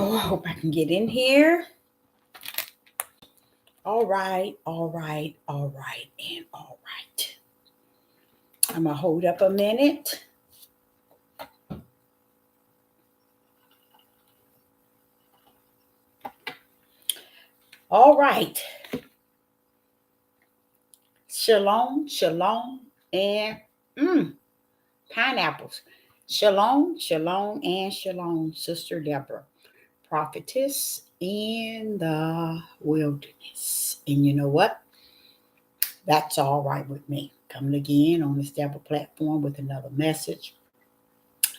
Oh, I hope I can get in here. All right, all right, all right, and all right. I'm going to hold up a minute. All right. Shalom, shalom, and pineapples. Shalom, shalom, and shalom, Sister Deborah, prophetess in the wilderness. And you know what? That's all right with me. Coming again on this Deborah platform with another message.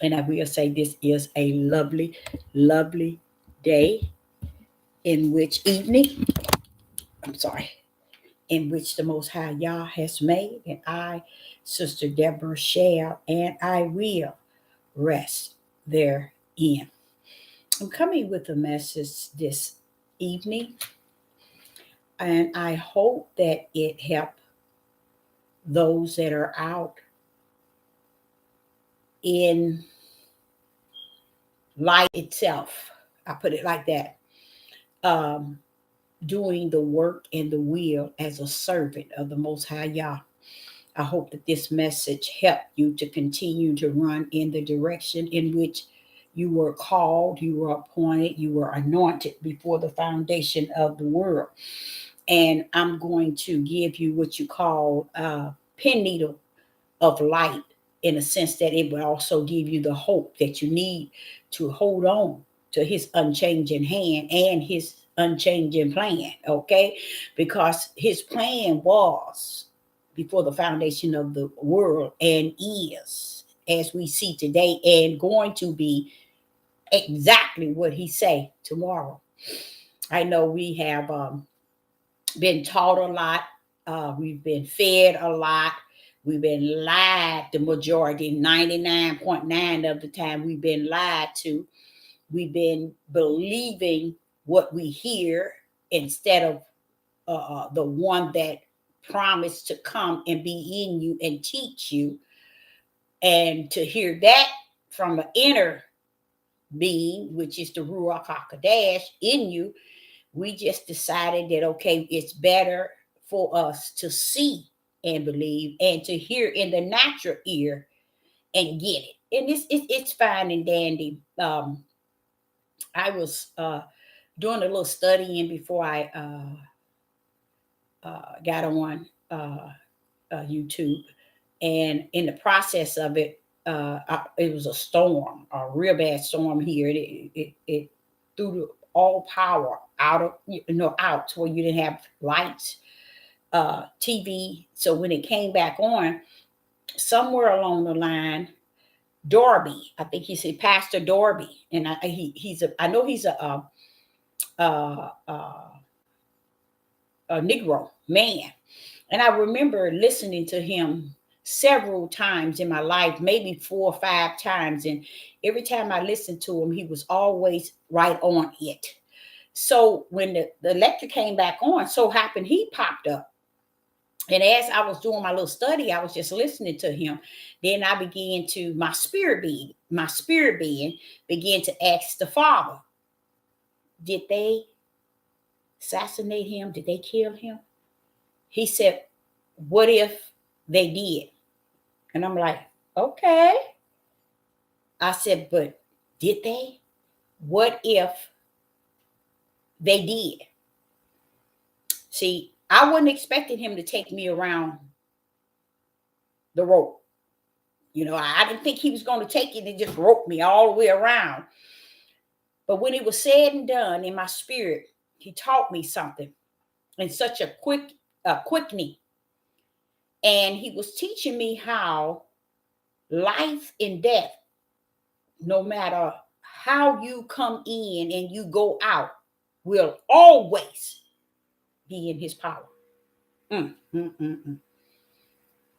And I will say this is a lovely, lovely day in which evening, I'm sorry, in which the Most High Yah has made. And I, Sister Deborah, shall and I will rest therein. I'm coming with a message this evening, and I hope that it help those that are out in life itself. I put it like that. Um, Doing the work and the will as a servant of the Most High Yah. I hope that this message helped you to continue to run in the direction in which you were called, you were appointed, you were anointed before the foundation of the world. And I'm going to give you what you call a pen needle of light, in a sense that it will also give you the hope that you need to hold on to his unchanging hand and his unchanging plan, okay? Because his plan was before the foundation of the world and is, as we see today, and going to be exactly what he say tomorrow. I know we have been taught a lot. We've been fed a lot. We've been lied the majority, 99.9 of the time we've been lied to. We've been believing what we hear instead of the one that promised to come and be in you and teach you. And to hear that from an inner being, which is the Ruach HaKodesh in you, we just decided that, okay, it's better for us to see and believe and to hear in the natural ear and get it. And it's fine and dandy. I was doing a little studying before I got on YouTube. And in the process of it, it was a storm, a real bad storm here. It threw all power out of out to where you didn't have lights, TV. So when it came back on, somewhere along the line, Dorby, I think he said Pastor Dorby, and I know he's a Negro man, and I remember listening to him several times in my life, maybe 4 or 5 times. And every time I listened to him, he was always right on it. So when the lecture came back on, so happened he popped up. And as I was doing my little study, I was just listening to him. Then I began to, my spirit being began to ask the Father, did they assassinate him? Did they kill him? He said, what if they did? And I'm like, okay. I said, but did they? What if they did? See, I wasn't expecting him to take me around the rope. I didn't think he was going to take it and just rope me all the way around. But when it was said and done in my spirit, he taught me something in such a quickening. And he was teaching me how life and death, no matter how you come in and you go out, will always be in his power.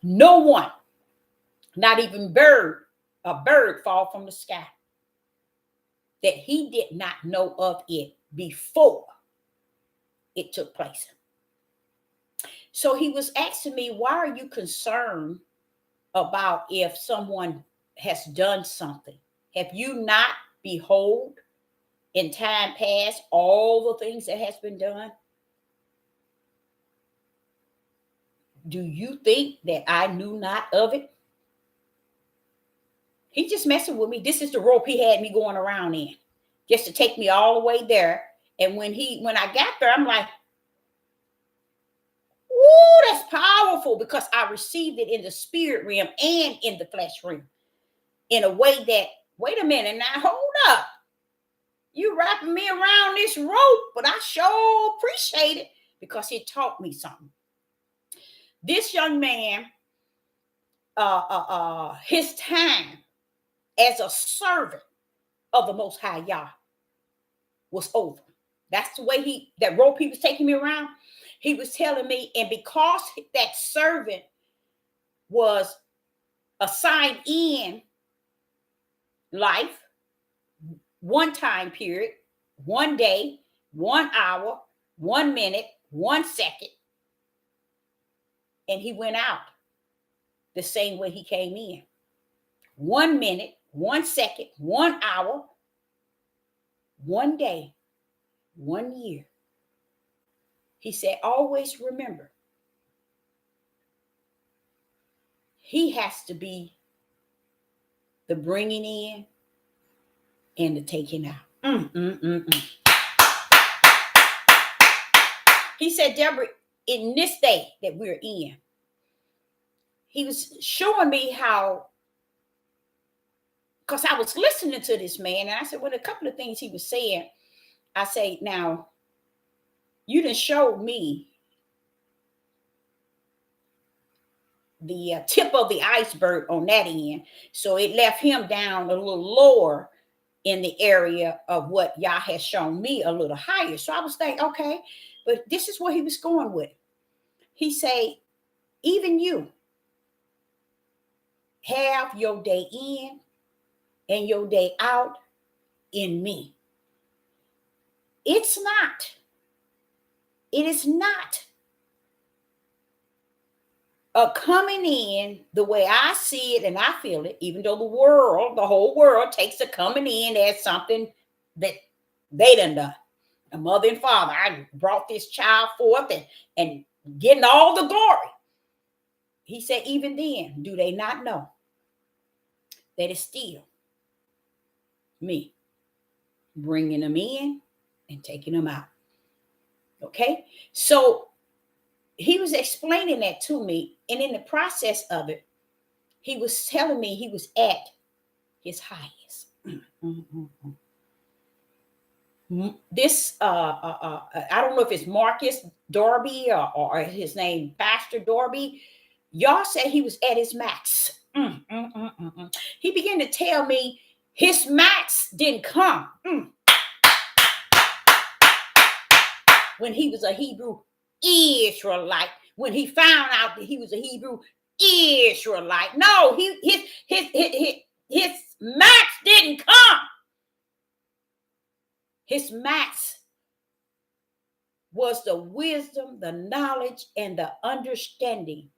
No one, not even a bird fall from the sky, that he did not know of it before it took place. So he was asking me, why are you concerned about if someone has done something? Have you not behold in time past, all the things that has been done. Do you think that I knew not of it? He just messing with me. This is the rope he had me going around in, just to take me all the way there. And when I got there, I'm like, ooh, that's powerful, because I received it in the spirit realm and in the flesh realm in a way that, wait a minute now, hold up. You wrapping me around this rope, but I sure appreciate it because it taught me something. This young man, his time as a servant of the Most High Yah was over. That's the way that rope he was taking me around. He was telling me, and because that servant was assigned in life, one time period, 1 day, 1 hour, 1 minute, 1 second, and he went out the same way he came in. 1 minute, 1 second, 1 hour, 1 day, 1 year. He said, always remember, he has to be the bringing in and the taking out. He said, Deborah, in this day that we're in, he was showing me how, because I was listening to this man, and I said, well, a couple of things he was saying, I say, now, you done showed me the tip of the iceberg on that end. So it left him down a little lower in the area of what Yah has shown me a little higher. So I was thinking, okay, but this is where he was going with. He say, even you have your day in and your day out in me. It is not coming in the way I see it and I feel it, even though the whole world takes the coming in as something that they done. A mother and father, I brought this child forth and getting all the glory. He said, even then, do they not know that it's still me bringing them in and taking them out? Okay, so he was explaining that to me, and in the process of it, he was telling me he was at his highest. This I don't know if it's Marcus Darby or his name Pastor Darby. Y'all said he was at his max. He began to tell me his max didn't come when he was a Hebrew Israelite, when he found out that he was a Hebrew Israelite. No, his max didn't come. His max was the wisdom, the knowledge, and the understanding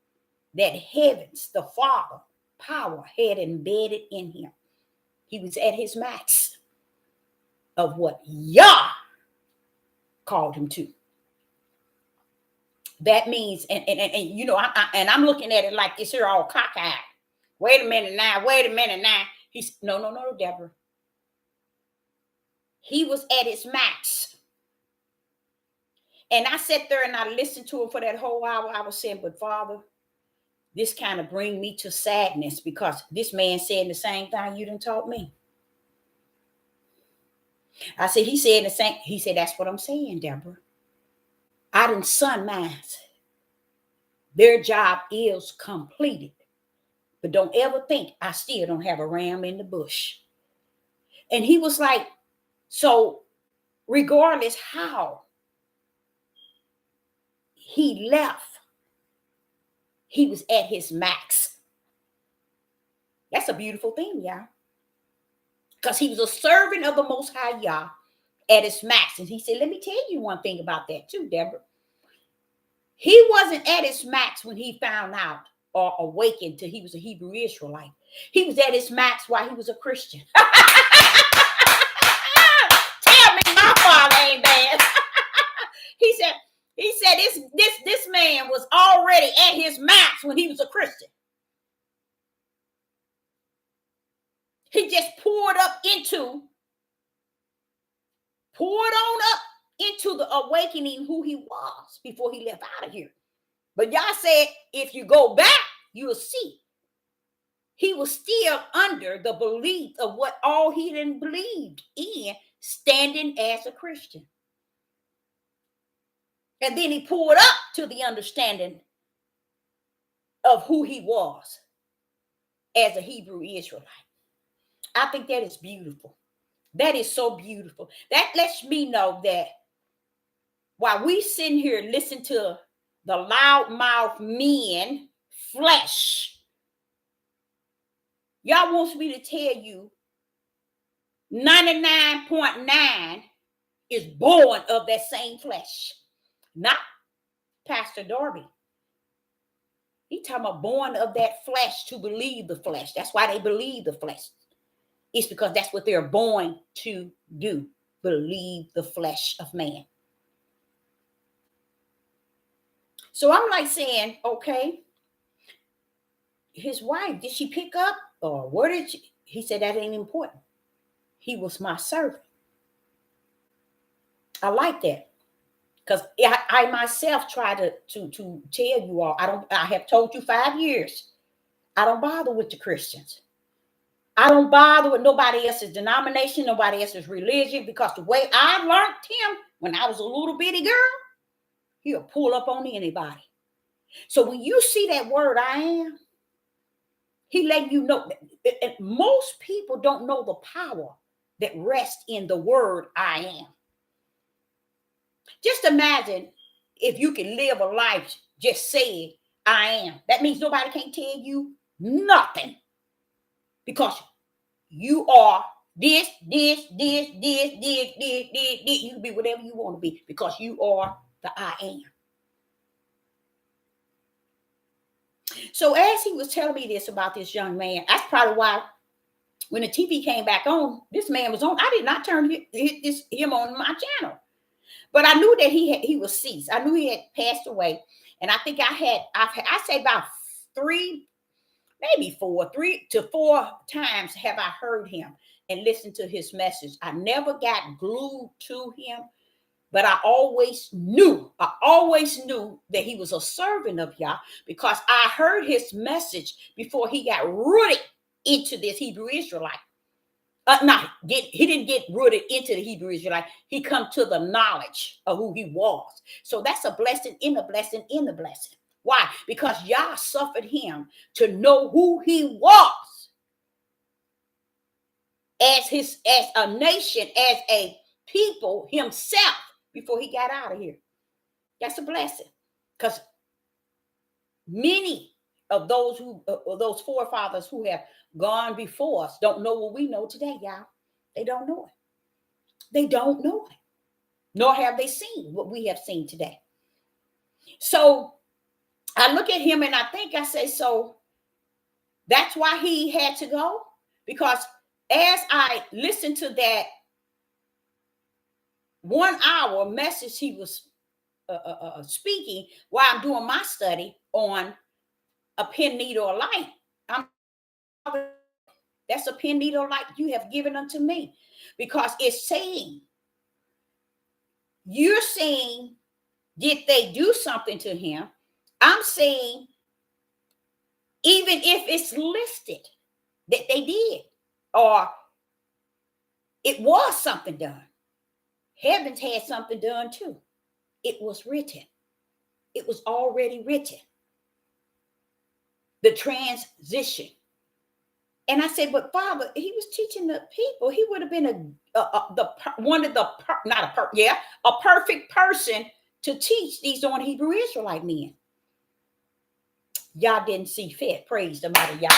that heavens, the Father, power had embedded in him. He was at his max of what Yah called him to. That means, and you know, I'm looking at it like this here all cockeyed. Wait a minute now. He's no, Deborah. He was at his max. And I sat there and I listened to him for that whole hour. I was saying, but Father, this kind of bring me to sadness, because this man said the same thing you done taught me. I said, he said the same. He said, that's what I'm saying, Deborah. I done son mine. Their job is completed. But don't ever think I still don't have a ram in the bush. And he was like, so regardless how he left, he was at his max. That's a beautiful thing, y'all. Because he was a servant of the Most High Yah at his max. And he said, let me tell you one thing about that too, Deborah. He wasn't at his max when he found out or awakened till he was a Hebrew Israelite. He was at his max while he was a Christian. Tell He said this man was already at his max when he was a Christian. He just poured on up into the awakening who he was before he left out of here. But y'all said, if you go back, you'll see he was still under the belief of what all he didn't believe in, standing as a Christian. And then he poured up to the understanding of who he was as a Hebrew Israelite. I think that is beautiful. That is so beautiful. That lets me know that while we sitting here listen to the loudmouth men, flesh, y'all wants me to tell you 99.9 is born of that same flesh. Not Pastor Darby. He talking about born of that flesh to believe the flesh. That's why they believe the flesh. It's because that's what they're born to do. Believe the flesh of man. So I'm like saying, okay, his wife, did she pick up? Or where did she? He said, that ain't important. He was my servant. I like that. Because I myself try to tell you all, I have told you 5 years, I don't bother with the Christians. I don't bother with nobody else's denomination, nobody else's religion, because the way I learned him when I was a little bitty girl, he'll pull up on anybody. So when you see that word, I am, he letting you know that most people don't know the power that rests in the word I am. Just imagine if you can live a life just saying I am. That means nobody can't tell you nothing. Because you are this. You can be whatever you want to be because you are the I am. So as he was telling me this about this young man, that's probably why when the TV came back on, this man was on. I did not turn him on my channel. But I knew that he was ceased. I knew he had passed away. And I think I say about 3 to 4 times have I heard him and listened to his message. I never got glued to him, but I always knew that he was a servant of Yah because I heard his message before he got rooted into this Hebrew Israelite. He didn't get rooted into the Hebrew Israelite. He come to the knowledge of who he was. So that's a blessing in a blessing in a blessing. Why? Because Yah suffered him to know who he was as a nation, as a people himself before he got out of here. That's a blessing. Because many of those forefathers who have gone before us don't know what we know today, y'all. They don't know it. They don't know it. Nor have they seen what we have seen today. So I look at him and I say, so that's why he had to go? Because as I listened to that 1 hour message he was speaking while I'm doing my study on a pen, needle, or light, that's a pen, needle, light you have given unto me. Because it's saying, you're saying, did they do something to him? I'm saying, even if it's listed that they did, or it was something done, heavens had something done too. It was written. It was already written. The transition. And I said, but Father, he was teaching the people. He would have been a perfect person to teach these on Hebrew Israelite men. Y'all didn't see fit. Praise the mighty Yah.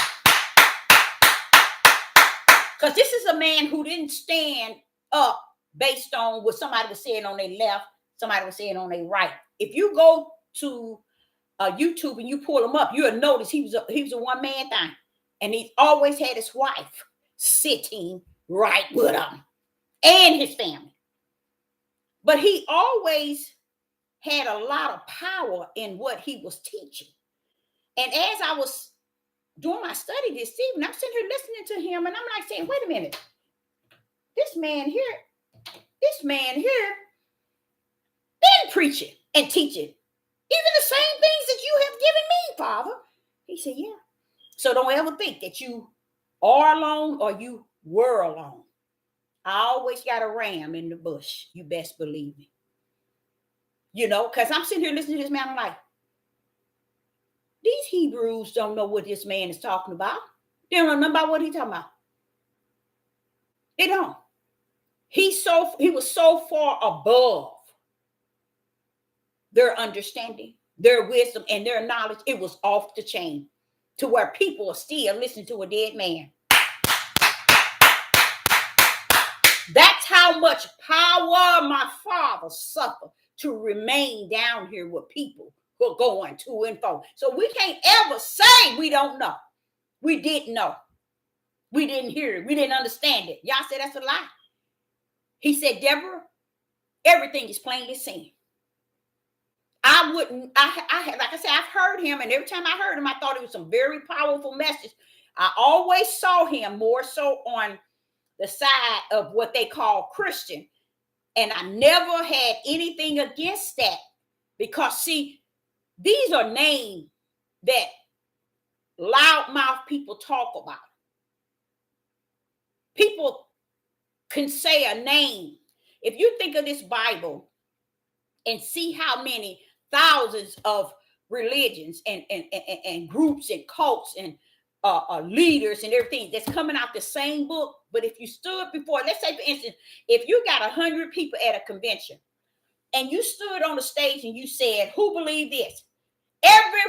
Because this is a man who didn't stand up based on what somebody was saying on their left, somebody was saying on their right. If you go to YouTube and you pull him up, you'll notice he was a one-man thing. And he always had his wife sitting right with him and his family. But he always had a lot of power in what he was teaching. And as I was doing my study this evening, I'm sitting here listening to him, and I'm like saying, wait a minute, this man here been preaching and teaching even the same things that you have given me, Father. He said, yeah. So don't ever think that you are alone or you were alone. I always got a ram in the bush. You best believe me. You know, because I'm sitting here listening to this man. I'm like, these Hebrews don't know what this man is talking about. They don't know nothing about what he's talking about. They don't. He was so far above their understanding, their wisdom, and their knowledge. It was off the chain to where people are still listening to a dead man. That's how much power my Father suffered to remain down here with people who are going to and fro. So we can't ever say we don't know. We didn't know. We didn't hear it. We didn't understand it. Y'all said that's a lie. He said, Deborah, everything is plainly seen. Like I said, I've heard him, and every time I heard him, I thought it was some very powerful message. I always saw him more so on the side of what they call Christian. And I never had anything against that because, see, these are names that loudmouth people talk about. People can say a name. If you think of this Bible and see how many thousands of religions and groups and cults and leaders and everything that's coming out the same book. But if you stood before, let's say, for instance, if you got 100 people at a convention and you stood on the stage and you said, who believe this? Every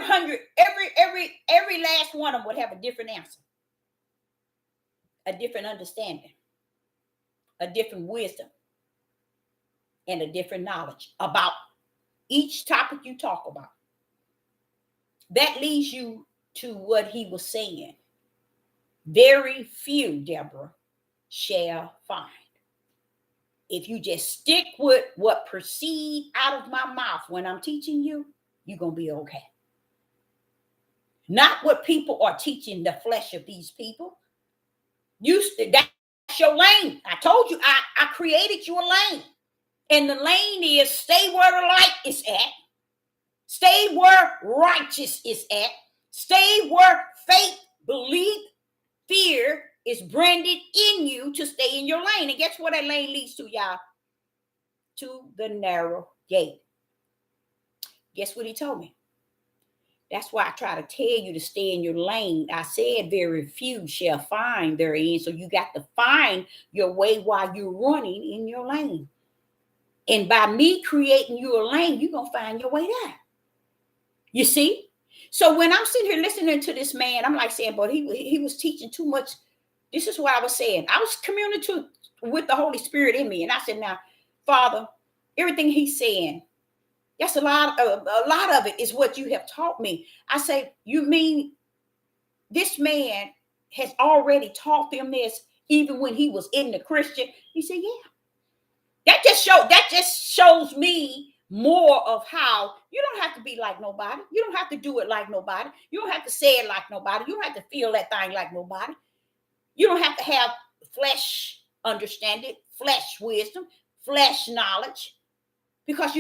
last one of them would have a different answer, a different understanding, a different wisdom, and a different knowledge about each topic you talk about. That leads you to what he was saying. Very few, Deborah, shall find. If you just stick with what proceed out of my mouth when I'm teaching you, you're going to be okay. Not what people are teaching the flesh of these people. That's your lane. I told you, I created you a lane. And the lane is stay where the light is at. Stay where righteous is at. Stay where faith, belief, fear is branded in you to stay in your lane. And guess what that lane leads to, y'all? To the narrow gate. Guess what he told me? That's why I try to tell you to stay in your lane. I said very few shall find therein. So you got to find your way while you're running in your lane. And by me creating you a lane, you're going to find your way there. You see? So when I'm sitting here listening to this man, I'm like saying, but he was teaching too much. This is what I was saying. I was communicating with the Holy Spirit in me. And I said, now, Father, everything he's saying, that's a lot of it is what you have taught me. I say, you mean this man has already taught them this even when he was in the Christian? He said, yeah. That just shows me more of how you don't have to be like nobody. You don't have to do it like nobody. You don't have to say it like nobody. You don't have to feel that thing like nobody. You don't have to have flesh understanding, flesh wisdom, flesh knowledge. Because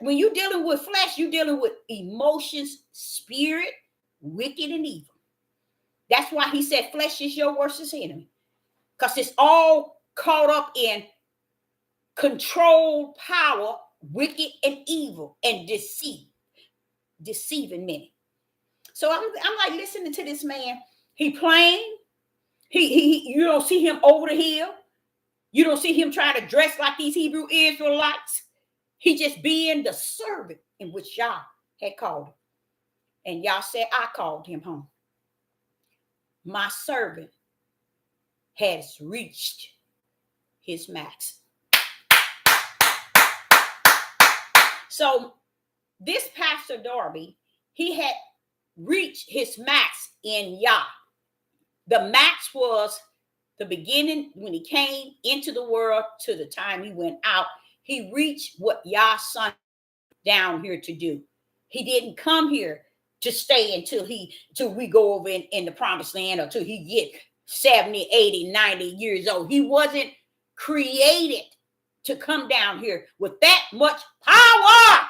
when you're dealing with flesh, you're dealing with emotions, spirit, wicked and evil. That's why he said flesh is your worst enemy. Because it's all caught up in control, power, wicked and evil, and deceiving many. So I'm like listening to this man. He plain. He you don't see him over the hill. You don't see him trying to dress like these Hebrew Israelites. He just being the servant in which Yah had called him. And Yah said, I called him home. My servant has reached his max. So this Pastor Darby, he had reached his max in Yah. The max was the beginning when he came into the world to the time he went out. He reached what Yah's son, down here to do. He didn't come here to stay until we go over in the promised land, or till he get 70, 80, 90 years old. He wasn't created to come down here with that much power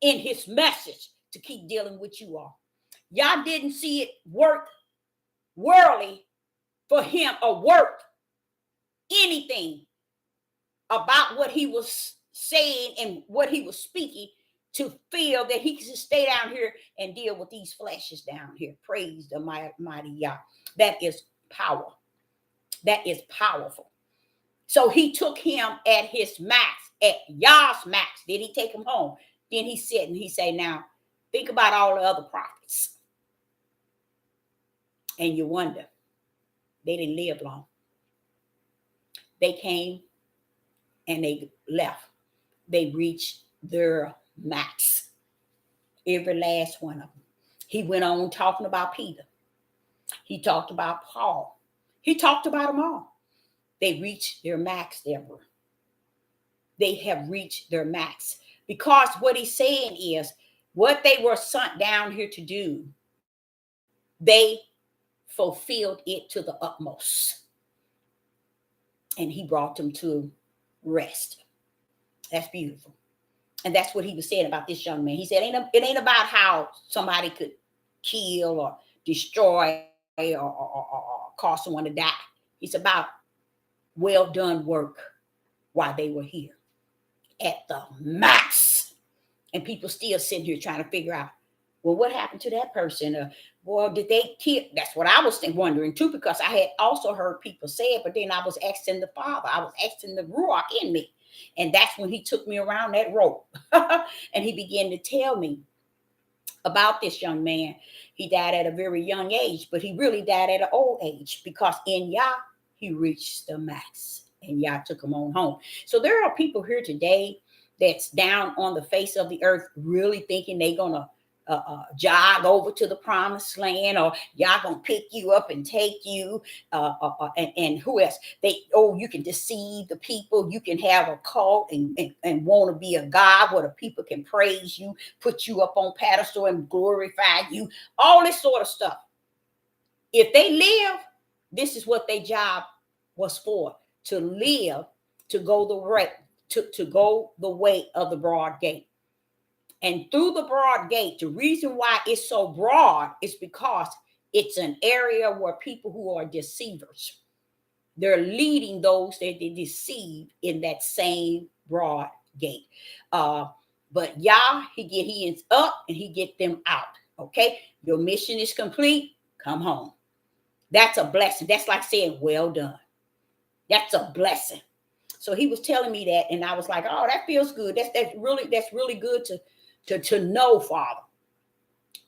in his message to keep dealing with you all. Y'all didn't see it work worldly for him, or work anything about what he was saying and what he was speaking, to feel that he could stay down here and deal with these flashes down here. Praise the mighty Yah. That is power. That is powerful. So he took him at his max, at Yah's max. Then he take him home. Then he said, and he said, now think about all the other prophets. And you wonder, they didn't live long. They came and they left. They reached their max. Every last one of them. He went on talking about Peter. He talked about Paul. He talked about them all. They reached their max, Deborah. They have reached their max. Because what he's saying is, what they were sent down here to do, they fulfilled it to the utmost. And he brought them to rest. That's beautiful. And that's what he was saying about this young man. He said, it ain't about how somebody could kill or destroy or cause someone to die. It's about well done work while they were here at the max. And people still sitting here trying to figure out, well, what happened to that person? Well, did they kill? That's what I was wondering too, because I had also heard people say it, but then I was asking the Father. I was asking the Ruach in me. And that's when he took me around that rope. And he began to tell me about this young man. He died at a very young age, but he really died at an old age, because in Yah, he reached the max and Yah took him on home. So there are people here today that's down on the face of the earth, really thinking they're going to jog over to the promised land, or y'all gonna pick you up and take you, and who else? You can deceive the people. You can have a cult and want to be a god where the people can praise you, put you up on pedestal and glorify you, all this sort of stuff. If they live, this is what their job was for: to live, to go the way of the broad gate. And through the broad gate, the reason why it's so broad is because it's an area where people who are deceivers, they're leading those that they deceive in that same broad gate. But Yah, he ends up and he get them out. Okay, your mission is complete. Come home. That's a blessing. That's like saying, well done. That's a blessing. So he was telling me that, and I was like, oh, that feels good. That's really good to know, Father.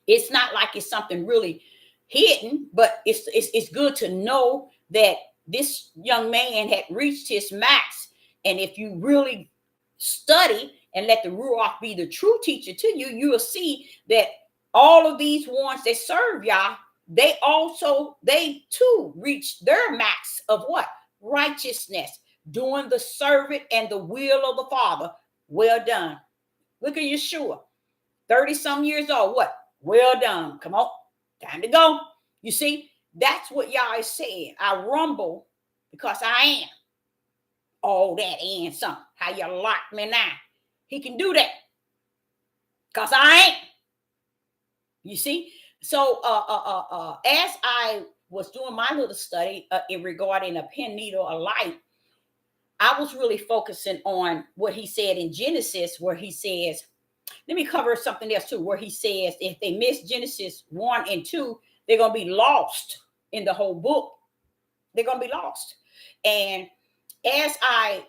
It's not like it's something really hidden, but it's good to know that this young man had reached his max. And if you really study and let the Ruach be the true teacher to you, you will see that all of these ones that serve Yah, they too reach their max of what? Righteousness, doing the servant and the will of the Father. Well done. Look at Yeshua, 30-some years old. What? Well done. Come on. Time to go. You see, that's what Yah is saying. I rumble because I am all that and some. How you lock me now? He can do that because I am. You see? So as I was doing my little study regarding a pen, needle, a light, I was really focusing on what he said in Genesis, where he says, let me cover something else too, where he says if they miss Genesis 1 and 2, they're going to be lost in the whole book. They're going to be lost. And as I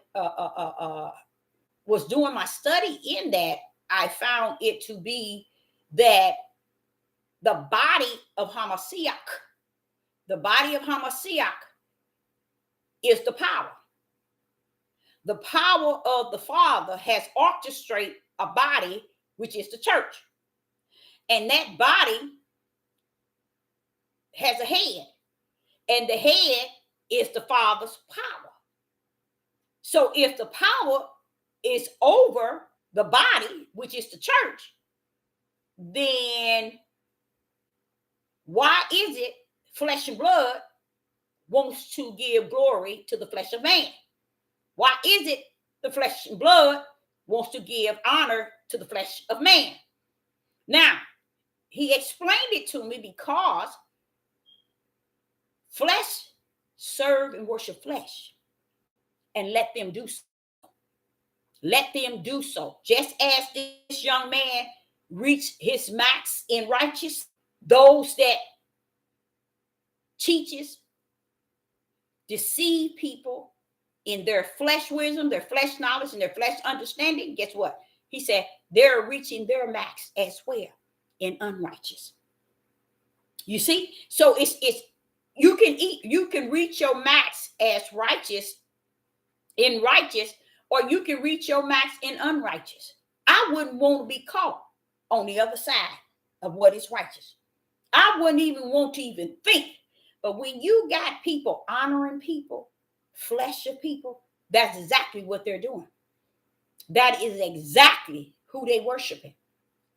was doing my study in that, I found it to be that the body of Hamashiach is the power. The power of the Father has orchestrated a body, which is the church. And that body has a head. And the head is the Father's power. So if the power is over the body, which is the church, then why is it flesh and blood wants to give glory to the flesh of man? Why is it the flesh and blood wants to give honor to the flesh of man? Now, he explained it to me because flesh serve and worship flesh, and let them do so. Let them do so. Just as this young man reached his max in righteousness, those that teaches, deceive people in their flesh wisdom, their flesh knowledge, and their flesh understanding, guess what? He said they're reaching their max as well in unrighteous. You see? So it's you can reach your max as righteous in righteous, or you can reach your max in unrighteous. I wouldn't want to be caught on the other side of what is righteous. I wouldn't even want to even think. But when you got people honoring people, flesh of people, that's exactly what they're doing. That is exactly who they worshiping,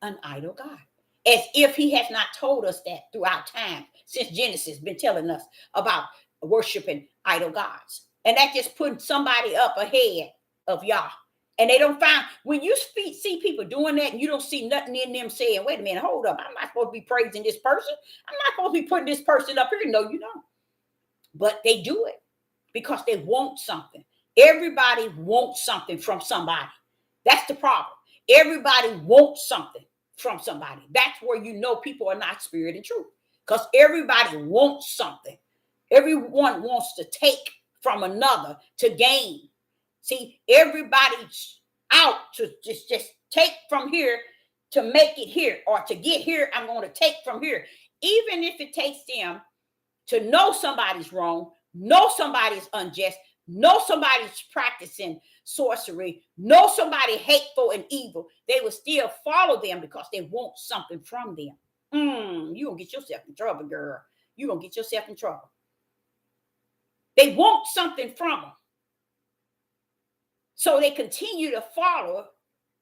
an idol God. As if he has not told us that throughout time, since Genesis been telling us about worshiping idol gods. And that just putting somebody up ahead of Yah. And they don't find, when you see people doing that and you don't see nothing in them saying, wait a minute, hold up, I'm not supposed to be praising this person. I'm not supposed to be putting this person up here. No, you don't. But they do it because they want something. Everybody wants something from somebody. That's the problem. Everybody wants something from somebody. That's where you know people are not spirit and truth, because everybody wants something. Everyone wants to take from another to gain. See, everybody's out to just take from here to make it here, or to get here, I'm going to take from here. Even if it takes them to know somebody's wrong, know somebody's unjust, know somebody's practicing sorcery, know somebody hateful and evil, they will still follow them because they want something from them. You're going to get yourself in trouble, girl. You're going to get yourself in trouble. They want something from them. So they continue to follow,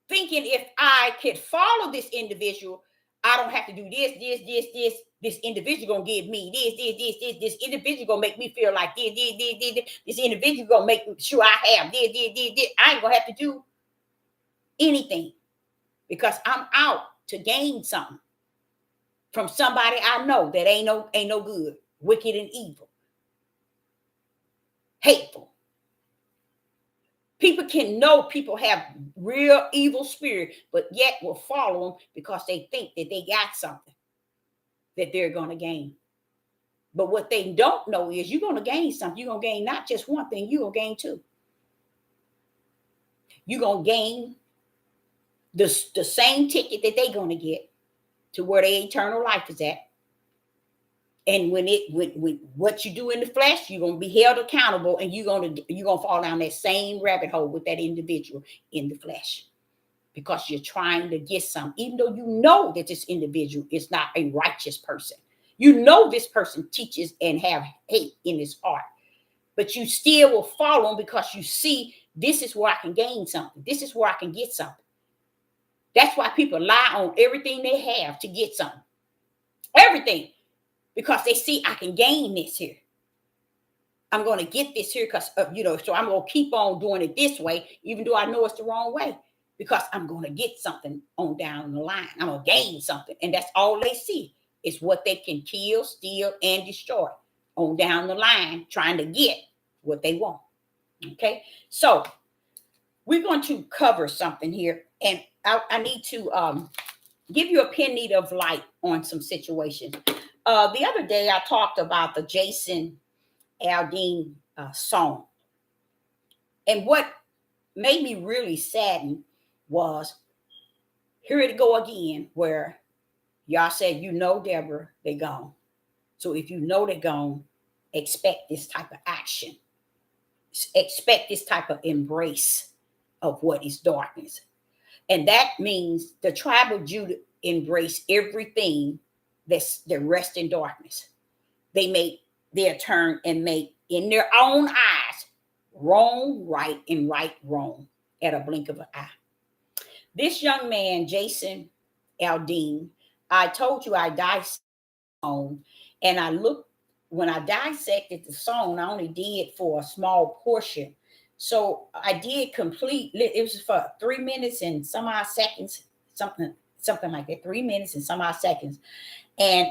thinking if I could follow this individual, I don't have to do this. This individual gonna give me this. This individual gonna make me feel like this. This individual gonna make sure I have this. I ain't gonna have to do anything because I'm out to gain something from somebody I know that ain't no good, wicked and evil, hateful. People can know people have real evil spirit, but yet will follow them because they think that they got something that they're going to gain. But what they don't know is you're going to gain something. You're going to gain not just one thing, you're going to gain two. You're going to gain the same ticket that they're going to get to where their eternal life is at. And when what you do in the flesh, you're going to be held accountable, and you're going to fall down that same rabbit hole with that individual in the flesh, because you're trying to get some, even though you know that this individual is not a righteous person. You know this person teaches and have hate in his heart, but you still will follow him because you see this is where I can gain something. This is where I can get something. That's why people lie on everything they have to get something. Everything. Because they see I can gain this here. I'm going to get this here because, so I'm going to keep on doing it this way, even though I know it's the wrong way, because I'm going to get something on down the line. I'm going to gain something. And that's all they see is what they can kill, steal, and destroy on down the line, trying to get what they want. Okay. So we're going to cover something here. And I need to give you a penny of light on some situations. The other day, I talked about the Jason Aldean song. And what made me really saddened was, here it go again, where y'all said, Deborah, they gone. So if you know they're gone, expect this type of action. Expect this type of embrace of what is darkness. And that means the tribe of Judah embrace everything that rest in darkness. They make their turn and make in their own eyes wrong right and right wrong at a blink of an eye. This young man, Jason Aldean, I told you I dissected the song, and I looked when I dissected the song. I only did for a small portion, so I did complete. It was for 3 minutes and some odd seconds, something like that. 3 minutes and some odd seconds, and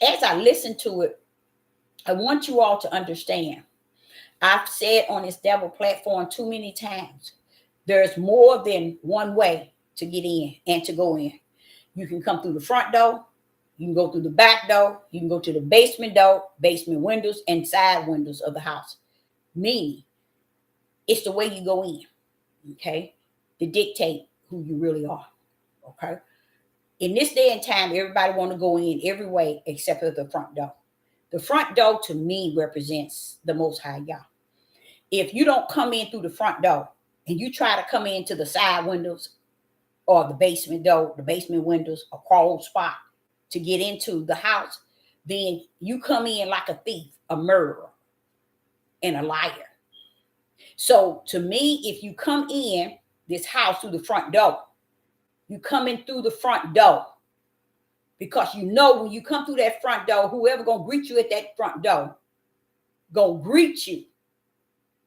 as I listened to it, I want you all to understand. I've said on this devil platform too many times, there's more than one way to get in and to go in. You can come through the front door, you can go through the back door, you can go to the basement door, basement windows, and side windows of the house. Meaning, it's the way you go in, okay, to dictate who you really are, okay? In this day and time, everybody want to go in every way except for the front door. The front door to me represents the Most High Yah. If you don't come in through the front door and you try to come into the side windows or the basement door, the basement windows, a crawl spot to get into the house, then you come in like a thief, a murderer, and a liar. So to me, if you come in this house through the front door, you come in through the front door because you know when you come through that front door, whoever gonna greet you at that front door gonna greet you,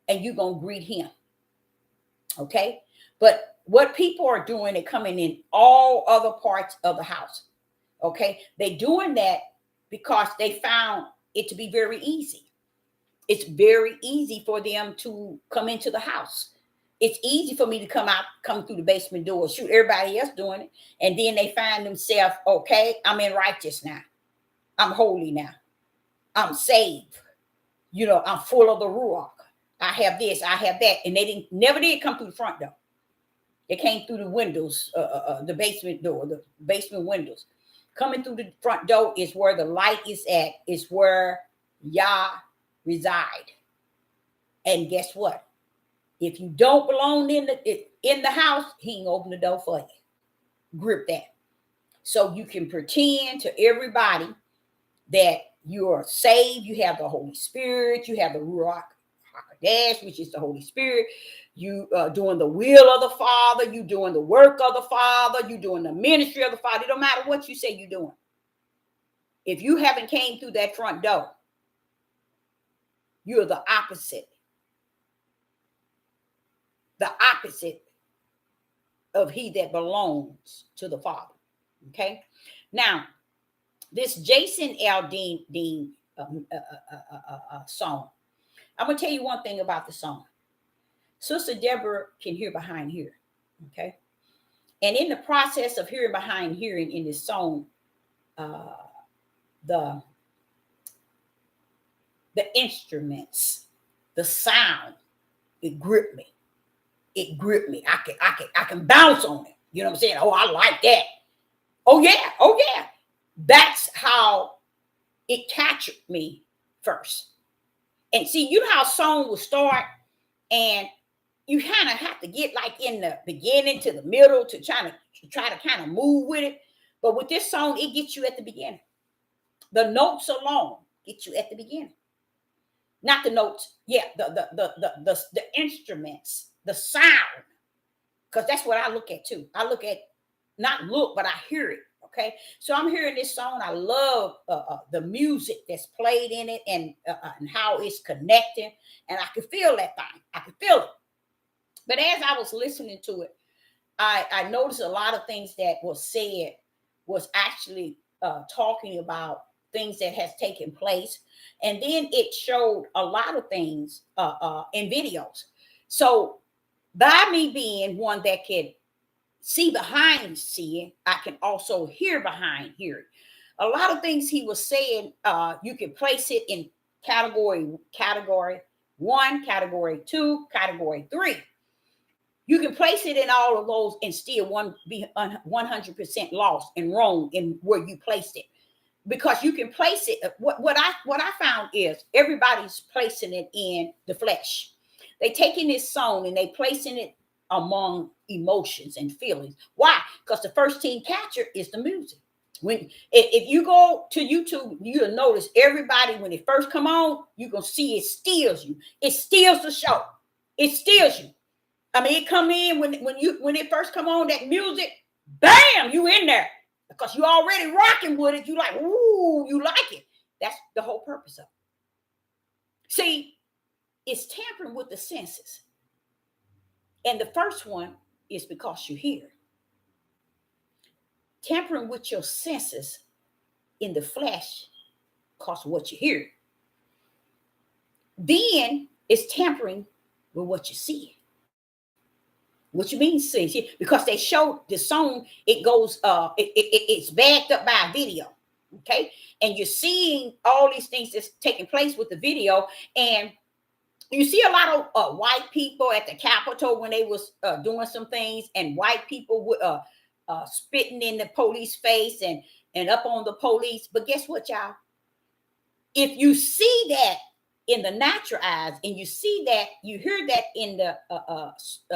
and you gonna greet him. Okay, but what people are doing, they're coming in all other parts of the house. Okay, they're doing that because they found it to be very easy. It's very easy for them to come into the house. It's easy for me to come through the basement door, shoot, everybody else doing it. And then they find themselves, okay, I'm in righteous now. I'm holy now. I'm saved. I'm full of the Ruach. I have this, I have that. And they never did come through the front door. They came through the windows, the basement door, the basement windows. Coming through the front door is where the light is at, is where Yah reside. And guess what? If you don't belong in the house, he can open the door for you. Grip that. So you can pretend to everybody that you are saved. You have the Holy Spirit. You have the Ruach HaKodesh, which is the Holy Spirit. You are doing the will of the Father. You doing the work of the Father. You doing the ministry of the Father. It don't matter what you say you're doing. If you haven't came through that front door, you're the opposite. The opposite of he that belongs to the Father. Okay. Now, this Jason Aldean song. I'm gonna tell you one thing about the song. Sister Deborah can hear behind here. Okay. And in the process of hearing behind hearing in this song, the instruments, the sound, it gripped me. It gripped me. I can bounce on it. You know what I'm saying? Oh, I like that. Oh yeah. That's how it captured me first. And see, you know how a song will start, and you kind of have to get like in the beginning to the middle to try to kind of move with it. But with this song, it gets you at the beginning. The notes alone get you at the beginning. Not the notes, yeah, the instruments, the sound, because that's what I look at too. I look at, not look, but I hear it. Okay, so I'm hearing this song. I love the music that's played in it, and how it's connecting, and I can feel that thing. I can feel it. But as I was listening to it, I noticed a lot of things that was said was actually talking about things that has taken place, and then it showed a lot of things in videos. So by me being one that can see behind seeing, I can also hear behind hearing. A lot of things he was saying, you can place it in category 1, category 2, category 3. You can place it in all of those and still be 100% lost and wrong in where you placed it, because you can place it. What I found is everybody's placing it in the flesh. They taking this song and they placing it among emotions and feelings. Why? Because the first team catcher is the music. If you go to YouTube, you'll notice everybody, when it first come on, you're gonna see it steals you. It steals the show. It steals you. I mean, it come in when it first come on, that music, bam, you in there because you already rocking with it. You like, ooh, you like it. That's the whole purpose of it. See, it's tampering with the senses. And the first one is because you hear. Tampering with your senses in the flesh because of what you hear. Then it's tampering with what you see. What you mean see? Because they showed the song, it goes, it's backed up by a video. Okay. And you're seeing all these things that's taking place with the video. And you see a lot of white people at the Capitol when they was doing some things, and white people would spitting in the police face and up on the police. But guess what, y'all? If you see that in the natural eyes, and you see that, you hear that in the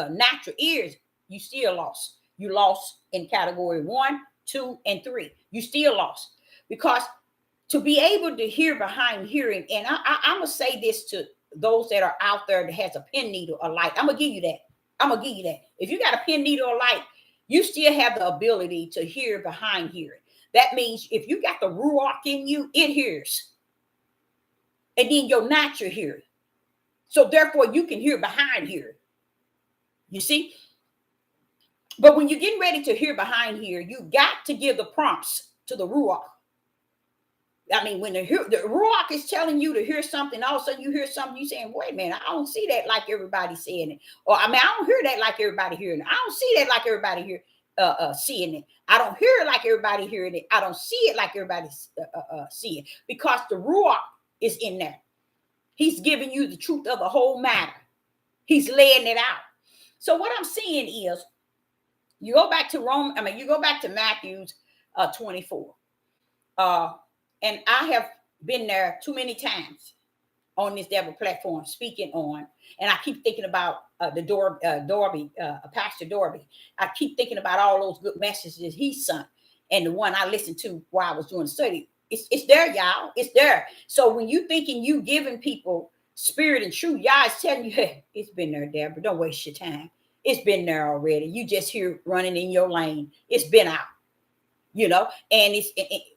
natural ears, you still lost. You lost in category 1, 2, and 3. You still lost, because to be able to hear behind hearing, and I'm gonna say this to those that are out there that has a pen needle or light. I'm gonna give you that. I'm gonna give you that. If you got a pen needle or light, you still have the ability to hear behind hearing. That means if you got the ruach in you, it hears. And then your natural hearing. So therefore you can hear behind hearing. You see? But when you're getting ready to hear behind here, you got to give the prompts to the ruach. I mean, when the ruach is telling you to hear something, all of a sudden you hear something, you saying, wait a minute, I don't see that like everybody's saying it. Or I mean, I don't hear that like everybody hearing it. I don't see that like everybody here seeing it. I don't hear it like everybody hearing it. I don't see it like everybody's seeing it, because the ruach is in there. He's giving you the truth of the whole matter. He's laying it out. So what I'm seeing is, you go back to you go back to Matthew's 24. And I have been there too many times on this devil platform speaking on, and I keep thinking about Pastor Dorby. I keep thinking about all those good messages he sent, and the one I listened to while I was doing the study. It's there, y'all. It's there. So when you thinking you giving people spirit and truth, y'all is telling you, hey, it's been there, Deborah. Don't waste your time. It's been there already. You just here running in your lane. It's been out. You know, and it's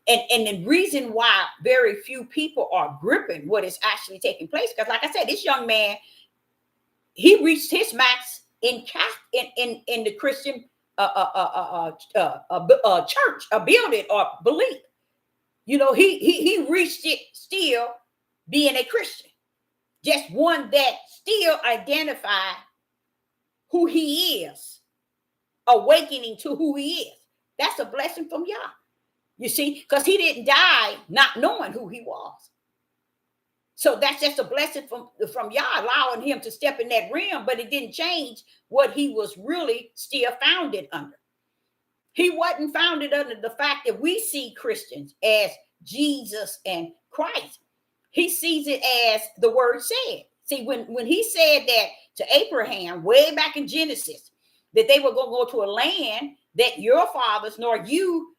and the reason why very few people are gripping what is actually taking place, because like I said, this young man, he reached his max in the Christian church, a building or belief. You know, he reached it still being a Christian, just one that still identify who he is, awakening to who he is. That's a blessing from Yah. You see, because he didn't die not knowing who he was. So that's just a blessing from Yah, allowing him to step in that realm, but it didn't change what he was really still founded under. He wasn't founded under the fact that we see Christians as Jesus and Christ. He sees it as the word said. See, when he said that to Abraham way back in Genesis, that they were going to go to a land that your fathers nor you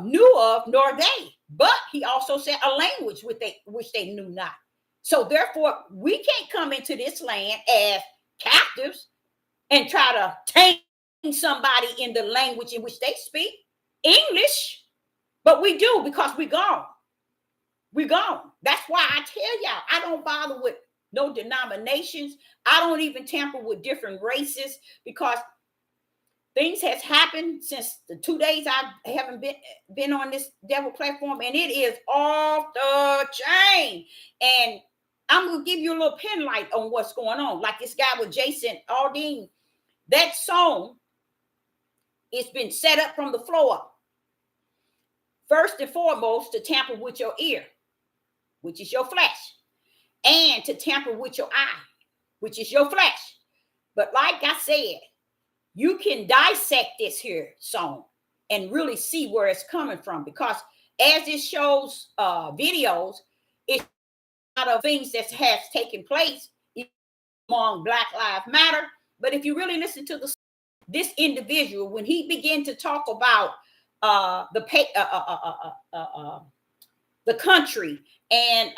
knew of, nor they. But he also said a language which they knew not. So therefore, we can't come into this land as captives and try to tame somebody in the language in which they speak, English. But we do, because we're gone. We're gone. That's why I tell y'all, I don't bother with no denominations. I don't even tamper with different races, because things has happened since the 2 days I haven't been on this devil platform, and it is off the chain. And I'm going to give you a little pen light on what's going on. Like this guy with Jason Aldean, that song, it's been set up from the floor up. First and foremost, to tamper with your ear, which is your flesh, and to tamper with your eye, which is your flesh. But like I said, you can dissect this here song and really see where it's coming from, because as it shows videos, it's a lot of things that has taken place among Black Lives Matter. But if you really listen to this individual, when he began to talk about the country and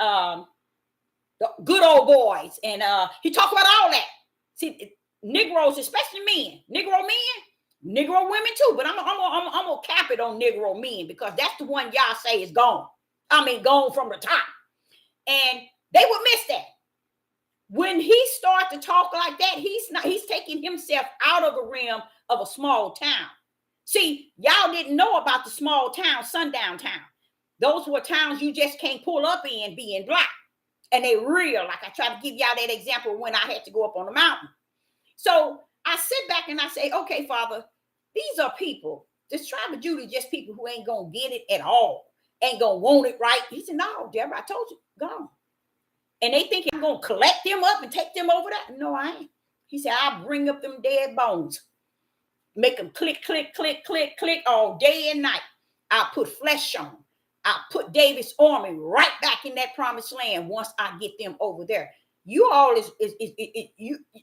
the good old boys, and he talked about all that. See, Negroes, especially men, Negro men, Negro women too. But I'm gonna cap it on Negro men because that's the one y'all say is gone. I mean, gone from the top, and they would miss that. When he starts to talk like that, he's taking himself out of the realm of a small town. See, y'all didn't know about the small town, sundown town. Those were towns you just can't pull up in being black. And they real. Like I tried to give y'all that example when I had to go up on the mountain. So I sit back and I say, okay, Father, these are people. This tribe of Judah is just people who ain't going to get it at all. Ain't going to want it right. He said, no, Deborah, I told you, go. And they think I'm going to collect them up and take them over there. No, I ain't. He said, I'll bring up them dead bones. Make them click, click, click, click, click all day and night. I'll put flesh on them. I'll put David's army right back in that promised land once I get them over there. You all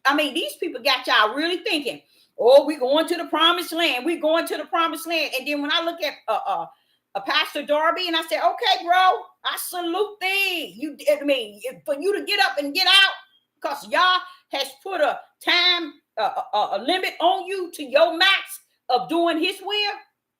I mean, these people got y'all really thinking, oh, we going to the promised land. We going to the promised land. And then when I look at Pastor Darby and I say, okay, bro, I salute thee. I mean, for you to get up and get out because y'all has put a time, a limit on you to your max of doing his will.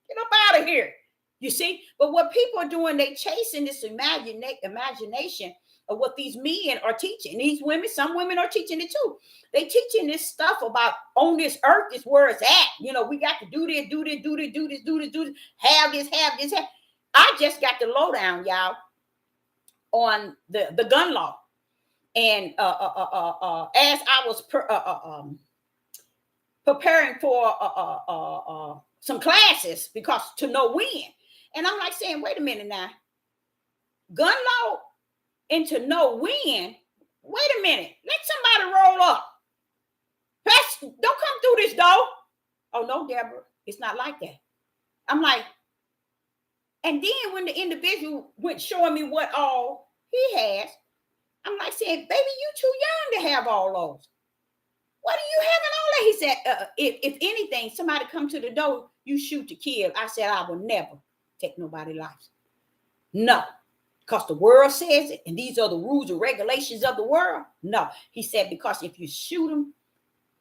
Get up out of here. You see, but what people are doing, they chasing this imagination of what these men are teaching. These women, some women are teaching it too. They teaching this stuff about on this earth is where it's at. You know, we got to do this, do this, do this, do this, do this, do this, have this, have this. I just got the lowdown, y'all, on the gun law. And as I was preparing for some classes because to know when. And I'm like saying, wait a minute now. Gun law and to know when. Wait a minute. Let somebody roll up. Don't come through this door. Oh, no, Deborah. It's not like that. I'm like, and then when the individual went showing me what all he has, I'm like saying, baby, you too young to have all those. What are you having all that? He said, if anything, somebody come to the door, you shoot to kill. I said, I will never take nobody's life. No, because the world says it, and these are the rules and regulations of the world. No, he said, because if you shoot them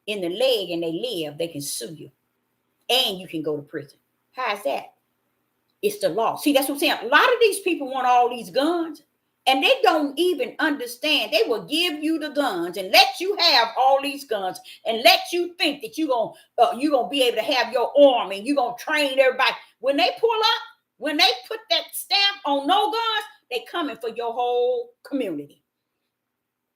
in the leg and they live, they can sue you, and you can go to prison. How is that? It's the law. See, that's what I'm saying. A lot of these people want all these guns, and they don't even understand. They will give you the guns and let you have all these guns and let you think that you're gonna be able to have your army and you're gonna train everybody. When they pull up, when they put that stamp on no guns, they coming for your whole community.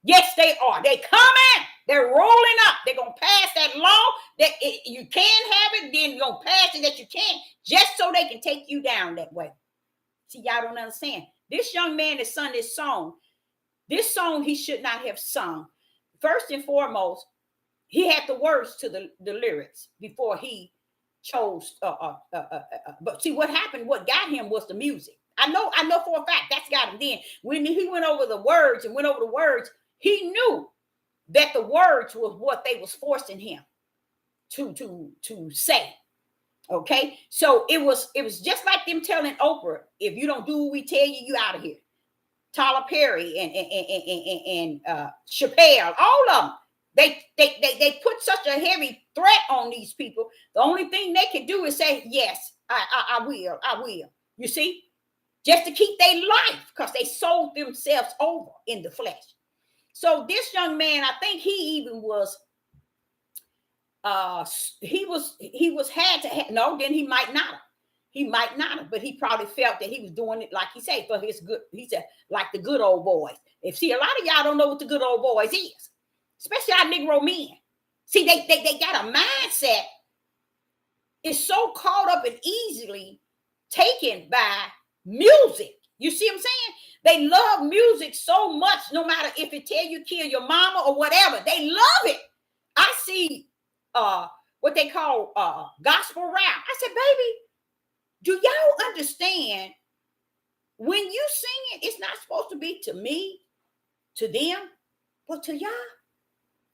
Yes, they are. They coming. They're rolling up. They're gonna pass that law that you can have it. Then you're gonna pass it that you can't, just so they can take you down that way. See, y'all don't understand. This young man that sung this song he should not have sung. First and foremost, he had the words to the lyrics before he chose. But see, what happened, what got him was the music. I know for a fact that's got him. Then when he went over the words, he knew that the words was what they was forcing him to say. Okay, so it was just like them telling Oprah, if you don't do what we tell you, you out of here. Tyler Perry and Chappelle, all of them, they put such a heavy threat on these people. The only thing they can do is say, yes, I will. You see, just to keep their life, because they sold themselves over in the flesh. So this young man, I think he even was. He might not have, but he probably felt that he was doing it, like he said, for his good. He said, like the good old boys. See, a lot of y'all don't know what the good old boys is, especially our Negro men. See, they got a mindset. It's so caught up and easily taken by music. You see what I'm saying? They love music so much, no matter if it tell you kill your mama or whatever. They love it. I see what they call gospel rap. I said, baby, do y'all understand when you sing it, it's not supposed to be to me, to them, but to y'all?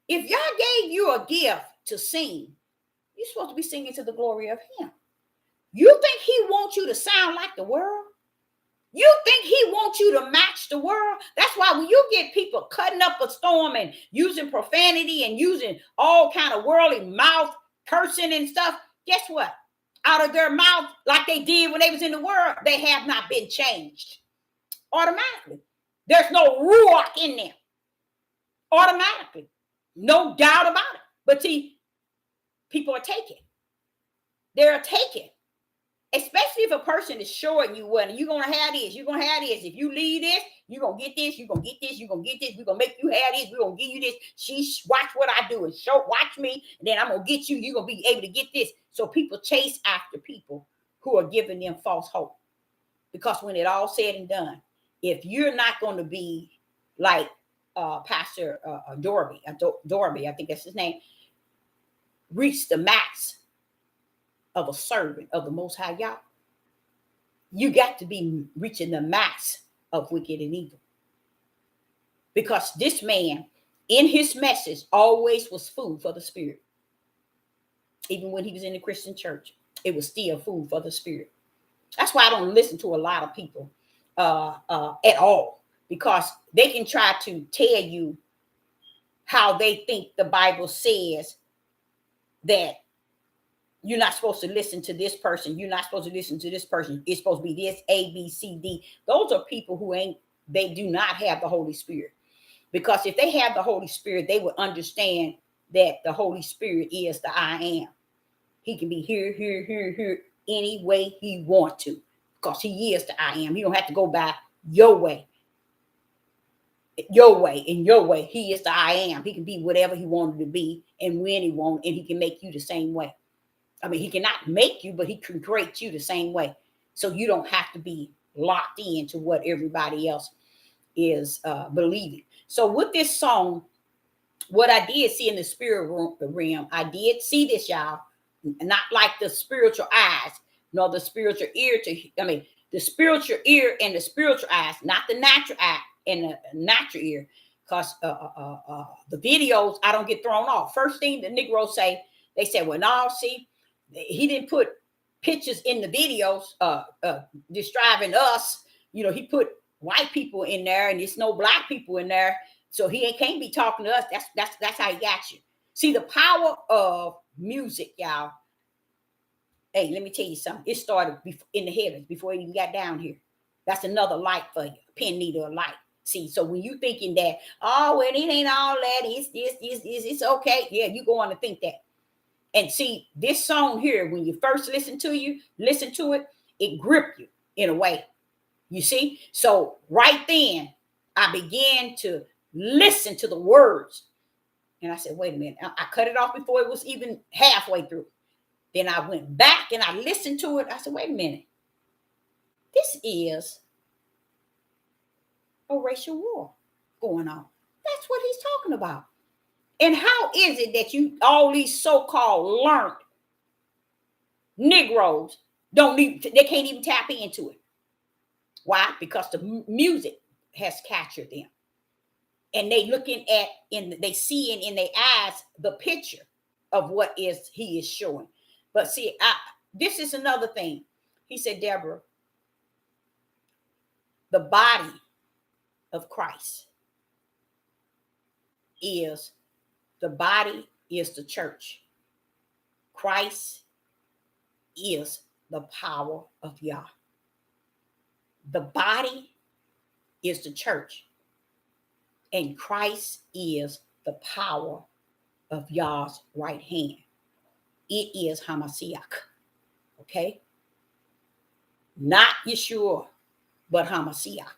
If y'all gave you a gift to sing, you're supposed to be singing to the glory of him. You think he wants you to sound like the world? You think he wants you to match the world? That's why when you get people cutting up a storm and using profanity and using all kind of worldly mouth cursing and stuff, guess what? Out of their mouth, like they did when they was in the world, they have not been changed automatically. There's no ruach in them automatically. No doubt about it. But see, people are taken. They're taken. Especially if a person is showing you what, you're going to have this, you're going to have this. If you leave this, you're going to get this, you're going to get this, you're going to get this. We're going to make you have this. We're going to give you this. Watch what I do and watch me. And then I'm going to get you. You're going to be able to get this. So people chase after people who are giving them false hope. Because when it all said and done, if you're not going to be like Pastor Dorby, I think that's his name, reach the max of a servant of the Most High Yah, you got to be reaching the max of wicked and evil. Because this man, in his message, always was food for the spirit. Even when he was in the Christian church, it was still food for the spirit. That's why I don't listen to a lot of people at all, because they can try to tell you how they think the Bible says that you're not supposed to listen to this person. You're not supposed to listen to this person. It's supposed to be this, A, B, C, D. Those are people who they do not have the Holy Spirit. Because if they have the Holy Spirit, they would understand that the Holy Spirit is the I am. He can be here, any way he wants to. Because he is the I am. You don't have to go by your way. Your way, in your way. He is the I am. He can be whatever he wanted to be and when he wants, and he can make you the same way. I mean, he cannot make you, but he can create you the same way. So you don't have to be locked into what everybody else is believing. So with this song, what I did see in the spirit realm, I did see this, y'all, not like the spiritual eyes, nor the spiritual ear the spiritual ear and the spiritual eyes, not the natural eye and the natural ear. Because the videos, I don't get thrown off. First thing the Negroes say, they say, well, no, see, he didn't put pictures in the videos describing us. You know, he put white people in there and there's no black people in there. So he can't be talking to us. That's how he got you. See, the power of music, y'all. Hey, let me tell you something. It started in the heavens before it even got down here. That's another light for you, a pin needle of light. See, so when you thinking that, oh, well, it ain't all that, it's okay. Yeah, you go on to think that. And see, this song here, when you first listen to it, it gripped you in a way. You see? So right then, I began to listen to the words. And I said, wait a minute. I cut it off before it was even halfway through. Then I went back and I listened to it. I said, wait a minute. This is a racial war going on. That's what he's talking about. And how is it that all these so-called learned Negroes they can't even tap into it? Why? Because the music has captured them. And they looking at, they seeing in their eyes the picture of what he is showing. But see, this is another thing. He said, Deborah, the body of Christ is the church. Christ is the power of Yah. The body is the church. And Christ is the power of Yah's right hand. It is Hamashiach. Okay? Not Yeshua, but Hamashiach.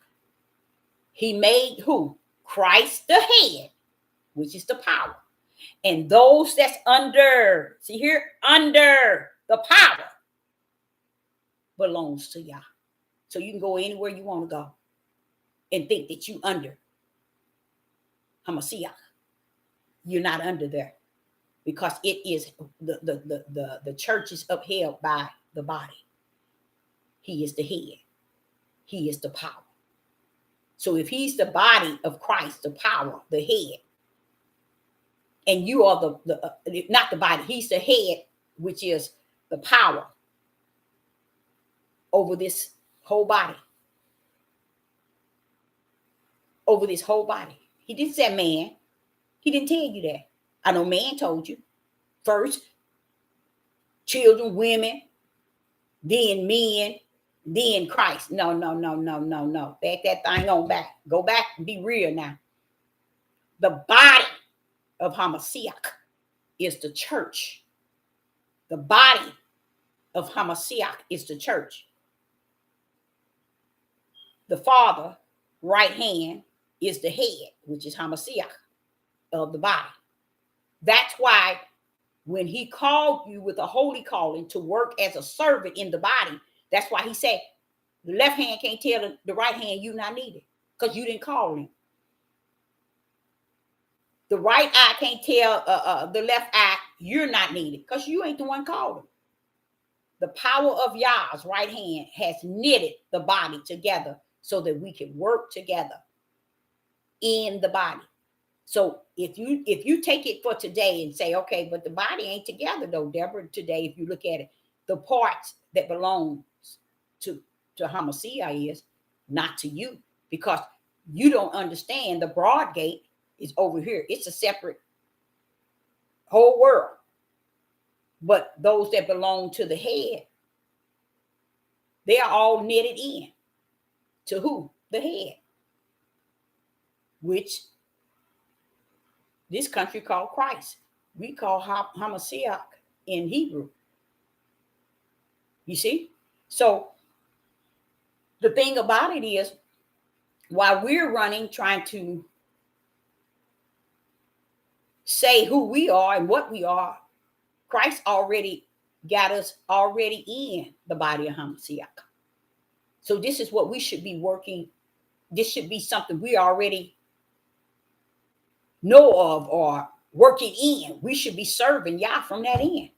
He made who? Christ the head, which is the power. And those that's under, see here, under the power belongs to Yah. So you can go anywhere you want to go and think that you under Hamashiach. You're not under there, because it is the church is upheld by the body. He is the head. He is the power. So if he's the body of Christ, the power, the head, and you are not the body, he's the head, which is the power over this whole body. over this whole body. He didn't say man. He didn't tell you that. I know man told you first, children, women, then men, then Christ. No. Back that thing on back. Go back and be real now. The body of Hamashiach is the church. The body of Hamashiach is the church. The Father, right hand, is the head, which is Hamashiach of the body. That's why when he called you with a holy calling to work as a servant in the body, that's why he said the left hand can't tell the right hand you not needed because you didn't call him. The right eye can't tell the left eye you're not needed because you ain't the one called him. The power of Yah's right hand has knitted the body together so that we can work together in the body. So if you take it for today and say, okay, but the body ain't together though, Deborah, today, if you look at it, the parts that belong to Hamashiach is not to you because you don't understand the broad gate is over here. It's a separate whole world. But those that belong to the head, they are all knitted in. To who? The head. Which this country called Christ. We call Hamashiach in Hebrew. You see? So the thing about it is, while we're running, trying to say who we are and what we are, Christ already got us already in the body of Hamashiach. So this is what we should be working. This should be something we already know of or working in. We should be serving Yah from that end.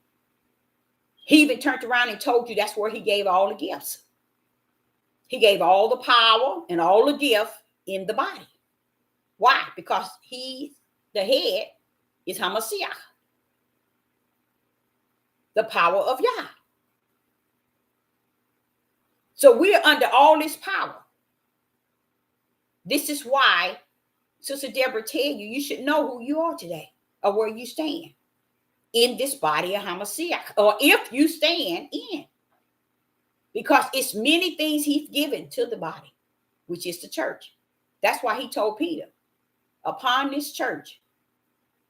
He even turned around and told you that's where he gave all the gifts. He gave all the power and all the gift in the body. Why? Because he, the head, is Hamashiach. The power of Yah. So we're under all this power. This is why Sister Deborah tell you, you should know who you are today or where you stand in this body of Hamashiach, or if you stand in. Because it's many things he's given to the body, which is the church. That's why he told Peter, upon this church,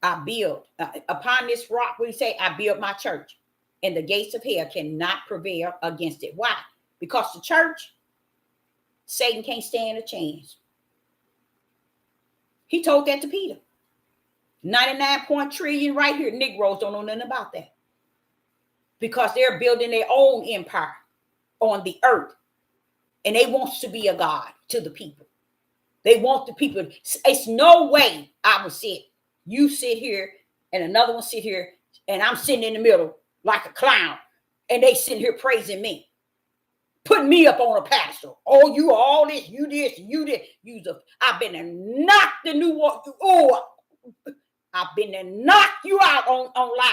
I build, upon this rock, we say, I build my church, and the gates of hell cannot prevail against it. Why? Because the church, Satan can't stand a chance. He told that to Peter. 99 trillion right here. Negroes don't know nothing about that. Because they're building their own empire on the earth. And they want to be a God to the people. They want the people. It's no way I would sit. You sit here and another one sit here and I'm sitting in the middle like a clown. And they sitting here praising me. Putting me up on a pedestal. Oh, you all this, you this, you this. I've been to knock the new one. Oh, I've been to knock you out on live.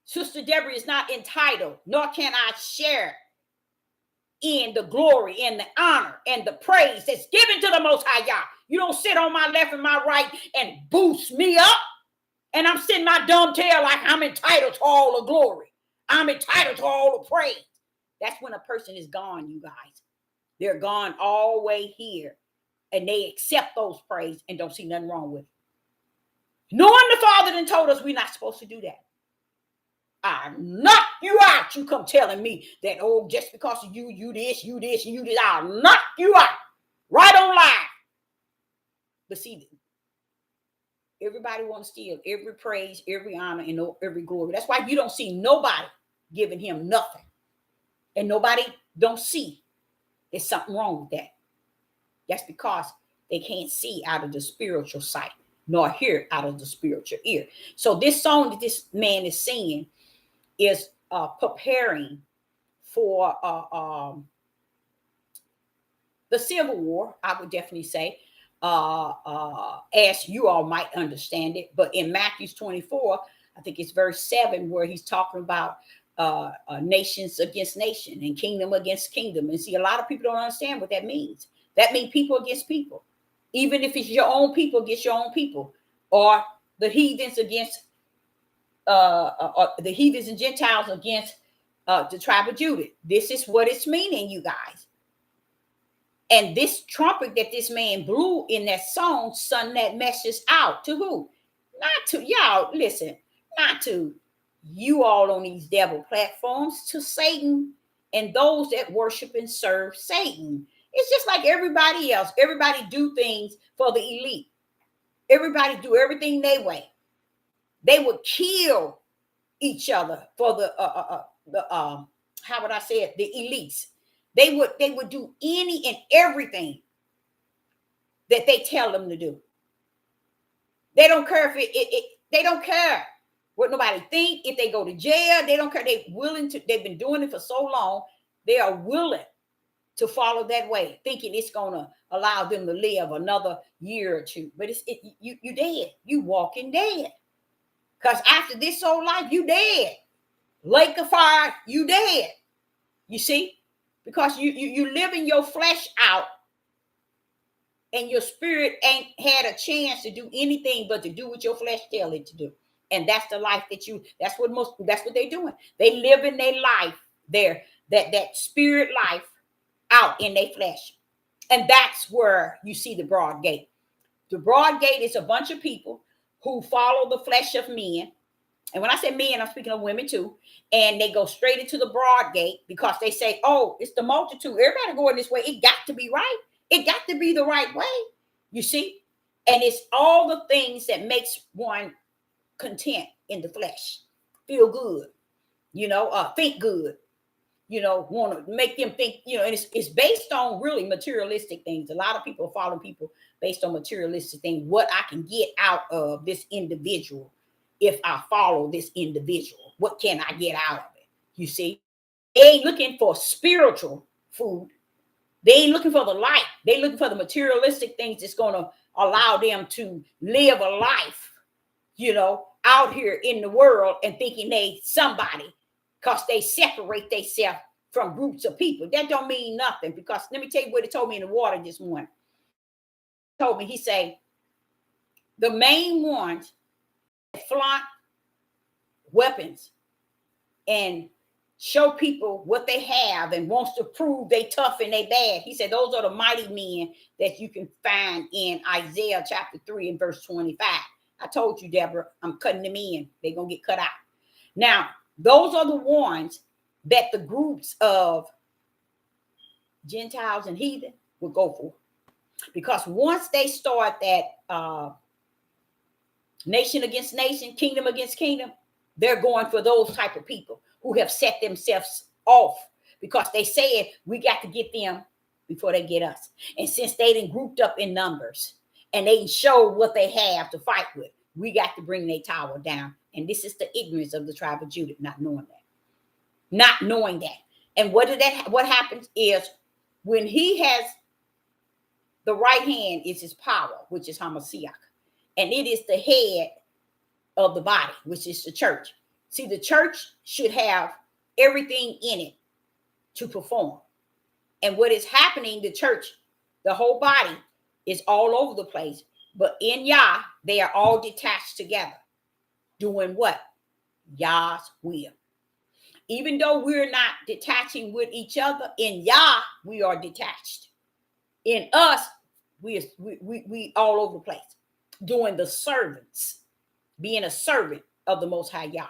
Sister Deborah is not entitled, nor can I share in the glory and the honor and the praise that's given to the Most High Yah. You don't sit on my left and my right and boost me up. And I'm sitting my dumb tail like I'm entitled to all the glory. I'm entitled to all the praise. That's when a person is gone, you guys. They're gone all the way here. And they accept those praise and don't see nothing wrong with it. Knowing the Father done told us we're not supposed to do that. I knock you out. You come telling me that, oh, just because of you this, you this, and you this, I'll knock you out. Right on live. But see, everybody wants to steal every praise, every honor, and every glory. That's why you don't see nobody giving him nothing. And nobody don't see there's something wrong with that. That's because they can't see out of the spiritual sight, nor hear out of the spiritual ear. So this song that this man is singing is preparing for the Civil War, I would definitely say, as you all might understand it. But in Matthew 24, I think it's verse 7, where he's talking about nations against nation and kingdom against kingdom. And see, a lot of people don't understand what that means. That means people against people. Even if it's your own people against your own people, or the heathens against the heathens and Gentiles against the tribe of Judah. This is what it's meaning, you guys. And this trumpet that this man blew in that song sent that message out to who? Not to y'all, listen, not to you all on these devil platforms, to Satan and those that worship and serve Satan. It's just like everybody else. Everybody do things for the elite. Everybody do everything their way. They would kill each other for the how would I say it? The elites. They would do any and everything that they tell them to do. They don't care if they don't care what nobody think. If they go to jail, they don't care. They've been doing it for so long. They are willing to follow that way, thinking it's gonna allow them to live another year or two. But you dead. You walking dead. Because after this whole life, you dead. Lake of fire, you dead. You see? Because you living your flesh out, and your spirit ain't had a chance to do anything but to do what your flesh tell it to do. And that's the life that's what they're doing. They live in their life there, that spirit life out in their flesh. And that's where you see the broad gate. The broad gate is a bunch of people who follow the flesh of men. And when I say men, I'm speaking of women too. And they go straight into the broad gate because they say, oh, it's the multitude. Everybody going this way. It got to be right. It got to be the right way. You see? And it's all the things that makes one content in the flesh. Feel good. Think good. Want to make them think, and it's based on really materialistic things. A lot of people are following people based on materialistic things. What I can get out of this individual if I follow this individual. What can I get out of it? You see? They ain't looking for spiritual food. They ain't looking for the light. They looking for the materialistic things that's going to allow them to live a life, out here in the world and thinking they somebody because they separate themselves from groups of people. That don't mean nothing, because let me tell you what it told me in the water this morning. It told me, he said, the main ones that flaunt weapons and show people what they have and wants to prove they tough and they bad. He said, those are the mighty men that you can find in Isaiah chapter 3 and verse 25. I told you, Deborah, I'm cutting them in. They're going to get cut out. Now, those are the ones that the groups of Gentiles and heathen will go for. Because once they start that nation against nation, kingdom against kingdom, they're going for those type of people who have set themselves off because they said we got to get them before they get us. And since they done grouped up in numbers and they showed what they have to fight with, we got to bring their tower down. And this is the ignorance of the tribe of Judah, not knowing that. And what happens is when he has the right hand is his power, which is Hamashiach. And it is the head of the body, which is the church. See, the church should have everything in it to perform. And what is happening, the church, the whole body is all over the place. But in Yah, they are all detached together. Doing what? Yah's will. Even though we're not detaching with each other, in Yah, we are detached. In us, we all over the place. Doing the servants. Being a servant of the Most High Yah.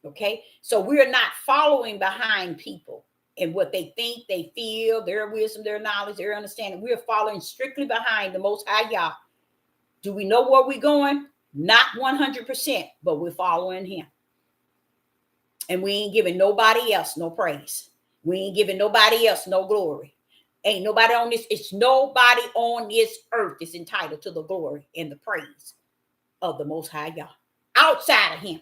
Okay? So we're not following behind people and what they think, they feel, their wisdom, their knowledge, their understanding. We're following strictly behind the Most High Yah. Do we know where we're going? Not 100%, but we're following him. And we ain't giving nobody else no praise. We ain't giving nobody else no glory. Ain't nobody on this, it's nobody on this earth is entitled to the glory and the praise of the Most High Yah. Outside of him.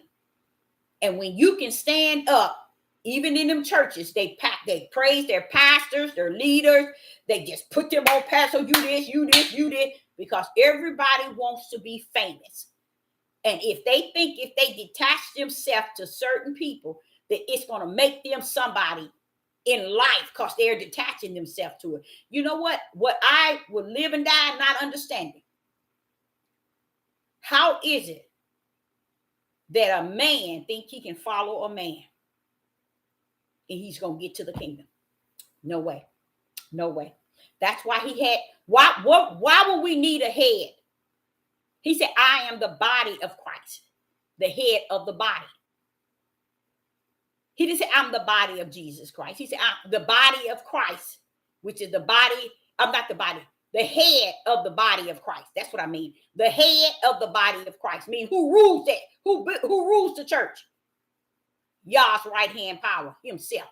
And when you can stand up, even in them churches, they praise their pastors, their leaders. They just put them on pastor, you this, because everybody wants to be famous. And if they think if they detach themselves to certain people, that it's going to make them somebody in life because they're detaching themselves to it. You know what? What I would live and die not understanding. How is it that a man think he can follow a man and he's going to get to the kingdom? No way. No way. That's why he had, why would we need a head? He said, I am the body of Christ, the head of the body. He didn't say, I'm the body of Jesus Christ. He said, I'm the body of Christ, which is the body. I'm not the body, the head of the body of Christ. That's what I mean. The head of the body of Christ. Mean who rules that? Who rules the church? Yah's right hand power, himself.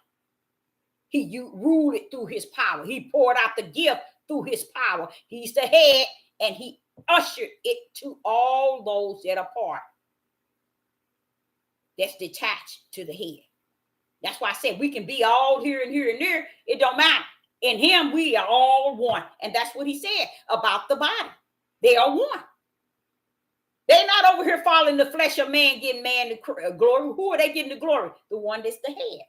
He ruled it through his power. He poured out the gift through his power. He's the head, and he ushered it to all those that are part. That's detached to the head. That's why I said we can be all here and here and there. It don't matter. In him, we are all one. And that's what he said about the body. They are one. They're not over here following the flesh of man, getting man the glory. Who are they getting the glory? The one that's the head.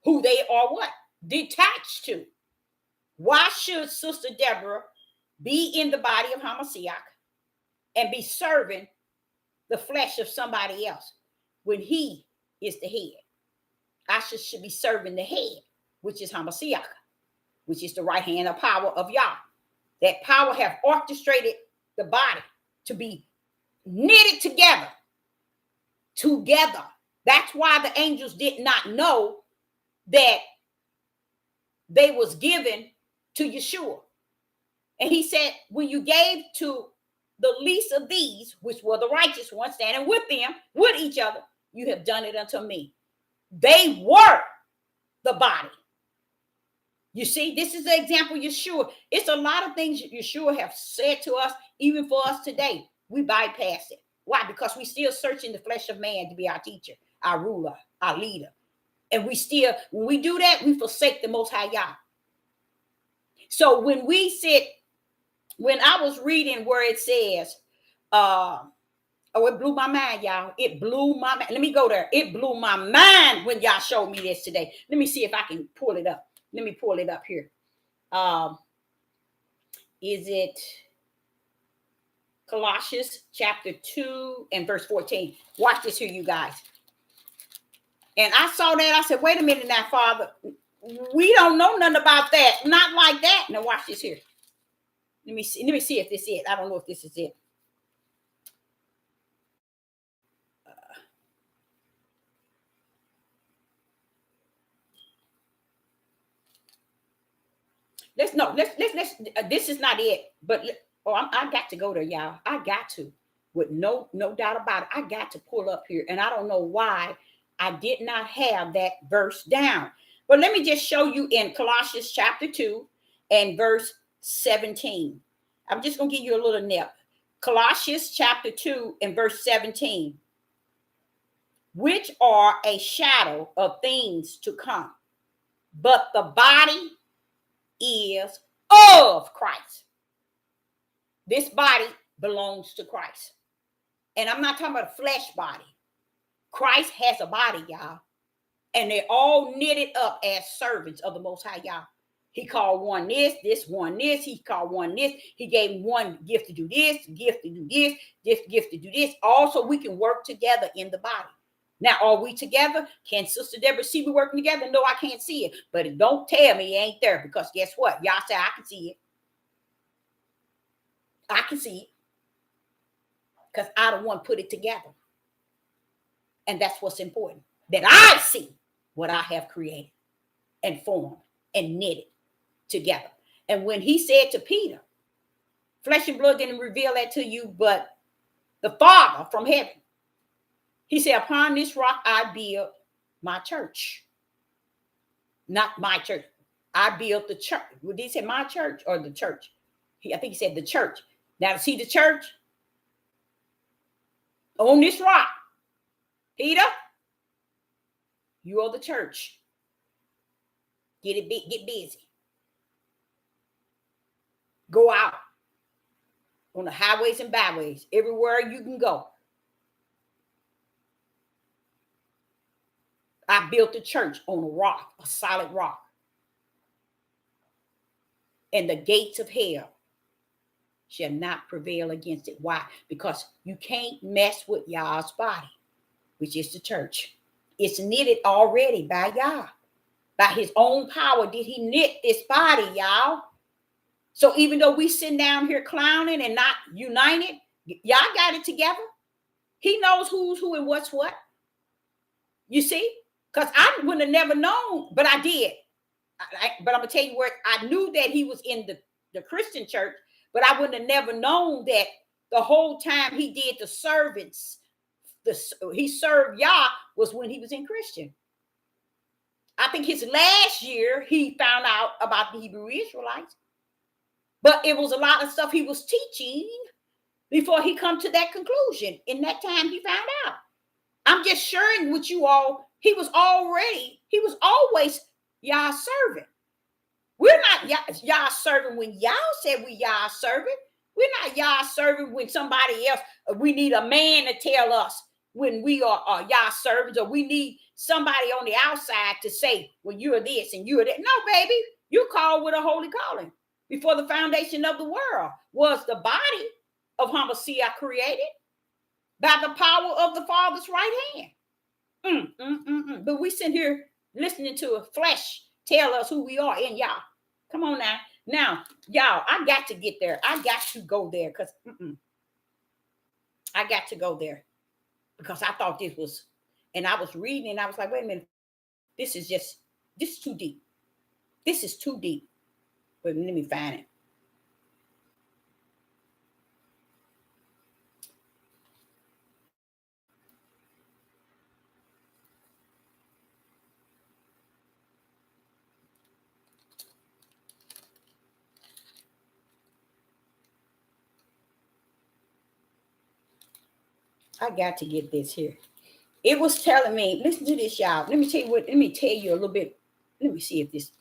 Who they are what? Detached to. Why should Sister Deborah be in the body of Hamashiach and be serving the flesh of somebody else when he is the head? I should be serving the head, which is Hamashiach, which is the right hand of power of Yah. That power have orchestrated the body to be knitted together. Together. That's why the angels did not know that they was given to Yeshua. And he said, when you gave to the least of these, which were the righteous ones standing with them, with each other, you have done it unto me. They were the body. You see, this is the example Yeshua. It's a lot of things Yeshua have said to us, even for us today. We bypass it. Why? Because we still searching the flesh of man to be our teacher, our ruler, our leader. And we still, when we do that, we forsake the Most High Yah. So when I was reading where it says, it blew my mind, y'all. It blew my mind. Let me go there. It blew my mind when y'all showed me this today. Let me see if I can pull it up. Let me pull it up here. Is it Colossians chapter 2 and verse 14? Watch this here, you guys. And I saw that. I said, wait a minute now, Father. We don't know nothing about that. Not like that. Now watch this here. Let me see if this is it. I don't know if this is it. This is not it. But I got to go there, y'all. I got to, with no doubt about it. I got to pull up here, and I don't know why I did not have that verse down. But let me just show you in Colossians chapter 2 and verse 17. I'm just going to give you a little nip. Colossians chapter 2 and verse 17, which are a shadow of things to come, but the body is of Christ. This body belongs to Christ. And I'm not talking about a flesh body. Christ has a body, y'all. And they're all knitted up as servants of the Most High Yah. He called one this one this. He called one this. He gave one gift to do this, gift to do this gift to do this. Also, we can work together in the body. Now, are we together? Can Sister Deborah see we working together? No, I can't see it. But don't tell me it ain't there, because guess what? Y'all say I can see it. I can see it. Because I don't want to put it together. And that's what's important. That I see what I have created and formed and knitted together. And when he said to Peter, flesh and blood didn't reveal that to you, but the Father from heaven. He said, upon this rock I build my church. Not my church. I built the church. Did he say my church or the church? I think he said the church. Now, see the church? On this rock. Peter, you are the church. Get busy. Go out on the highways and byways, everywhere you can go. I built a church on a rock, a solid rock. And the gates of hell shall not prevail against it. Why? Because you can't mess with Yah's body, which is the church. It's knitted already by Yah. By his own power did he knit this body, y'all. So even though we sitting down here clowning and not united, y'all got it together. He knows who's who and what's what. You see? Because I wouldn't have never known, but I did. But I'm going to tell you where I knew that he was in the Christian church, but I wouldn't have never known that the whole time he did the servants, he served Yah was when he was in Christian. I think his last year, he found out about the Hebrew Israelites. But it was a lot of stuff he was teaching before he come to that conclusion. In that time, he found out. I'm just sharing with you all, he was always Yah's servant. We're not Yah's servant when Yah said we Yah's servant. We're not Yah's servant when somebody else, we need a man to tell us when we are Yah's servants, or we need somebody on the outside to say, well, you're this and you're that. No, baby, you're called with a holy calling. Before the foundation of the world was the body of Hamashiach created by the power of the Father's right hand. But we sit here listening to a flesh tell us who we are in Yah. Come on now. Now, y'all, I got to get there. I got to go there because I got to go there because I thought this was, and I was reading and I was like, wait a minute, this is too deep. This is too deep. But let me find it. I got to get this here. It was telling me, listen to this, y'all. Let me tell you a little bit. Let me see if this.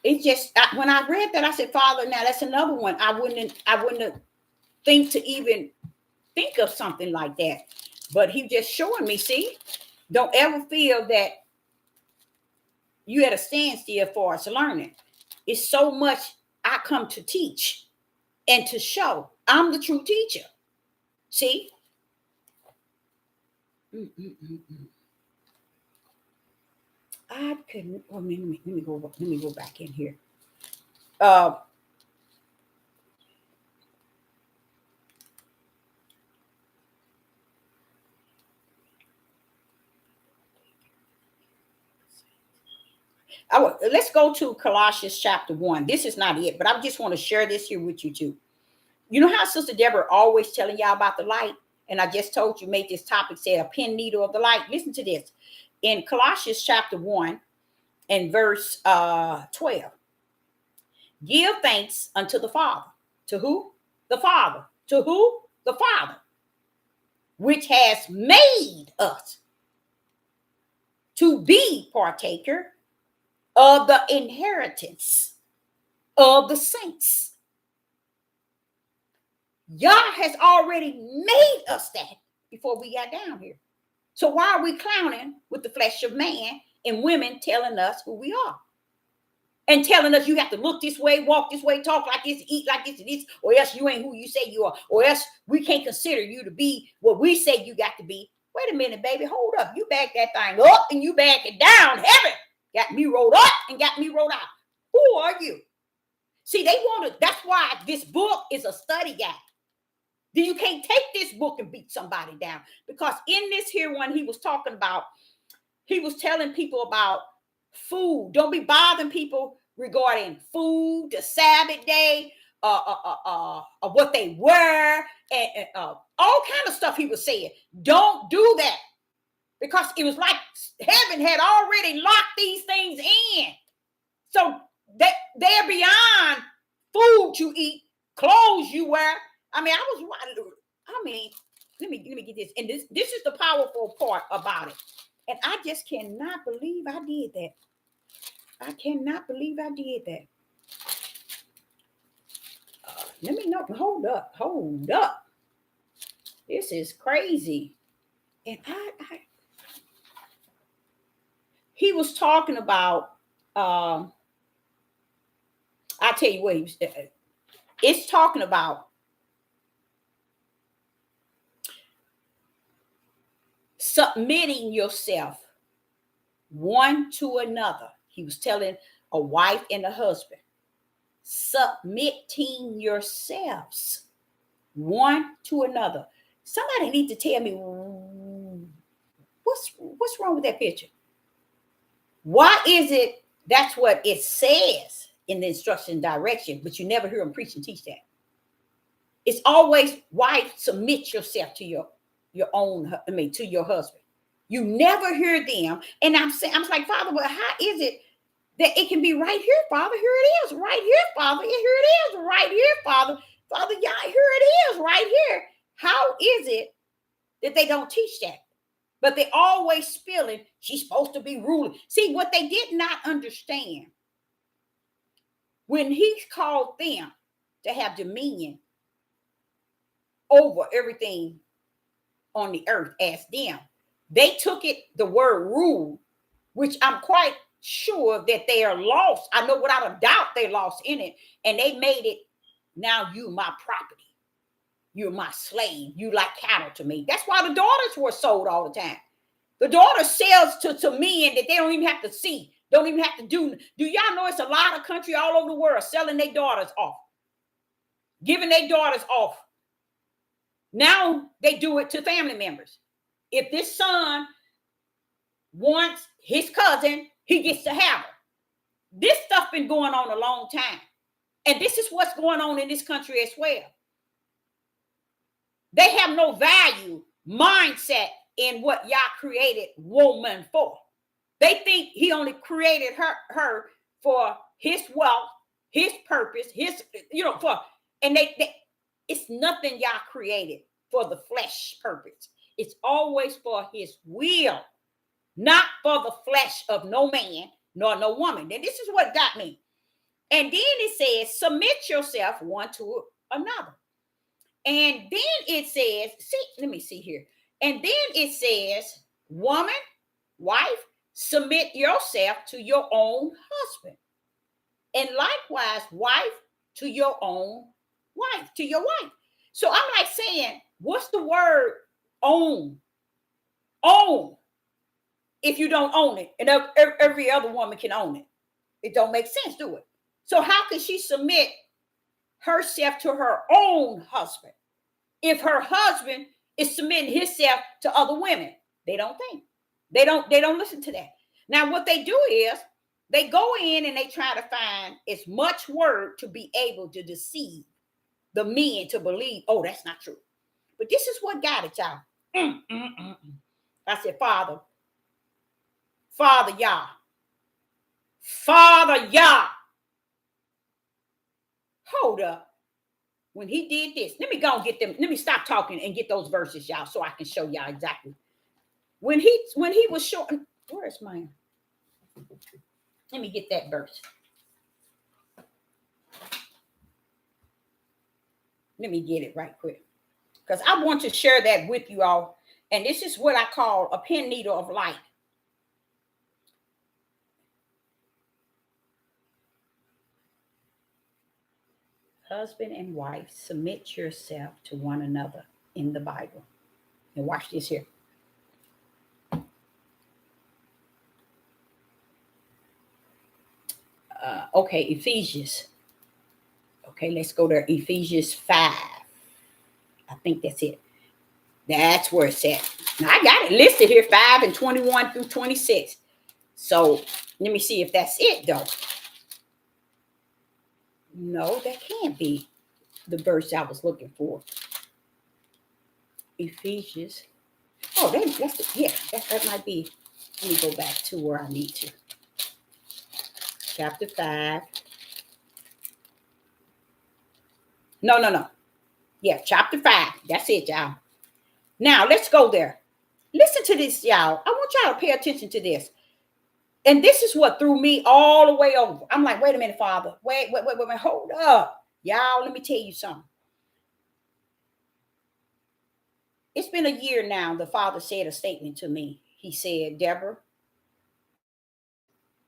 It's just when I read that, I said, Father, now that's another one. I wouldn't think to even think of something like that. But he just showing me, see, don't ever feel that you at a standstill for us learning. It's so much I come to teach and to show. I'm the true teacher. See? I couldn't. Let me go back in here. Let's go to Colossians chapter 1. This is not it, but I just want to share this here with you too. You know how Sister Deborah always telling y'all about the light? And I just told you, made this topic say a pin needle of the light. Listen to this. In Colossians chapter 1 and verse 12. Give thanks unto the Father. To who? The Father. To who? The Father. Which has made us to be partaker of the inheritance of the saints. Yah has already made us that before we got down here. So why are we clowning with the flesh of man and women telling us who we are? And telling us you have to look this way, walk this way, talk like this, eat like this, or else you ain't who you say you are, or else we can't consider you to be what we say you got to be. Wait a minute, baby, hold up. You back that thing up and you back it down heavy. Got me rolled up and got me rolled out. Who are you? See, they want to, that's why this book is a study guide. You can't take this book and beat somebody down. Because in this here one, he was talking about, he was telling people about food. Don't be bothering people regarding food, the Sabbath day, what they wear, and all kind of stuff he was saying. Don't do that. Because it was like heaven had already locked these things in. So they're beyond food you eat, clothes you wear. I mean, let me get this. And this is the powerful part about it. And I just cannot believe I did that. I cannot believe I did that. Let me know. Hold up. This is crazy. And he was talking about, I'll tell you what he was, it's talking about submitting yourself one to another. He was telling a wife and a husband, submitting yourselves one to another. Somebody need to tell me what's wrong with that picture. Why is it that's what it says in the instruction direction, but you never hear them preach and teach that? It's always, wife, submit yourself to your own, to your husband. You never hear them. And I'm like, Father, but how is it that it can be right here, Father? Here it is, right here, Father. Here it is, right here, Father. Father, yeah, here it is, right here. How is it that they don't teach that? But they always spilling, she's supposed to be ruling. See, what they did not understand, when he called them to have dominion over everything on the earth as them, they took it, the word rule, which I'm quite sure that they are lost. I know without a doubt they lost in it. And they made it, now you my property. You're my slave. You like cattle to me. That's why the daughters were sold all the time. The daughter sells to men that they don't even have to see. Don't even have to do. Do y'all know it's a lot of country all over the world selling their daughters off, giving their daughters off. Now they do it to family members. If this son wants his cousin, he gets to have her. This stuff been going on a long time. And this is what's going on in this country as well. They have no value mindset in what Yah created woman for. They think he only created her for his wealth, his purpose, his, and it's nothing Yah created for the flesh purpose. It's always for his will, not for the flesh of no man nor no woman. And this is what got me. And then it says, submit yourself one to another. And then it says, let me see here. And then it says, woman, wife, submit yourself to your own husband. And likewise, wife, to your own wife, to your wife. So I'm like saying, what's the word own? Own. If you don't own it, and every other woman can own it. It don't make sense, do it? So how can she submit herself to her own husband if her husband is submitting himself to other women? They don't think. They don't listen to that. Now, what they do is they go in and they try to find as much word to be able to deceive the men to believe, oh, that's not true. But this is what got it, y'all. I said, Father Yah. Father Yah. Hold up. When he did this, let me go and get them. Let me stop talking and get those verses, y'all, so I can show y'all exactly. When he was short, where's mine? Let me get that verse. Let me get it right quick, because I want to share that with you all. And this is what I call a pen needle of light. Husband and wife, submit yourself to one another in the Bible. And watch this here. Okay, Ephesians. Okay, let's go to Ephesians 5. I think that's it. That's where it's at. Now, I got it listed here, 5 and 21 through 26. So let me see if that's it, though. No, that can't be the verse I was looking for. Ephesians. Oh, that might be. Let me go back to where I need to. Chapter 5. No. Yeah, chapter 5. That's it, y'all. Now, let's go there. Listen to this, y'all. I want y'all to pay attention to this. And this is what threw me all the way over. I'm like, wait a minute, Father. Wait, hold up. Y'all, let me tell you something. It's been a year now. The Father said a statement to me. He said, Deborah,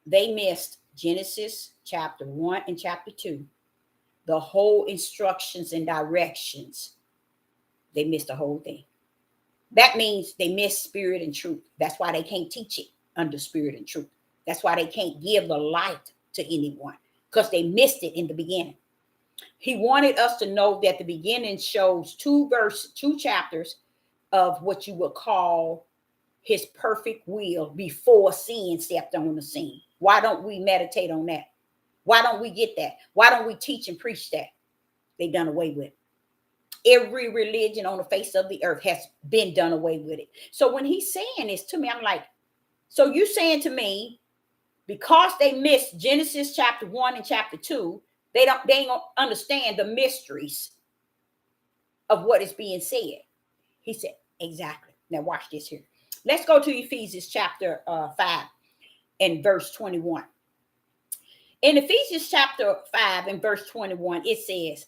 They missed Genesis chapter 1 and chapter 2. The whole instructions and directions. They missed the whole thing. That means they missed spirit and truth. That's why they can't teach it under spirit and truth. That's why they can't give the light to anyone, because they missed it in the beginning. He wanted us to know that the beginning shows two chapters of what you would call his perfect will before sin stepped on the scene. Why don't we meditate on that? Why don't we get that? Why don't we teach and preach that? They done away with it. Every religion on the face of the earth has been done away with it. So when he's saying this to me, I'm like, so you saying to me, because they missed Genesis chapter 1 and chapter 2, they ain't gonna understand the mysteries of what is being said. He said, exactly. Now watch this here. Let's go to Ephesians chapter 5 and verse 21. In Ephesians chapter 5 and verse 21, it says,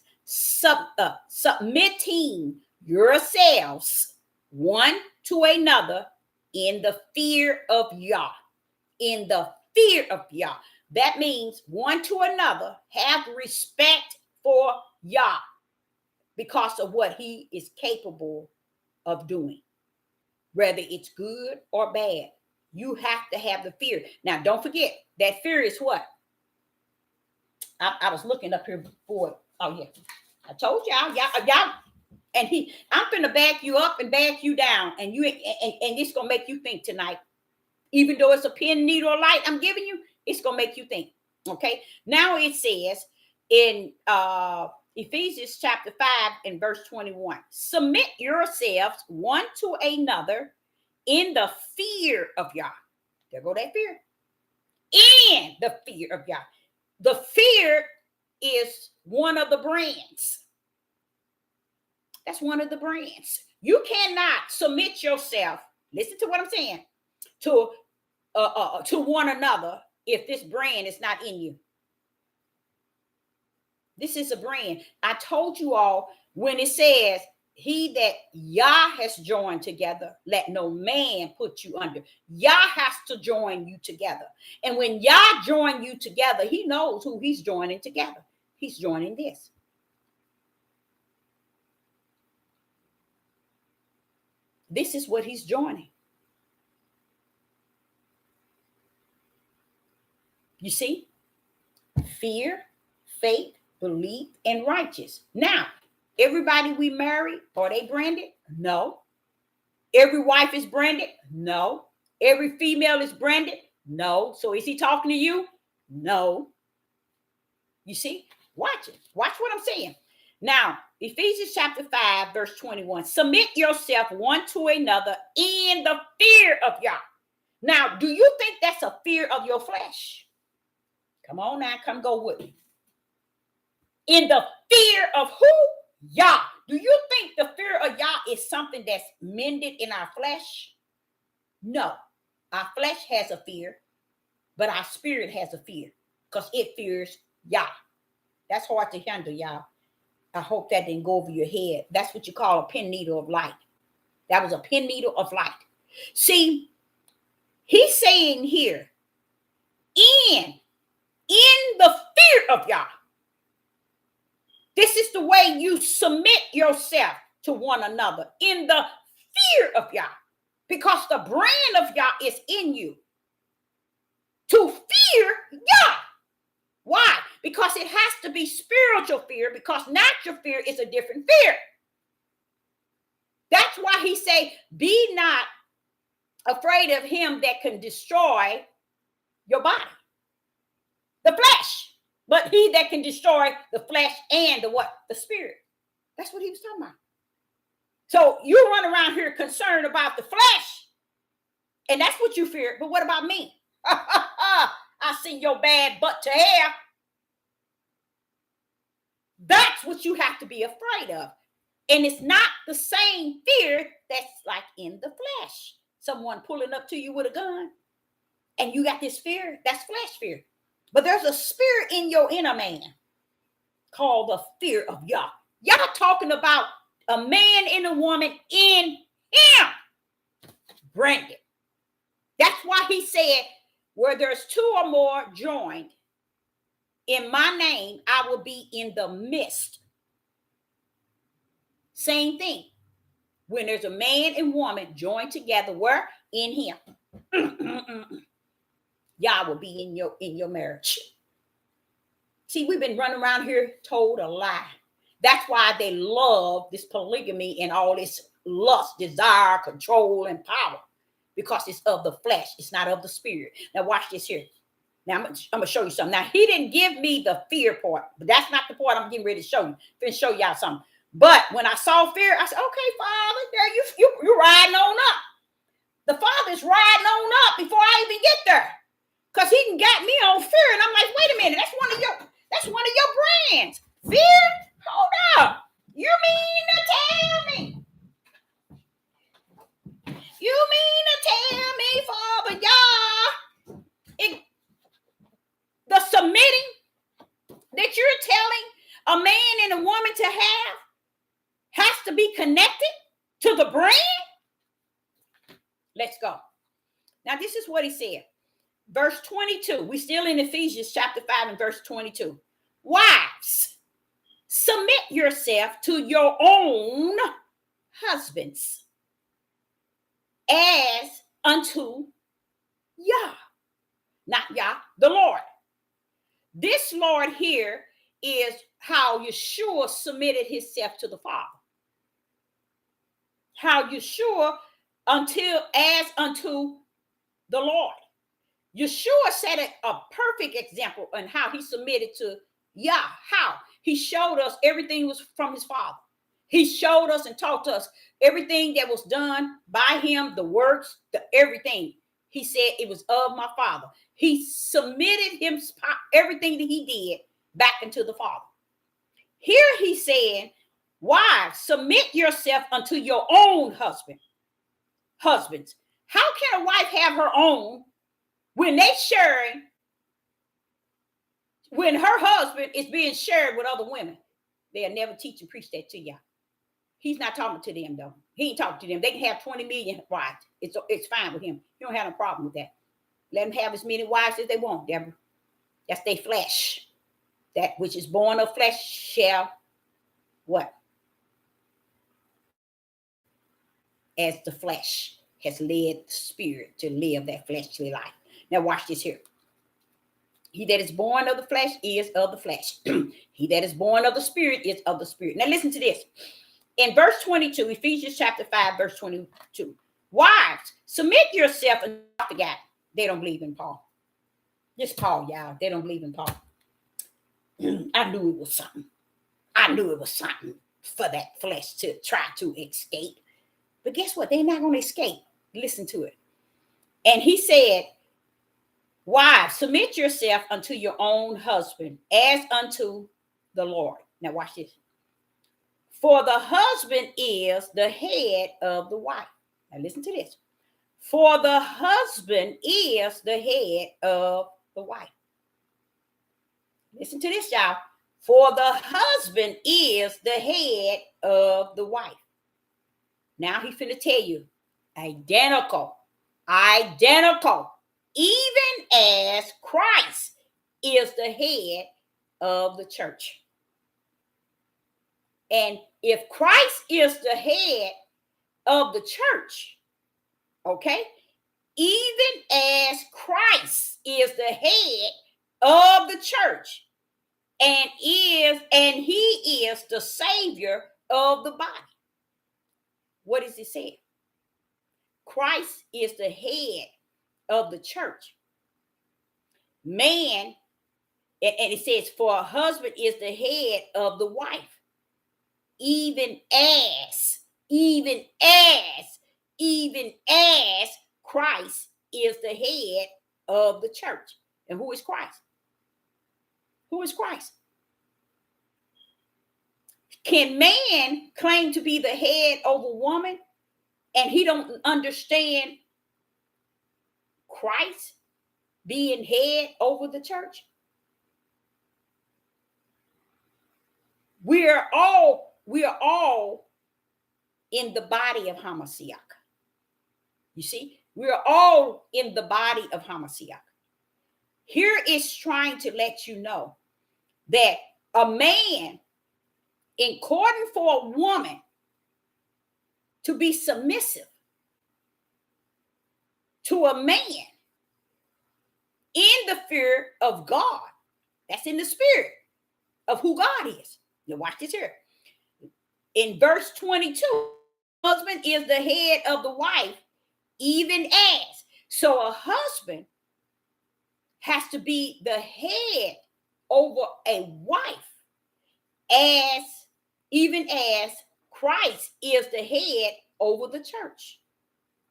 submitting yourselves one to another in the fear of Yah. In the fear of Yah. That means one to another have respect for Yah because of what he is capable of doing. Whether it's good or bad, you have to have the fear. Now, don't forget that fear is what? I was looking up here before. Oh, yeah. I told y'all, and I'm finna back you up and back you down, and it's gonna make you think tonight. Even though it's a pin, needle, or light I'm giving you, it's gonna make you think. Okay. Now it says in Ephesians chapter 5 and verse 21, submit yourselves one to another in the fear of Yah. There go that fear. In the fear of Yah. The fear is one of the brands. That's one of the brands. You cannot submit yourself, listen to what I'm saying, to one another if this brand is not in you. This is a brand. I told you all when it says, he that Yah has joined together, let no man put you under. Yah has to join you together. And when Yah join you together, he knows who he's joining together. He's joining this. This is what he's joining. You see? Fear, faith, belief, and righteous. Now, everybody we marry, are they branded? No. Every wife is branded? No. Every female is branded? No. So is he talking to you? No. You see? Watch it. Watch what I'm saying. Now, Ephesians chapter 5, verse 21. Submit yourself one to another in the fear of Yah. Now, do you think that's a fear of your flesh? Come on now, come go with me. In the fear of who? Yah. Do you think the fear of Yah is something that's mended in our flesh? No. Our flesh has a fear, but our spirit has a fear because it fears Yah. That's hard to handle, y'all. I hope that didn't go over your head. That's what you call a pin needle of light. That was a pin needle of light. See, he's saying here, in the fear of Yah. This is the way you submit yourself to one another, in the fear of Yah, because the brand of Yah is in you. To fear Yah. Why? Because it has to be spiritual fear, because natural fear is a different fear. That's why he say, be not afraid of him that can destroy your body, the flesh, but he that can destroy the flesh and the what? The spirit. That's what he was talking about. So you run around here concerned about the flesh, and that's what you fear. But what about me? I seen your bad butt to hell. That's what you have to be afraid of. And it's not the same fear that's like in the flesh. Someone pulling up to you with a gun and you got this fear, that's flesh fear. But there's a spirit in your inner man called the fear of Yah. Y'all talking about a man and a woman in him. Branded. That's why he said, Where there's two or more joined in my name, I will be in the midst. Same thing. When there's a man and woman joined together, where? In him. Y'all will be in your marriage. See, we've been running around here told a lie. That's why they love this polygamy and all this lust, desire, control, and power. Because it's of the flesh. It's not of the spirit. Now watch this here. Now I'm going to show you something. Now he didn't give me the fear part. But that's not the part I'm getting ready to show you. I'm going to show y'all something. But when I saw fear, I said, okay, Father, there you're riding on up. The Father's riding on up before I even get there. Because he done got me on fear. And I'm like, wait a minute, that's one of your brands. Fear? Hold up. You mean to tell me? You mean to tell me, Father, y'all, the submitting that you're telling a man and a woman to have has to be connected to the brand? Let's go. Now, this is what he said. Verse 22. We're still in Ephesians chapter 5 and verse 22. Wives, submit yourself to your own husbands as unto Yah. Not Yah, the Lord. This Lord here is how Yeshua submitted himself to the Father. How Yeshua as unto the Lord. Yeshua set a perfect example on how he submitted to Yah. How? He showed us everything was from his Father. He showed us and taught us everything that was done by him, the works, everything. He said it was of my Father. He submitted everything that he did back into the Father. Here he's saying, wives, submit yourself unto your own husbands. How can a wife have her own when they sharing, when her husband is being shared with other women? They'll never teach and preach that to y'all. He's not talking to them, though. He ain't talking to them. They can have 20 million wives. It's fine with him. He don't have no problem with that. Let them have as many wives as they want, Deborah. That's their flesh. That which is born of flesh shall what? As the flesh has led the spirit to live that fleshly life. Now watch this here. He that is born of the flesh is of the flesh. He that is born of the spirit is of the spirit. Now listen to this. In verse 22, Ephesians chapter 5, verse 22. Wives, submit yourself, and I forgot. They don't believe in Paul. Just Paul, y'all. They don't believe in Paul. I knew it was something. I knew it was something for that flesh to try to escape. But guess what? They're not going to escape. Listen to it. And he said, wives, submit yourself unto your own husband as unto the Lord. Now watch this. For the husband is the head of the wife. Now listen to this. For the husband is the head of the wife. Listen to this, y'all. For the husband is the head of the wife. Now he's finna tell you, identical, even as Christ is the head of the church. And if Christ is the head of the church, okay, even as Christ is the head of the church and he is the savior of the body. What does it say? Christ is the head of the church. Man, and it says, for a husband is the head of the wife. Even as Christ is the head of the church. And who is Christ? Who is Christ? Can man claim to be the head over woman and he don't understand Christ being head over the church? We are all in the body of Hamashiach. You see, we're all in the body of Hamashiach. here is trying to let you know that a man, in courting for a woman to be submissive to a man in the fear of God, that's in the spirit of who God is. Now watch this here. In verse 22, husband is the head of the wife, even as. So a husband has to be the head over a wife, even as Christ is the head over the church.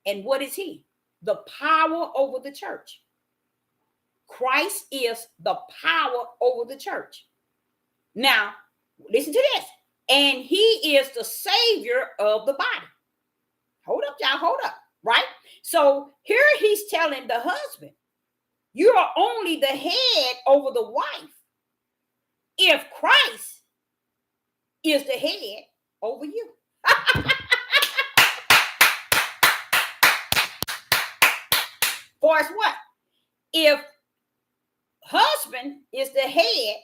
And what is he? The power over the church. Christ is the power over the church. Now, listen to this. And he is the savior of the body. Hold up, y'all, hold up, right? So here he's telling the husband, you are only the head over the wife if Christ is the head over you. For as what? If husband is the head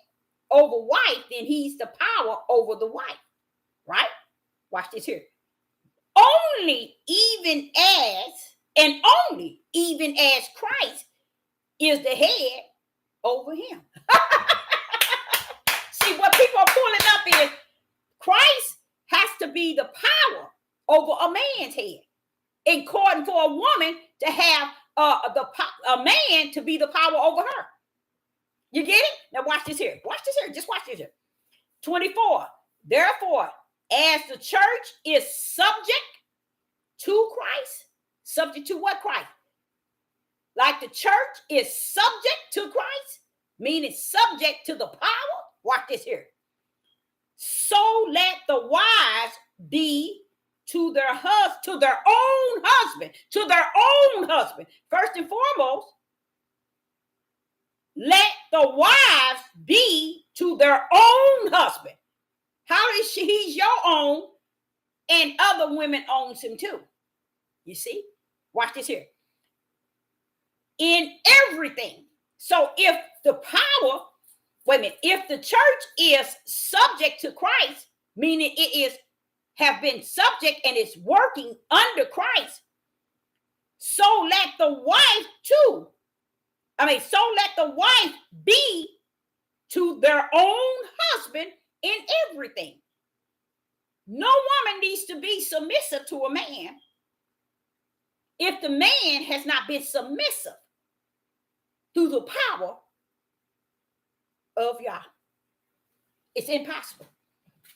over wife, then he's the power over the wife, right? Watch this here. Only even as Christ is the head over him. See, what people are pulling up is Christ has to be the power over a man's head, according for a woman to have a man to be the power over her. You get it? Now watch this here. Watch this here. Just watch this here. 24. Therefore, as the church is subject to Christ, subject to what Christ? Like the church is subject to Christ, meaning subject to the power. Watch this here. So let the wives be to their own husband. First and foremost, let the wives be to their own husband. How is he's your own, and other women owns him too. You see? Watch this here. In everything. So if the power, if the church is subject to Christ, meaning it have been subject and is working under Christ, so let the wife be to their own husband in everything. No woman needs to be submissive to a man if the man has not been submissive through the power of Yah. It's impossible.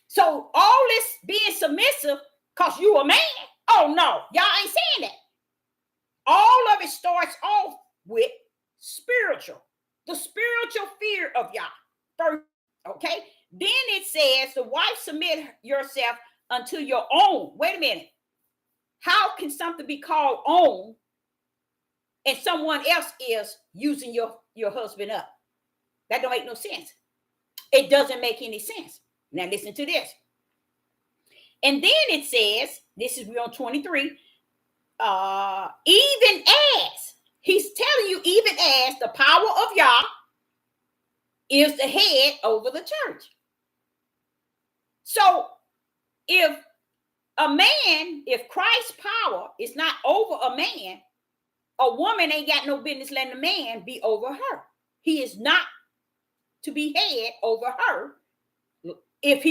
So all this being submissive because you a man, oh no, y'all ain't saying that. All of it starts off with spiritual, the spiritual fear of Yah first, okay? Then it says, the wife, submit yourself unto your own. Wait a minute. How can something be called own and someone else is using your husband up? That don't make no sense. It doesn't make any sense. Now listen to this. And then it says, we're on 23, even as, he's telling you, even as the power of Yah is the head over the church. So if Christ's power is not over a man, a woman ain't got no business letting a man be over her. He is not to be head over her if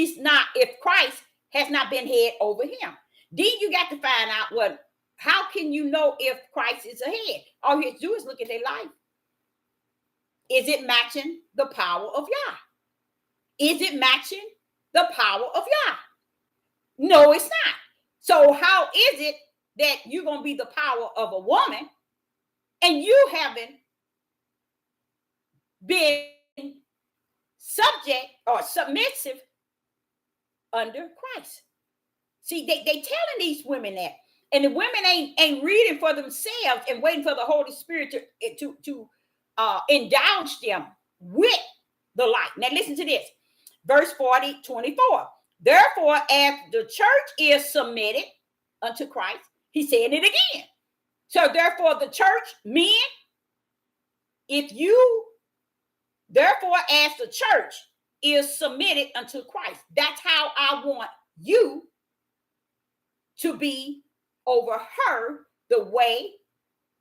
Christ has not been head over him. Then you got to find out how can you know if Christ is a head? All you have to do is look at their life. Is it matching the power of Yah? Is it matching the power of Yah? No, it's not. So how is it that you're going to be the power of a woman and you haven't been subject or submissive under Christ? See, they telling these women that, and the women ain't reading for themselves and waiting for the Holy Spirit to indulge them with the light. Now listen to this, verse 24. Therefore, as the church is submitted unto Christ, he's saying it again. So therefore, the church, men, if you Therefore, as the church is submitted unto Christ, that's how I want you to be over her, the way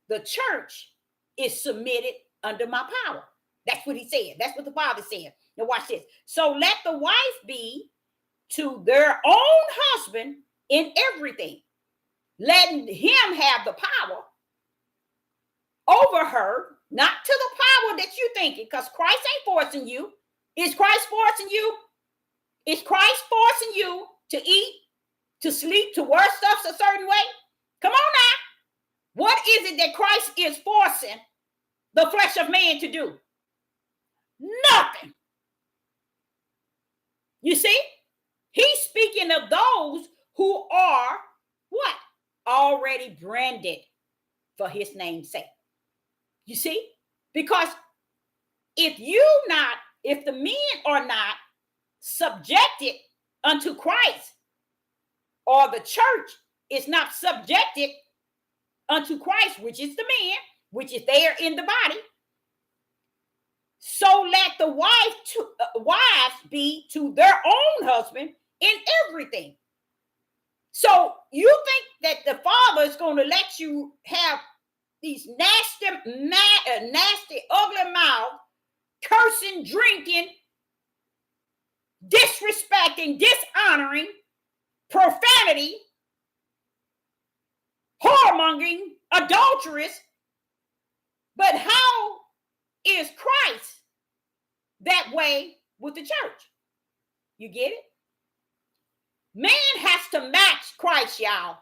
the church is submitted under my power. That's what he said. That's what the Father said. Now watch this. So let the wife be to their own husband in everything, letting him have the power over her, not to the power that you thinking, because Christ ain't forcing you. Is Christ forcing you? Is Christ forcing you to eat, to sleep, to wear stuff a certain way? Come on now. What is it that Christ is forcing the flesh of man to do? Nothing. You see? He's speaking of those who are what? Already branded for his name's sake. You see? Because if the men are not subjected unto Christ, or the church is not subjected unto Christ, which is the men, which is there in the body, so let the wives be to their own husband in everything. So you think that the Father is going to let you have these nasty, ugly mouth, cursing, drinking, disrespecting, dishonoring, profanity, whoremongering, adulterous. But how is Christ that way with the church? You get it? Man has to match Christ, y'all.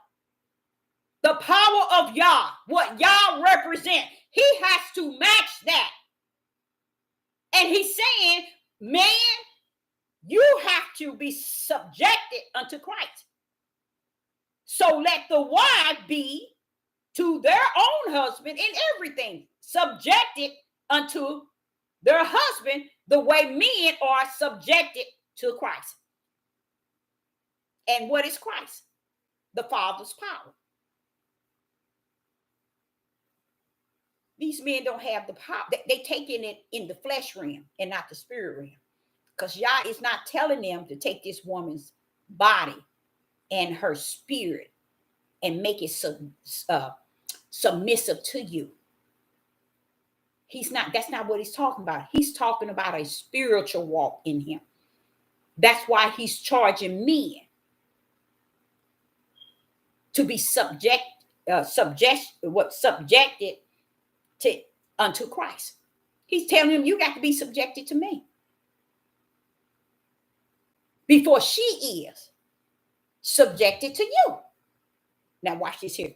The power of Yah, what Yah represent, he has to match that. And he's saying, man, you have to be subjected unto Christ. So let the wife be to their own husband in everything, subjected unto their husband the way men are subjected to Christ. And what is Christ? The Father's power. These men don't have the power. They taking it in the flesh realm and not the spirit realm. Because Yah is not telling them to take this woman's body and her spirit and make it submissive to you. That's not what he's talking about. He's talking about a spiritual walk in him. That's why he's charging men to be subjected to unto Christ. He's telling him, you got to be subjected to me before she is subjected to you. Now watch this here.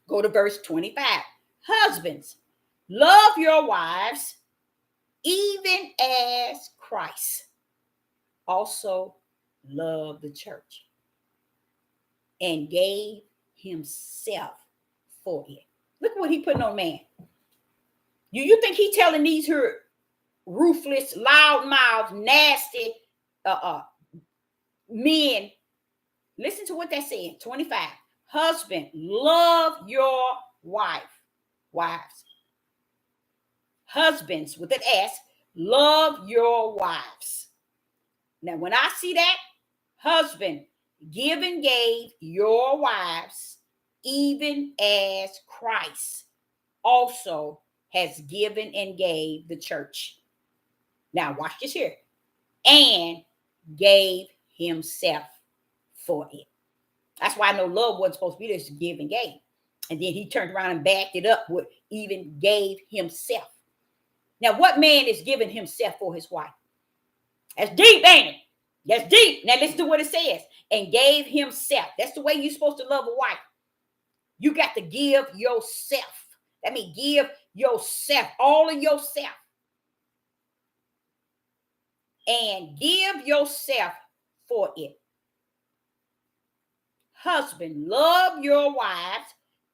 Go to verse 25. Husbands, love your wives, even as Christ also loved the church and gave himself for it. Look what he putting on man. You think he telling these her ruthless, loudmouth, nasty men? Listen to what they're saying. 25. Husband, love your wives. Husbands with an S, love your wives. Now, when I see that, husband, give and gave your wives, even as Christ also has given and gave the church. Now, watch this here. And gave himself for it. That's why I know love wasn't supposed to be this give and gave. And then he turned around and backed it up with even gave himself. Now, what man is giving himself for his wife? That's deep, ain't it? That's deep. Now, listen to what it says. And gave himself. That's the way you're supposed to love a wife. You got to give yourself. That means give yourself, all of yourself. And give yourself for it. Husband, love your wives,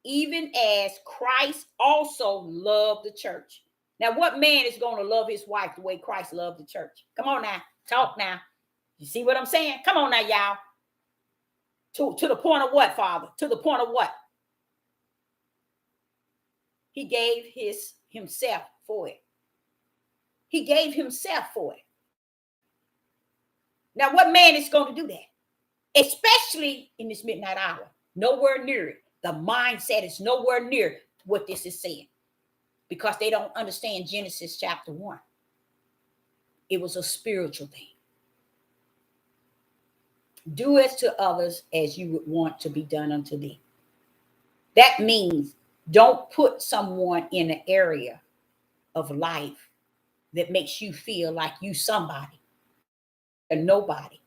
even as Christ also loved the church. Now, what man is going to love his wife the way Christ loved the church? Come on now. Talk now. You see what I'm saying? Come on now, y'all. To the point of what, Father? To the point of what? He gave himself for it. He gave himself for it. Now, what man is going to do that? Especially in this midnight hour. Nowhere near it. The mindset is nowhere near what this is saying. Because they don't understand Genesis chapter 1. It was a spiritual thing. Do as to others as you would want to be done unto thee. That means don't put someone in an area of life that makes you feel like you somebody and nobody.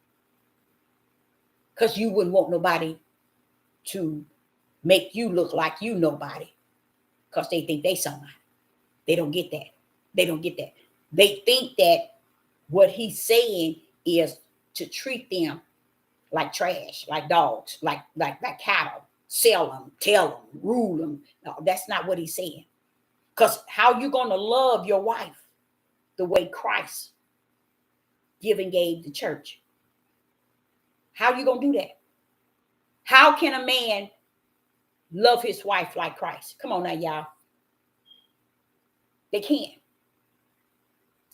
Because you wouldn't want nobody to make you look like you nobody. Because they think they somebody. They don't get that. They don't get that. They think that what he's saying is to treat them like trash, like dogs, like cattle, sell them, tell them, rule them. No, that's not what he's saying. Because how you going to love your wife the way Christ gave the church? How you going to do that? How can a man love his wife like Christ? Come on now, y'all. They can't.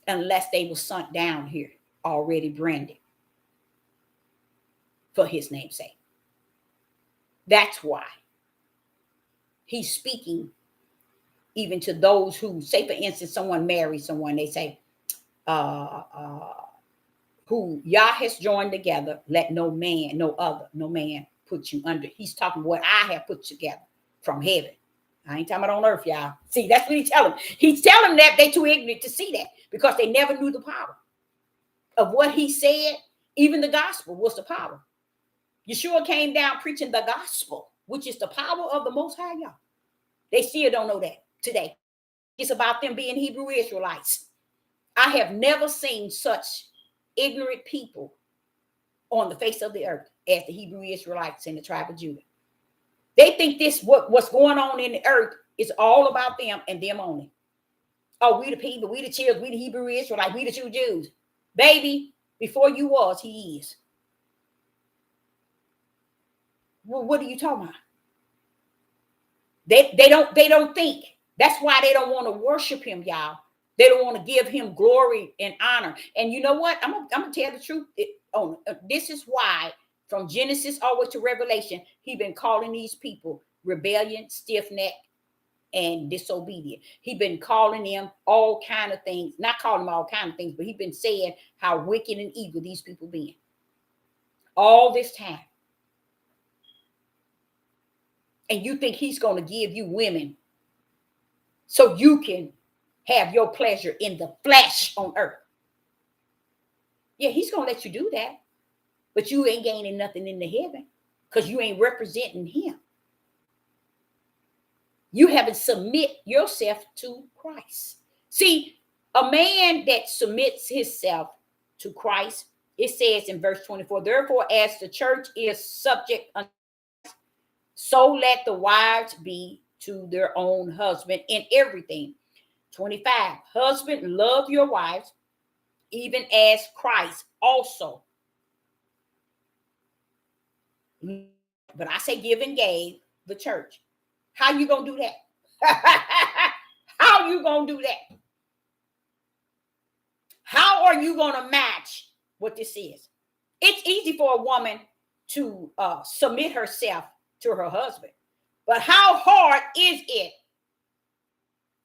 Unless they were sunk down here, already branded for his name's sake. That's why he's speaking even to those who, say for instance, someone marries someone, they say, who Yah has joined together, let no man put you under. He's talking what I have put together from heaven. I ain't talking about on earth, y'all. See, that's what he's telling them. He's telling them that they too ignorant to see that because they never knew the power of what he said. Even the gospel was the power. Yeshua came down preaching the gospel, which is the power of the Most High Yah. They still don't know that today. It's about them being Hebrew Israelites. I have never seen such ignorant people on the face of the earth as the Hebrew Israelites in the tribe of Judah. They think this what's going on in the earth is all about them and them only. Oh, we the people, we the children, we the Hebrew Israelites, we the true Jews. Baby, before you was, he is. Well, what are you talking about? They don't think. That's why they don't want to worship him, y'all. They don't want to give him glory and honor. And you know what? I'm gonna tell the truth. This is why from Genesis all the way to Revelation, he been calling these people rebellion, stiff-necked, and disobedient. He been calling them all kind of things. Not calling them all kind of things, but he been saying how wicked and evil these people been. All this time. And you think he's going to give you women so you can have your pleasure in the flesh on earth. Yeah, he's going to let you do that. But you ain't gaining nothing in the heaven because you ain't representing him. You haven't submit yourself to Christ. See, a man that submits himself to Christ, it says in verse 24, therefore, as the church is subject unto Christ, so let the wives be to their own husband in everything. 25, husband, love your wives, even as Christ also. But I say give and gave the church. How you gonna do that? How you gonna do that? How are you gonna match what this is? It's easy for a woman to submit herself to her husband, but how hard is it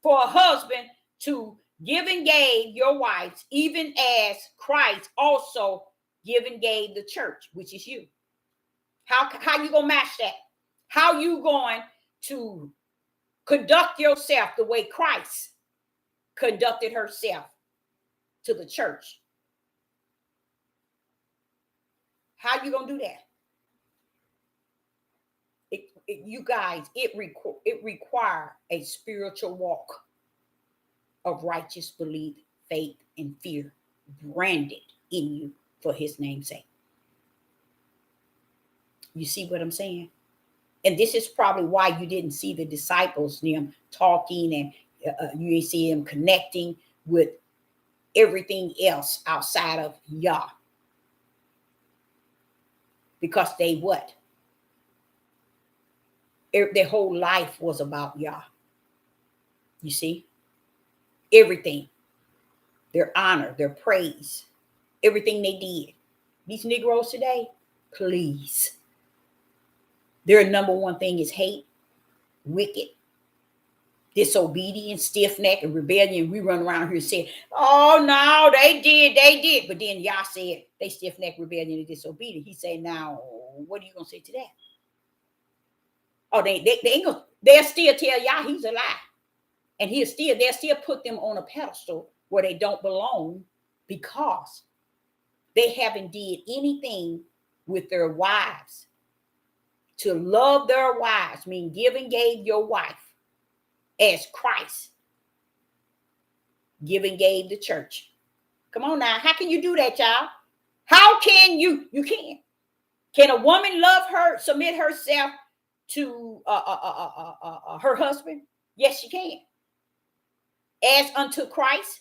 for a husband to give and gave your wives, even as Christ also give and gave the church, which is you? How you gonna match that? How you going to conduct yourself the way Christ conducted herself to the church? How you gonna do that? You guys, it require a spiritual walk of righteous belief, faith, and fear branded in you for his name's sake. You see what I'm saying? And this is probably why you didn't see the disciples, them talking, and you didn't see them connecting with everything else outside of Yah. Because they what? Their whole life was about Yah. You see? Everything. their honor, their praise, everything they did. These Negroes today, please. Their number one thing is hate, wicked, disobedient, stiff-necked, and rebellion. We run around here saying, oh, no, they did. But then y'all said they stiff-necked, rebellion, and disobedient. He said, now, what are you going to say to that? Oh, they ain't gonna, they'll still tell y'all he's a lie. And they'll still put them on a pedestal where they don't belong because they haven't did anything with their wives. To love their wives mean give and gave your wife as Christ give and gave the church. Come on now. How can you do that, y'all? How can you? You can't. Can a woman love her, submit herself to her husband? Yes, she can. As unto Christ.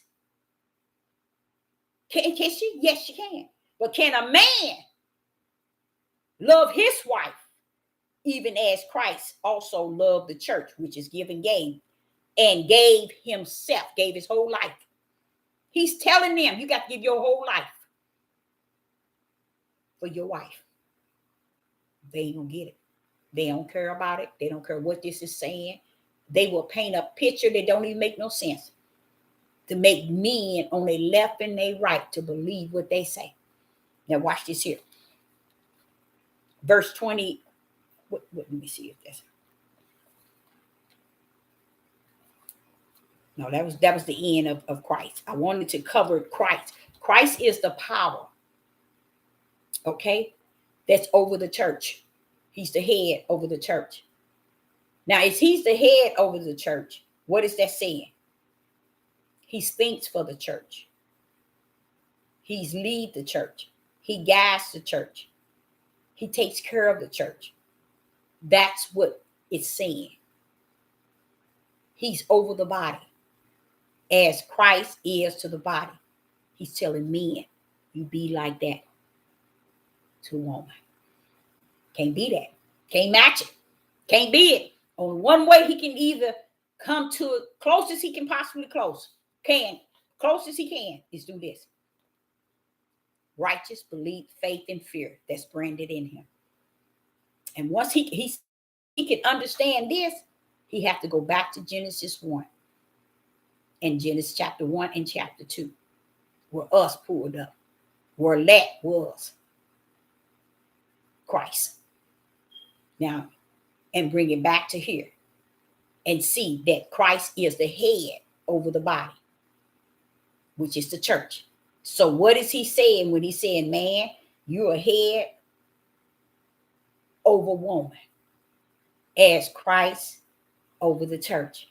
Can she? Yes, she can. But can a man love his wife even as Christ also loved the church, which is give and gave himself, gave his whole life? He's telling them you got to give your whole life for your wife. They ain't gonna get it. They don't care about it. They don't care what this is saying. They will paint a picture that don't even make no sense to make men on their left and their right to believe what they say. Now watch this here. Verse 20. Let me see if that's. No, that was the end of Christ. I wanted to cover Christ. Christ is the power. Okay? That's over the church. He's the head over the church. Now, if he's the head over the church, what is that saying? He thinks for the church. He's lead the church. He guides the church. He takes care of the church. That's what it's saying. He's over the body as Christ is to the body. He's telling men, you be like that to a woman. Can't be that. Can't match it. Can't be it. On one way he can either come to it closest he can possibly closest he can is do this. Righteous belief, faith, and fear that's branded in him. And once he can understand this, he have to go back to Genesis 1 and Genesis chapter 1 and chapter 2, where us pulled up, where that was Christ. Now, and bring it back to here and see that Christ is the head over the body, which is the church. So what is he saying when he's saying, man, you're a head over woman as Christ over the church?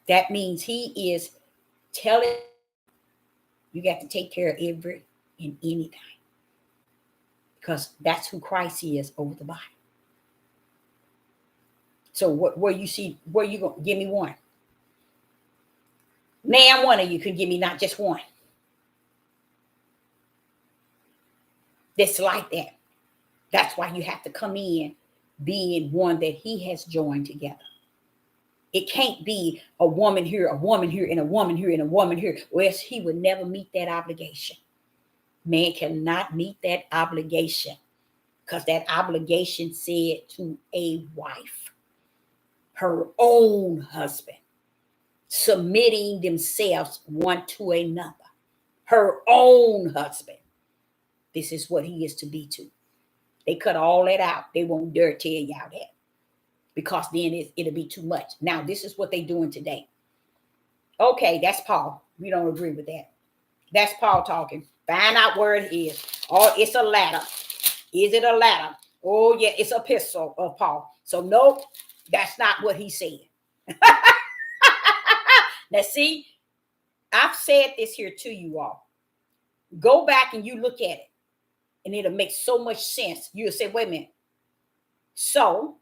That means he is telling you got to take care of every and anything, because that's who Christ is over the body. So where you going to give me one? Now one of you can give me not just one. That's like that. That's why you have to come in being one that he has joined together. It can't be a woman here, and a woman here, and a woman here, or else he would never meet that obligation. Man cannot meet that obligation because that obligation said to a wife, her own husband, submitting themselves one to another, her own husband. This is what he is to be to. They cut all that out. They won't dare tell y'all that, because then it'll be too much. Now, this is what they're doing today. Okay, that's Paul. We don't agree with that. That's Paul talking. Find out where it is. Oh, it's a letter. Is it a letter? Oh, yeah, it's an epistle of Paul. So, nope, that's not what he's saying. Now, see, I've said this here to you all. Go back and you look at it, and it'll make so much sense. You'll say, wait a minute. So,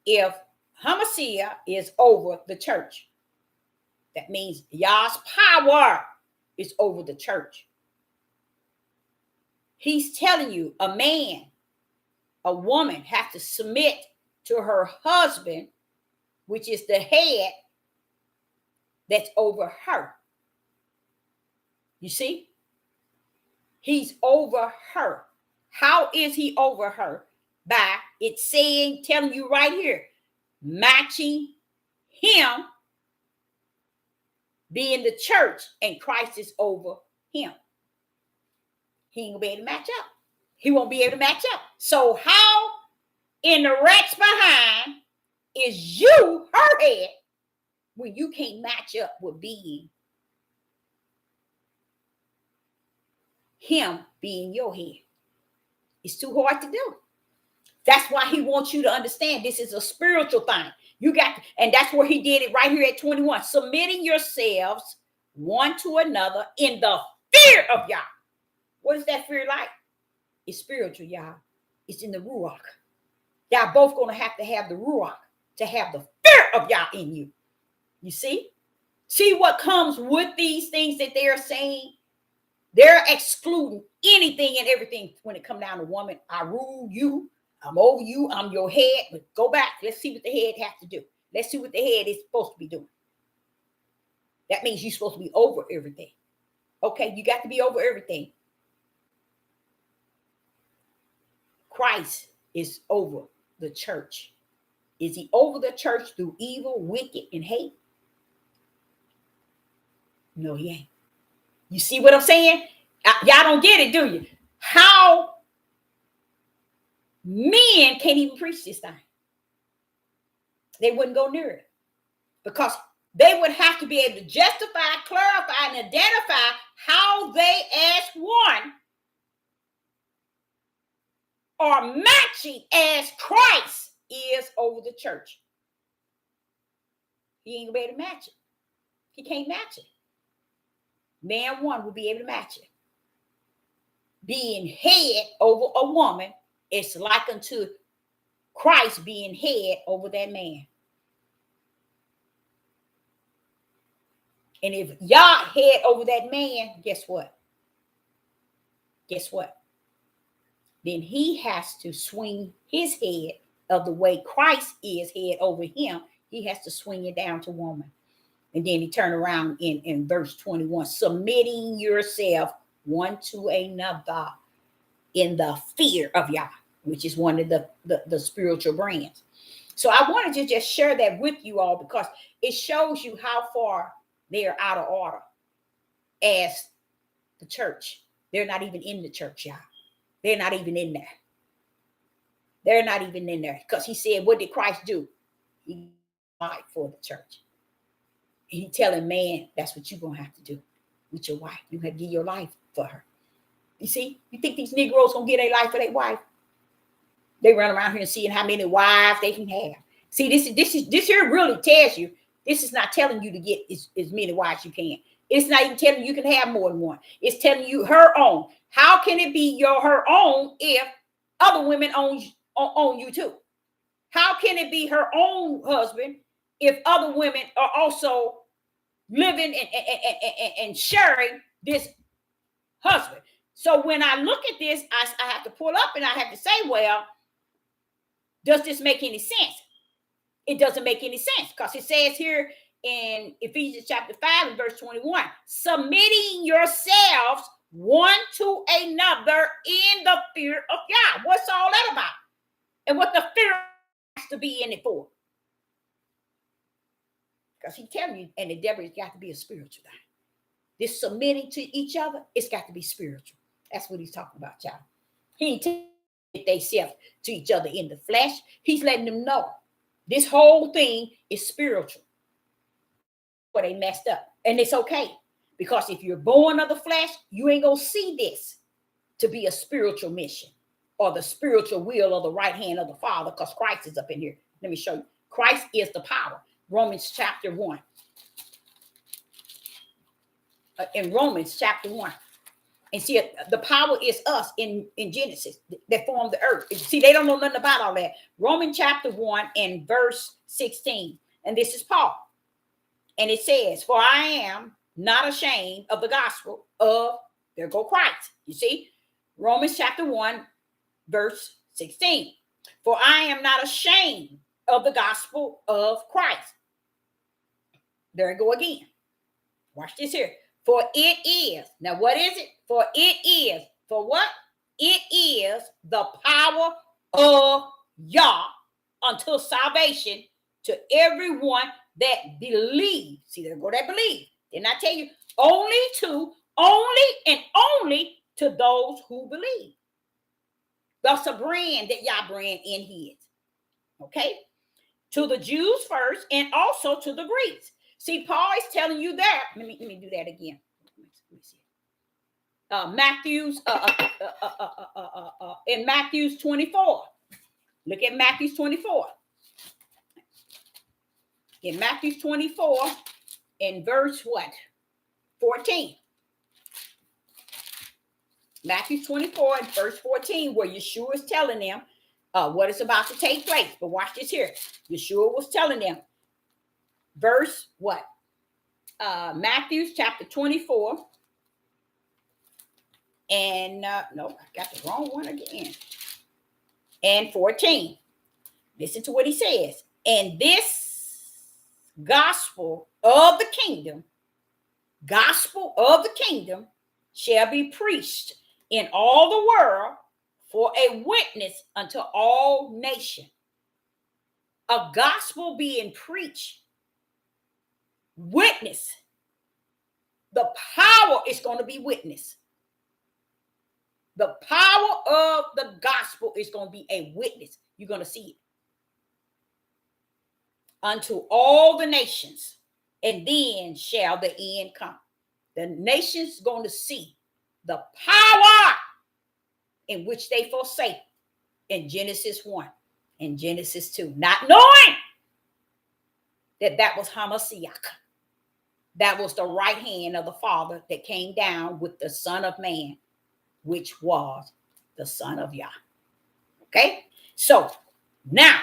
if Hamashiach is over the church, that means Yah's power is over the church. He's telling you a man, a woman have to submit to her husband, which is the head, that's over her. You see? He's over her. How is he over her? By it saying, telling you right here, matching him being the church and Christ is over him. He ain't gonna be able to match up. He won't be able to match up. So how in the rats behind is you her head when you can't match up with being him being your head? It's too hard to do. That's why he wants you to understand this is a spiritual thing. You got to, and that's where he did it right here at 21. Submitting yourselves one to another in the fear of Yah. What is that fear like? It's spiritual, y'all. It's in the Ruach. Y'all both going to have the Ruach to have the fear of Yah in you. You see? See what comes with these things that they're saying? They're excluding anything and everything when it comes down to woman. I rule you. I'm over you. I'm your head. But go back. Let's see what the head has to do. Let's see what the head is supposed to be doing. That means you're supposed to be over everything. Okay, you got to be over everything. Christ is over the church. Is he over the church through evil, wicked, and hate? No, he ain't. You see what I'm saying? Y'all don't get it, do you? How men can't even preach this thing. They wouldn't go near it because they would have to be able to justify, clarify, and identify how they as one are matching as Christ is over the church. He ain't gonna be able to match it. He can't match it. Man one will be able to match it. Being head over a woman is like unto Christ being head over that man. And if y'all head over that man, guess what? Guess what? Then he has to swing his head of the way Christ is head over him. He has to swing it down to woman. And then he turned around in verse 21, submitting yourself one to another in the fear of Yah, which is one of the spiritual brands. So I wanted to just share that with you all because it shows you how far they are out of order as the church. They're not even in the church, y'all. They're not even in there. They're not even in there because he said, what did Christ do? He died for the church. He telling man, that's what you're going to have to do with your wife. You have to give your life for her. You see, you think these Negroes going to give their life for their wife? They run around here and seeing how many wives they can have. See, this here really tells you, this is not telling you to get as many wives you can. It's not even telling you can have more than one. It's telling you her own. How can it be her own if other women own you too? How can it be her own husband if other women are also living and sharing this husband? So when I look at this, I have to pull up and I have to say, well, does this make any sense? It doesn't make any sense because it says here in Ephesians chapter 5 and verse 21, submitting yourselves one to another in the fear of God. What's all that about? And what the fear has to be in it for? Because he's telling you, and the devil has got to be a spiritual thing. This submitting to each other, it's got to be spiritual. That's what he's talking about, y'all. He ain't taking themselves to each other in the flesh. He's letting them know this whole thing is spiritual. But they messed up. And it's okay. Because if you're born of the flesh, you ain't going to see this to be a spiritual mission or the spiritual will of the right hand of the Father, because Christ is up in here. Let me show you. Christ is the power. Romans chapter 1. In Romans chapter 1. And see, the power is us in Genesis that formed the earth. See, they don't know nothing about all that. Romans chapter 1 and verse 16. And this is Paul. And it says, for I am not ashamed of the gospel of, there go Christ. You see, Romans chapter 1, verse 16. For I am not ashamed of the gospel of Christ. There I go again. Watch this here. For it is. Now, what is it? For it is. For what? It is the power of Yah until salvation to everyone that believes. See, there go that believe. Didn't I tell you? Only to those who believe. That's a brand that Yah brand in his. Okay? To the Jews first and also to the Greeks. See, Paul is telling you that. Let me do that again. Let me see. In Matthew's 24. Look at Matthew's 24. In Matthew's 24, in verse what? 14. Matthew 24 and verse 14, where Yeshua is telling them what is about to take place. But watch this here. Yeshua was telling them, verse what? Matthew's chapter 24. And no, I got the wrong one again. And 14. Listen to what he says. And this gospel of the kingdom shall be preached in all the world for a witness unto all nations. A gospel being preached. Witness. The power is going to be witness. The power of the gospel is going to be a witness. You're going to see it. Unto all the nations. And then shall the end come. The nations going to see the power in which they forsake in Genesis 1 and Genesis 2. Not knowing that was Hamashiach. That was the right hand of the Father that came down with the Son of Man, which was the Son of Yah. Okay? So, now,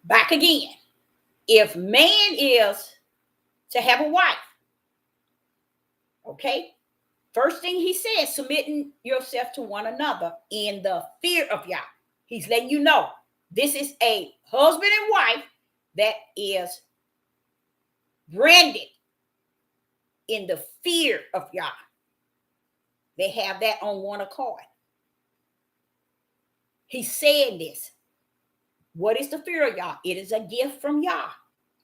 back again. If man is to have a wife, okay? First thing he says, submitting yourself to one another in the fear of Yah. He's letting you know this is a husband and wife that is branded in the fear of Yah. They have that on one accord. He's saying this. What is the fear of Yah? It is a gift from Yah.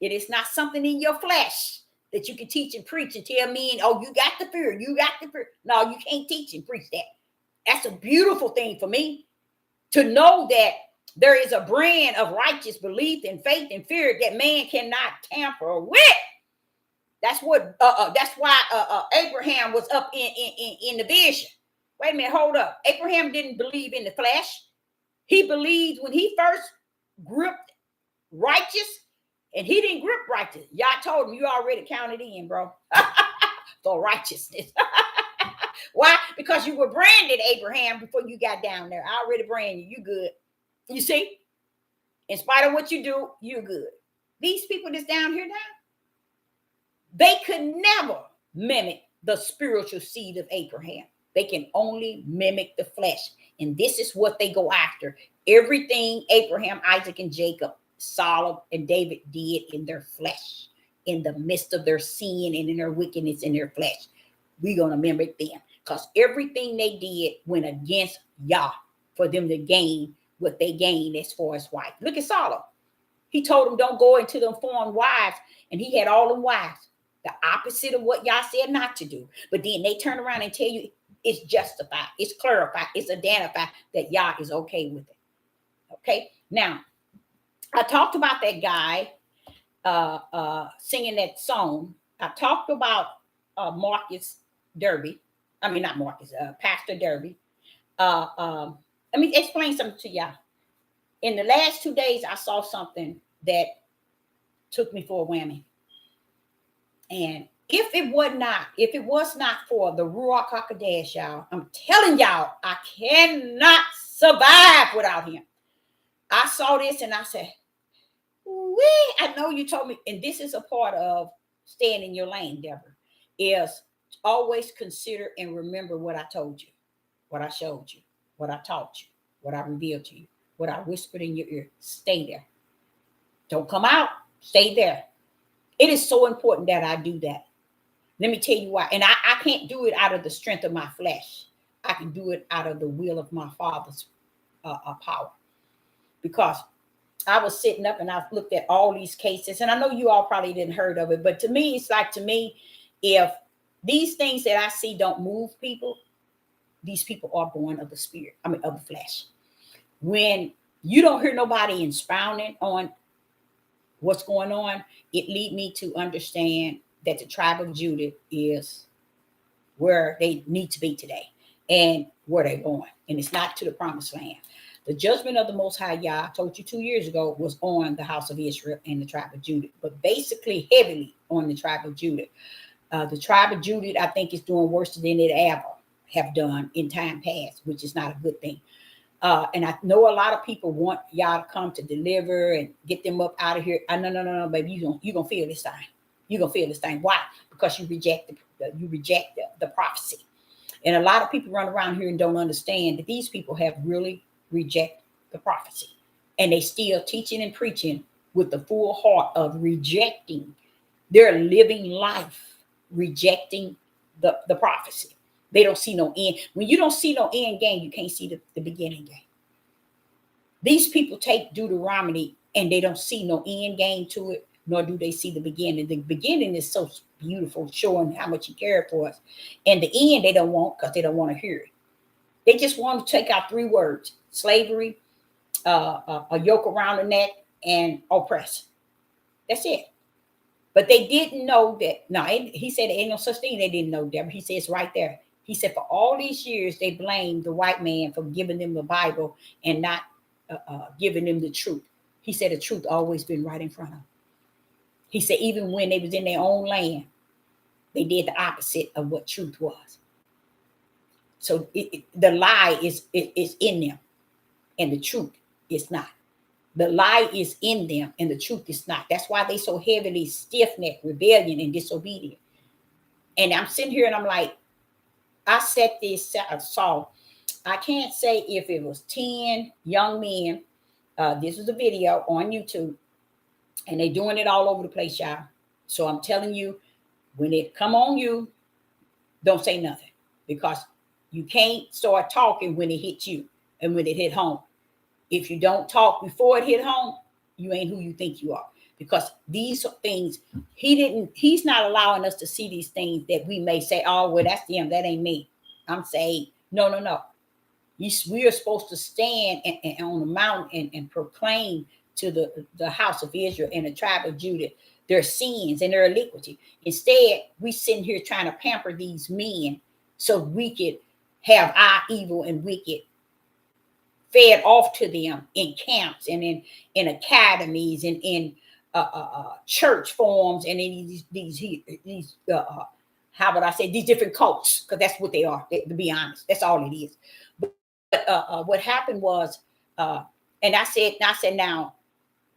It is not something in your flesh that you can teach and preach and tell me, oh, you got the fear. You got the fear. No, you can't teach and preach that. That's a beautiful thing for me to know that there is a brand of righteous belief and faith and fear that man cannot tamper with. That's what. That's why Abraham was up in the vision. Wait a minute, hold up. Abraham didn't believe in the flesh. He believed when he first gripped righteous, and he didn't grip righteous. Y'all told him you already counted in, bro, for righteousness. Why? Because you were branded, Abraham, before you got down there. I already branded you. You good. You see? In spite of what you do, you're good. These people that's down here now, they could never mimic the spiritual seed of Abraham. They can only mimic the flesh. And this is what they go after. Everything Abraham, Isaac, and Jacob, Solomon, and David did in their flesh, in the midst of their sin and in their wickedness in their flesh. We're going to mimic them. Because everything they did went against Yah for them to gain what they gained as far as wife. Look at Solomon. He told them don't go into them foreign wives. And he had all them wives. The opposite of what Yah said not to do. But then they turn around and tell you it's justified, it's clarified, it's identified that Yah is okay with it. Okay? Now, I talked about that guy singing that song. I talked about Marcus Derby. I mean, not Marcus, Pastor Derby. Let me explain something to y'all. In the last 2 days, I saw something that took me for a whammy. And if it was not for the Ruach HaKodesh, y'all, I'm telling y'all, I cannot survive without him. I saw this and I said, I know you told me, and this is a part of staying in your lane, Deborah, is always consider and remember what I told you, what I showed you, what I taught you, what I revealed to you, what I whispered in your ear. Stay there. Don't come out. Stay there. It is so important that I do that. Let me tell you why. And I can't do it out of the strength of my flesh. I can do it out of the will of my Father's power. Because I was sitting up and I looked at all these cases, and I know you all probably didn't heard of it, but to me, it's like, to me, if these things that I see don't move people, these people are born of the spirit, I mean, of the flesh. When you don't hear nobody expounding on what's going on, it lead me to understand that the tribe of Judah is where they need to be today and where they're going. And it's not to the promised land. The judgment of the Most High Yah, I told you 2 years ago, was on the house of Israel and the tribe of Judah, but basically heavily on the tribe of Judah. The tribe of Judah, I think, is doing worse than it ever have done in time past, which is not a good thing. And I know a lot of people want y'all to come to deliver and get them up out of here. No, baby, you're gonna feel this thing. You're gonna feel this thing. Why? Because you reject the prophecy. And a lot of people run around here and don't understand that these people have really reject the prophecy, and they still teaching and preaching with the full heart of rejecting their living life, rejecting the prophecy. They don't see no end. When you don't see no end game, you can't see the beginning game. These people take Deuteronomy and they don't see no end game to it, nor do they see the beginning. The beginning is so beautiful, showing how much he cared for us. And the end they don't want, because they don't want to hear it. They just want to take out 3 words: slavery, a yoke around the neck, and oppress. That's it. But they didn't know that. No, he said there ain't no such thing. They didn't know, Deborah. He said it's right there. He said for all these years, they blamed the white man for giving them the Bible and not giving them the truth. He said the truth always been right in front of them. He said even when they was in their own land, they did the opposite of what truth was. So the lie is in them, and the truth is not. The lie is in them, and the truth is not. That's why they so heavily stiff-necked, rebellion, and disobedient. And I'm sitting here and I'm like, I set this saw. I can't say if it was 10 young men. This was a video on YouTube, and they doing it all over the place, y'all. So I'm telling you, when it come on you, don't say nothing, because you can't start talking when it hits you and when it hit home. If you don't talk before it hit home, you ain't who you think you are. Because these things, he's not allowing us to see these things that we may say, oh, well, that's them, that ain't me. I'm saying, no. We are supposed to stand on the mountain and proclaim to the house of Israel and the tribe of Judah their sins and their iniquity. Instead, we sitting here trying to pamper these men so we could have our evil and wicked fed off to them in camps and in academies and in church forms and in these how would I say, these different cults, because that's what they are, to be honest. That's all it is. But what happened was, and I said now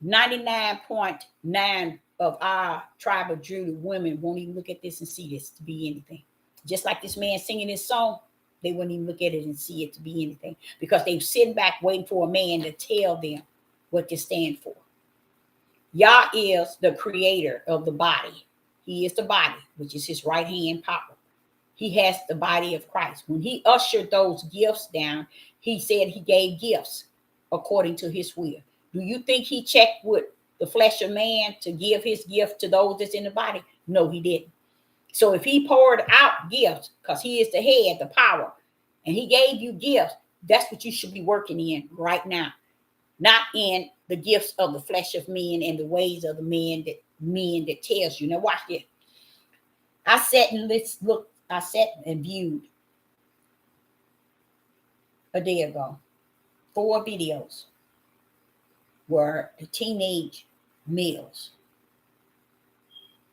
99.9 of our tribe of Judah women won't even look at this and see this to be anything. Just like this man singing this song, they wouldn't even look at it and see it to be anything, because they're sitting back waiting for a man to tell them what to stand for. Yah is the creator of the body. He is the body, which is his right hand power. He has the body of Christ. When he ushered those gifts down, he said he gave gifts according to his will. Do you think he checked with the flesh of man to give his gift to those that's in the body? No, he didn't. So if he poured out gifts, because he is the head, the power, and he gave you gifts, that's what you should be working in right now. Not in the gifts of the flesh of men and the ways of the men that tells you. Now watch this. I sat and viewed a day ago 4 videos where the teenage males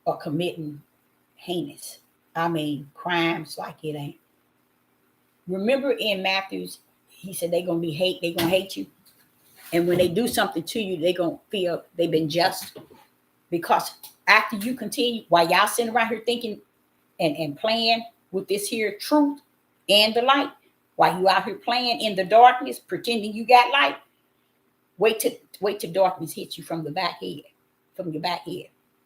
are committing heinous, crimes like it ain't. Remember in Matthews, he said they're gonna hate you. And when they do something to you, they're gonna feel they've been just. Because after you continue, while y'all sitting around here thinking and playing with this here truth and the light, while you out here playing in the darkness, pretending you got light, wait till darkness hits you from your back head.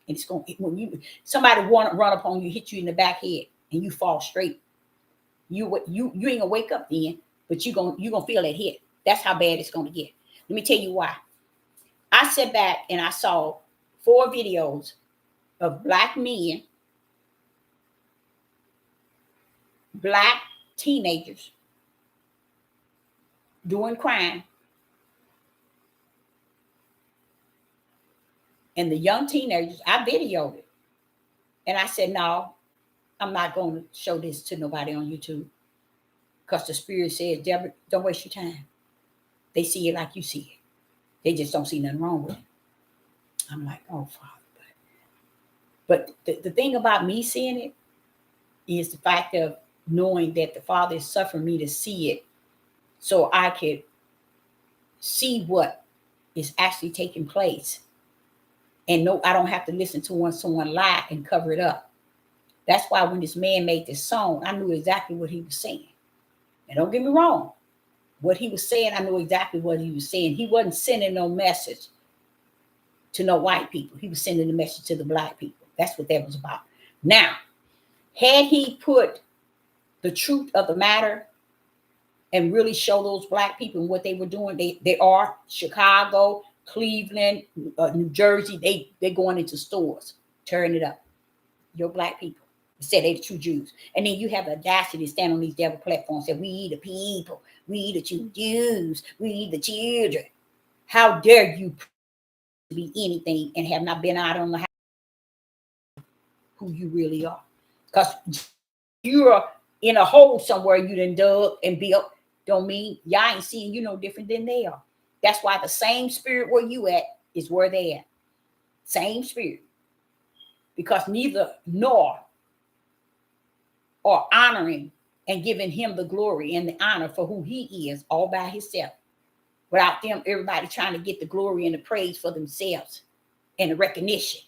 And it's going when somebody want to run up on you, hit you in the back head, and you fall straight. You ain't gonna wake up then, but you gonna feel that hit. That's how bad it's gonna get. Let me tell you why. I sat back and I saw 4 videos of black men, black teenagers doing crime. And the young teenagers, I videoed it. And I said, no, I'm not going to show this to nobody on YouTube. Because the Spirit says, Deborah, don't waste your time. They see it like you see it. They just don't see nothing wrong with it. I'm like, oh, Father. But the thing about me seeing it is the fact of knowing that the Father is suffering me to see it so I could see what is actually taking place. And no, I don't have to listen to someone lie and cover it up. That's why when this man made this song, I knew exactly what he was saying. And don't get me wrong. What he was saying, I knew exactly what he was saying. He wasn't sending no message to no white people. He was sending the message to the black people. That's what that was about. Now, had he put the truth of the matter and really show those black people what they were doing, they are Chicago, Cleveland, New Jersey, they going into stores, tearing it up. Your black people said they the true Jews. And then you have the audacity to stand on these devil platforms and say, we the people, we the true Jews, we the children. How dare you be anything and have not been out on the house who you really are? Because you're in a hole somewhere you done dug and built, don't mean y'all ain't seeing you no different than they are. That's why the same spirit where you at is where they at. Same spirit. Because neither nor are honoring and giving him the glory and the honor for who he is all by himself. Without them, everybody trying to get the glory and the praise for themselves and the recognition.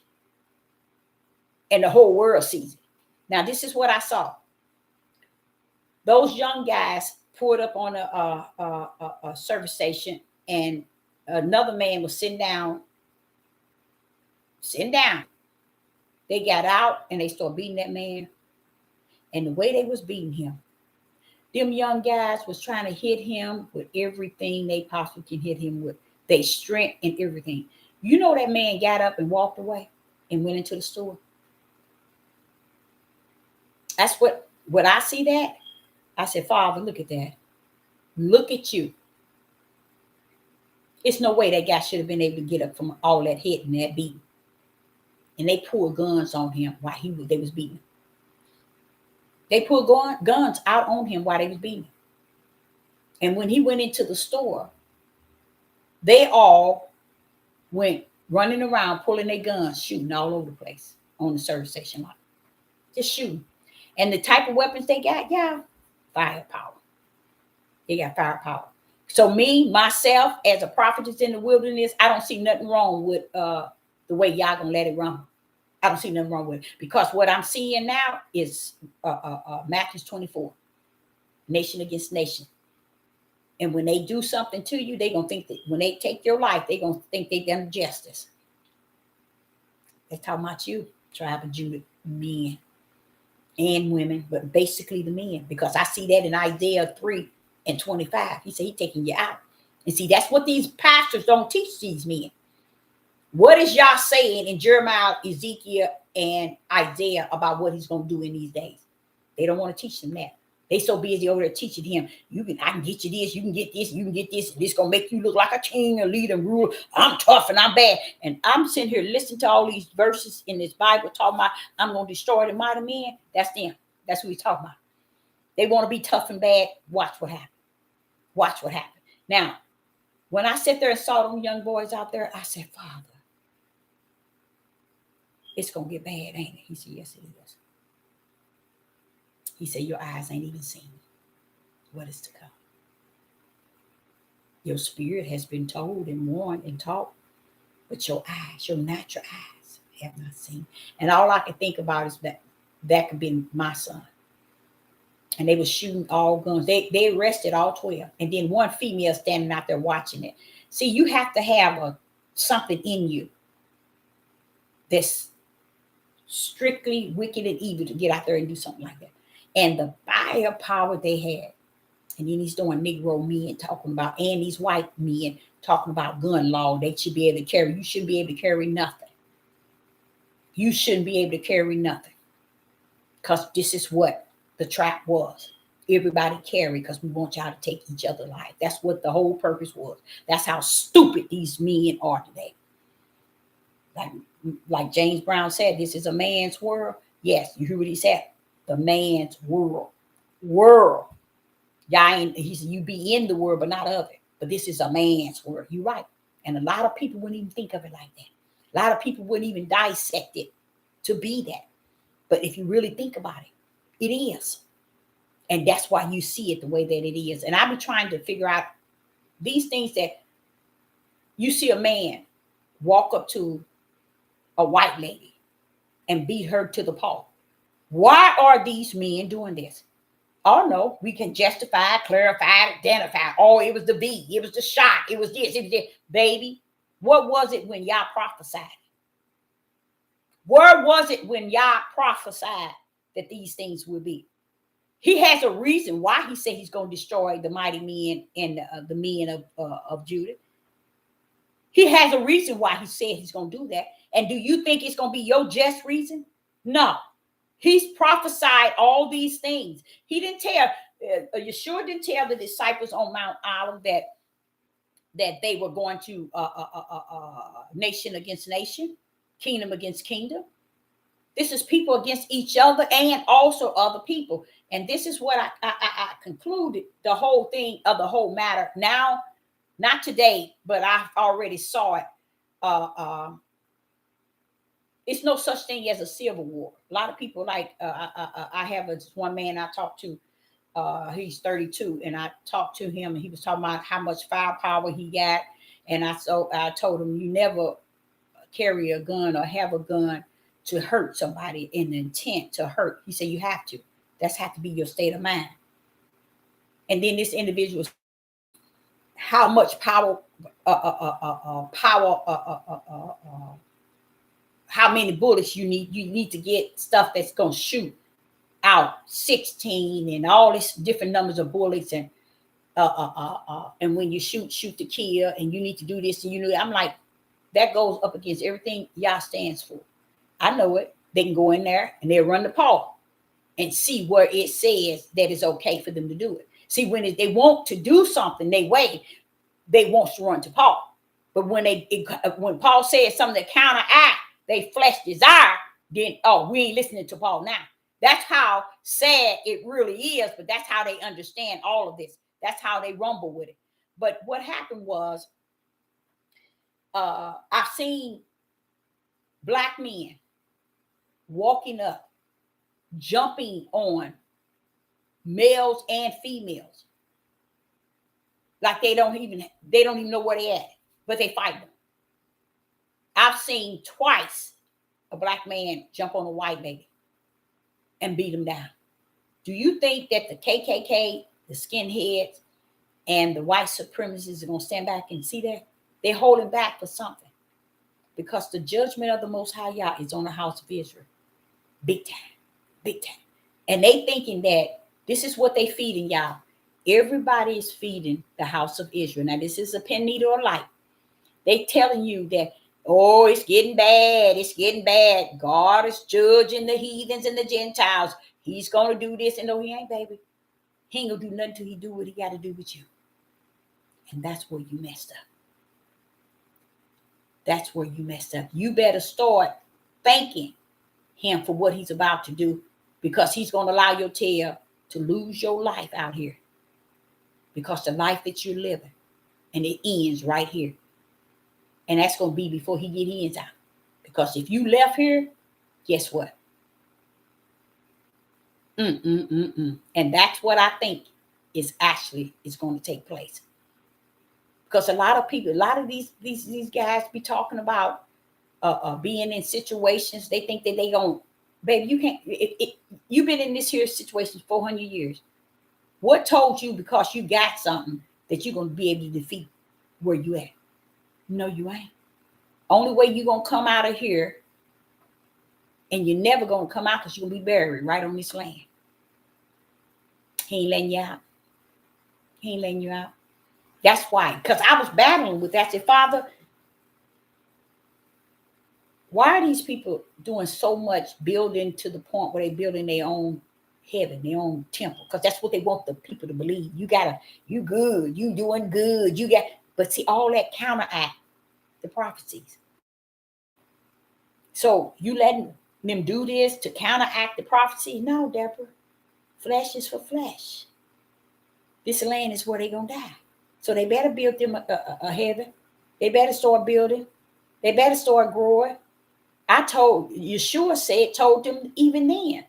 And the whole world sees it. Now, this is what I saw. Those young guys pulled up on a service station, and another man was sitting down. They got out and they started beating that man. And the way they was beating him, them young guys was trying to hit him with everything they possibly can hit him with. Their strength and everything. You know that man got up and walked away and went into the store. That's what I see that. I said, Father, look at that. Look at you. It's no way that guy should have been able to get up from all that hit and that beating. And they pulled guns on him while they was beating him. They pulled guns out on him while they was beating him. And when he went into the store, they all went running around, pulling their guns, shooting all over the place on the service station lot. Just shooting. And the type of weapons they got, yeah, firepower. They got firepower. So me, myself, as a prophetess in the wilderness, I don't see nothing wrong with the way y'all gonna let it run. I don't see nothing wrong with it. Because what I'm seeing now is Matthew 24. Nation against nation. And when they do something to you, they're going to think that when they take your life, they're going to think they done justice. They're talking about you, tribe of Judah, men and women, but basically the men. Because I see that in Isaiah 3:25. He said he's taking you out. And see, that's what these pastors don't teach these men. What is y'all saying in Jeremiah, Ezekiel, and Isaiah about what he's going to do in these days? They don't want to teach them that. They so busy over there teaching him, I can get you this, you can get this, you can get this, and this gonna make you look like a king, a leader, ruler. I'm tough and I'm bad. And I'm sitting here listening to all these verses in this Bible talking about I'm gonna destroy the mighty men. That's them. That's what he's talking about. They want to be tough and bad. Watch what happens. Watch what happens. Now, when I sat there and saw them young boys out there, I said, Father, it's gonna get bad, ain't it? He said, yes, it is. He said, your eyes ain't even seen what is to come. Your spirit has been told and warned and taught, but your eyes, your natural eyes, have not seen. And all I can think about is that could be my son. And they were shooting all guns. They arrested all 12. And then one female standing out there watching it. See, you have to have something in you that's strictly wicked and evil to get out there and do something like that. And the firepower they had. And then he's doing Negro men talking about, and these white men talking about gun law. They should be able to carry. You shouldn't be able to carry nothing. You shouldn't be able to carry nothing. Because this is what the trap was. Everybody carry because we want y'all to take each other's life. That's what the whole purpose was. That's how stupid these men are today. Like James Brown said, this is a man's world. Yes, you hear what he said? The man's world. World. Y'all ain't, he said, you be in the world, but not of it. But this is a man's world. You're right. And a lot of people wouldn't even think of it like that. A lot of people wouldn't even dissect it to be that. But if you really think about it, it is. And that's why you see it the way that it is. And I've been trying to figure out these things that you see a man walk up to a white lady and beat her to the pulp. Why are these men doing this? Oh no, we can justify, clarify, identify. Oh, it was the beat, it was the shot, it was this, it was this. Baby, what was it when y'all prophesied? Where was it when y'all prophesied that these things would be? He has a reason why he said he's going to destroy the mighty men and the men of Judah. He has a reason why he said he's going to do that. And do you think it's going to be your just reason? No. He's prophesied all these things. He didn't tell, Yeshua didn't tell the disciples on Mount Olive that they were going to nation against nation, kingdom against kingdom. This is people against each other and also other people. And this is what I concluded the whole thing of the whole matter. Now, not today, but I already saw it. It's no such thing as a civil war. A lot of people like, I have this one man I talked to, he's 32, and I talked to him, and he was talking about how much firepower he got. And I told him, you never carry a gun or have a gun to hurt somebody in the intent to hurt. He said, you have to. That's have to be your state of mind. And then this individual, how much power, how many bullets you need to get stuff that's going to shoot out 16 and all these different numbers of bullets. And when you shoot to kill, and you need to do this, and you know, I'm like, that goes up against everything Yah stands for. I know it. They can go in there and they'll run the Paul and see where it says that it's okay for them to do it. See, when they want to do something, they want to run to Paul. But when Paul says something that counteract they flesh desire, then, oh, we ain't listening to Paul now. That's how sad it really is, but that's how they understand all of this. That's how they rumble with it. But what happened was, I've seen black men walking up, jumping on males and females, like they don't even know where they at, but they fight them. I've seen twice a black man jump on a white lady and beat him down. Do you think that the KKK, the skinheads, and the white supremacists are going to stand back and see that? They're holding back for something, because the judgment of the Most High Yah is on the house of Israel. Big time. Big time. And they thinking that this is what they feeding y'all. Everybody is feeding the house of Israel. Now, this is a pen needle or light. They telling you that, oh, it's getting bad. It's getting bad. God is judging the heathens and the Gentiles. He's going to do this. And no, he ain't, baby. He ain't going to do nothing till he do what he got to do with you. And that's where you messed up. That's where you messed up. You better start thanking him for what he's about to do, because he's going to allow your tail to lose your life out here, because the life that you're living, and it ends right here. And that's going to be before he get ends out. Because if you left here, guess what? And that's what I think is going to take place. Because a lot of people, a lot of these guys be talking about being in situations. They think that they going, baby, you can't. You've been in this here situation 400 years. What told you because you got something that you're going to be able to defeat where you at? No, you ain't. Only way you're going to come out of here And you're never going to come out because you're going to be buried right on this land. He ain't letting you out. He ain't letting you out. That's why. Because I was battling with that. I said, Father, why are these people doing so much building to the point where they building their own heaven, their own temple? Because that's what they want the people to believe. You good, you doing good, but see, all that counteract the prophecies. So you letting them do this to counteract the prophecy? No, Deborah. Flesh is for flesh. This land is where they're going to die. So they better build them a heaven. They better start building. They better start growing. Yeshua told them even then,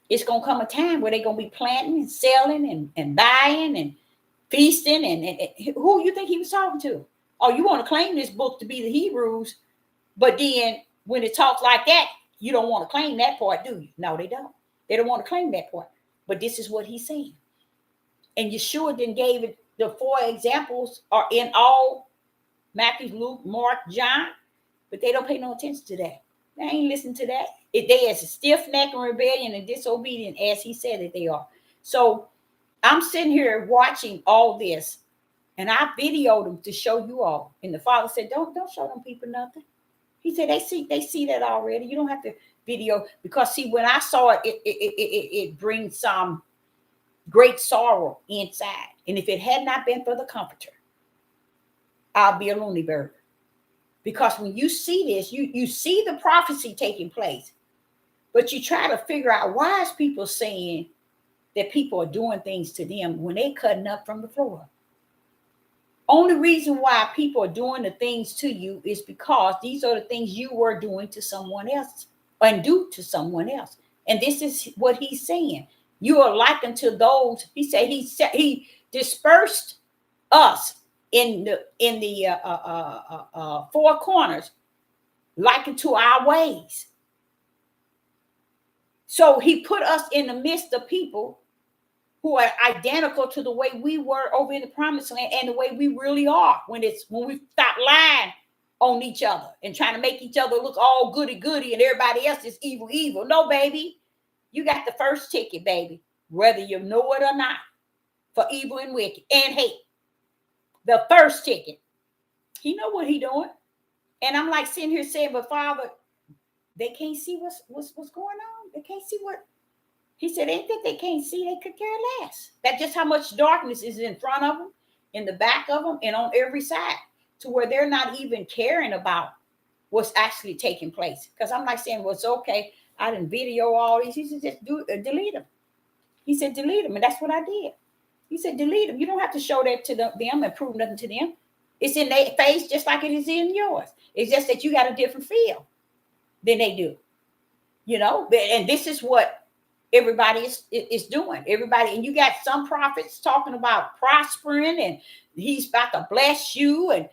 it's going to come a time where they're going to be planting and selling and buying and feasting. And who you think he was talking to? Oh, you want to claim this book to be the Hebrews, but then when it talks like that, you don't want to claim that part, do you? No, they don't. They don't want to claim that part. But this is what he's saying. And Yeshua then gave it, the 4 examples are in all Matthew, Luke, Mark, John, but they don't pay no attention to that. They ain't listen to that. They as a stiff neck and rebellion and disobedient as he said that they are. So I'm sitting here watching all this, and I videoed them to show you all. And the Father said, don't show them people nothing. He said, they see that already. You don't have to video, because see, when I saw it brings some great sorrow inside. And if it had not been for the Comforter, I'll be a loony bird. Because when you see this, you see the prophecy taking place, but you try to figure out why is people saying that people are doing things to them when they cutting up from the floor. Only reason why people are doing the things to you is because these are the things you were doing to someone else and do to someone else. And this is what he's saying. You are likened to those. He said he dispersed us in the 4 corners, likened to our ways. So he put us in the midst of people who are identical to the way we were over in the promised land and the way we really are when we stop lying on each other and trying to make each other look all goody and everybody else is evil. No, baby, you got the first ticket, baby, whether you know it or not, for evil and wicked and hate. The first ticket. He know what he doing. And I'm like sitting here saying, but Father, they can't see what's going on. They can't see what. He said, ain't that they can't see, they could care less. That's just how much darkness is in front of them, in the back of them, and on every side, to where they're not even caring about what's actually taking place. Because I'm like saying, well, it's okay. I didn't video all these. He said, just delete them. He said, delete them. And that's what I did. He said, delete them. You don't have to show that to them and prove nothing to them. It's in their face just like it is in yours. It's just that you got a different feel than they do. You know, and this is what everybody is doing. Everybody, and you got some prophets talking about prospering and he's about to bless you and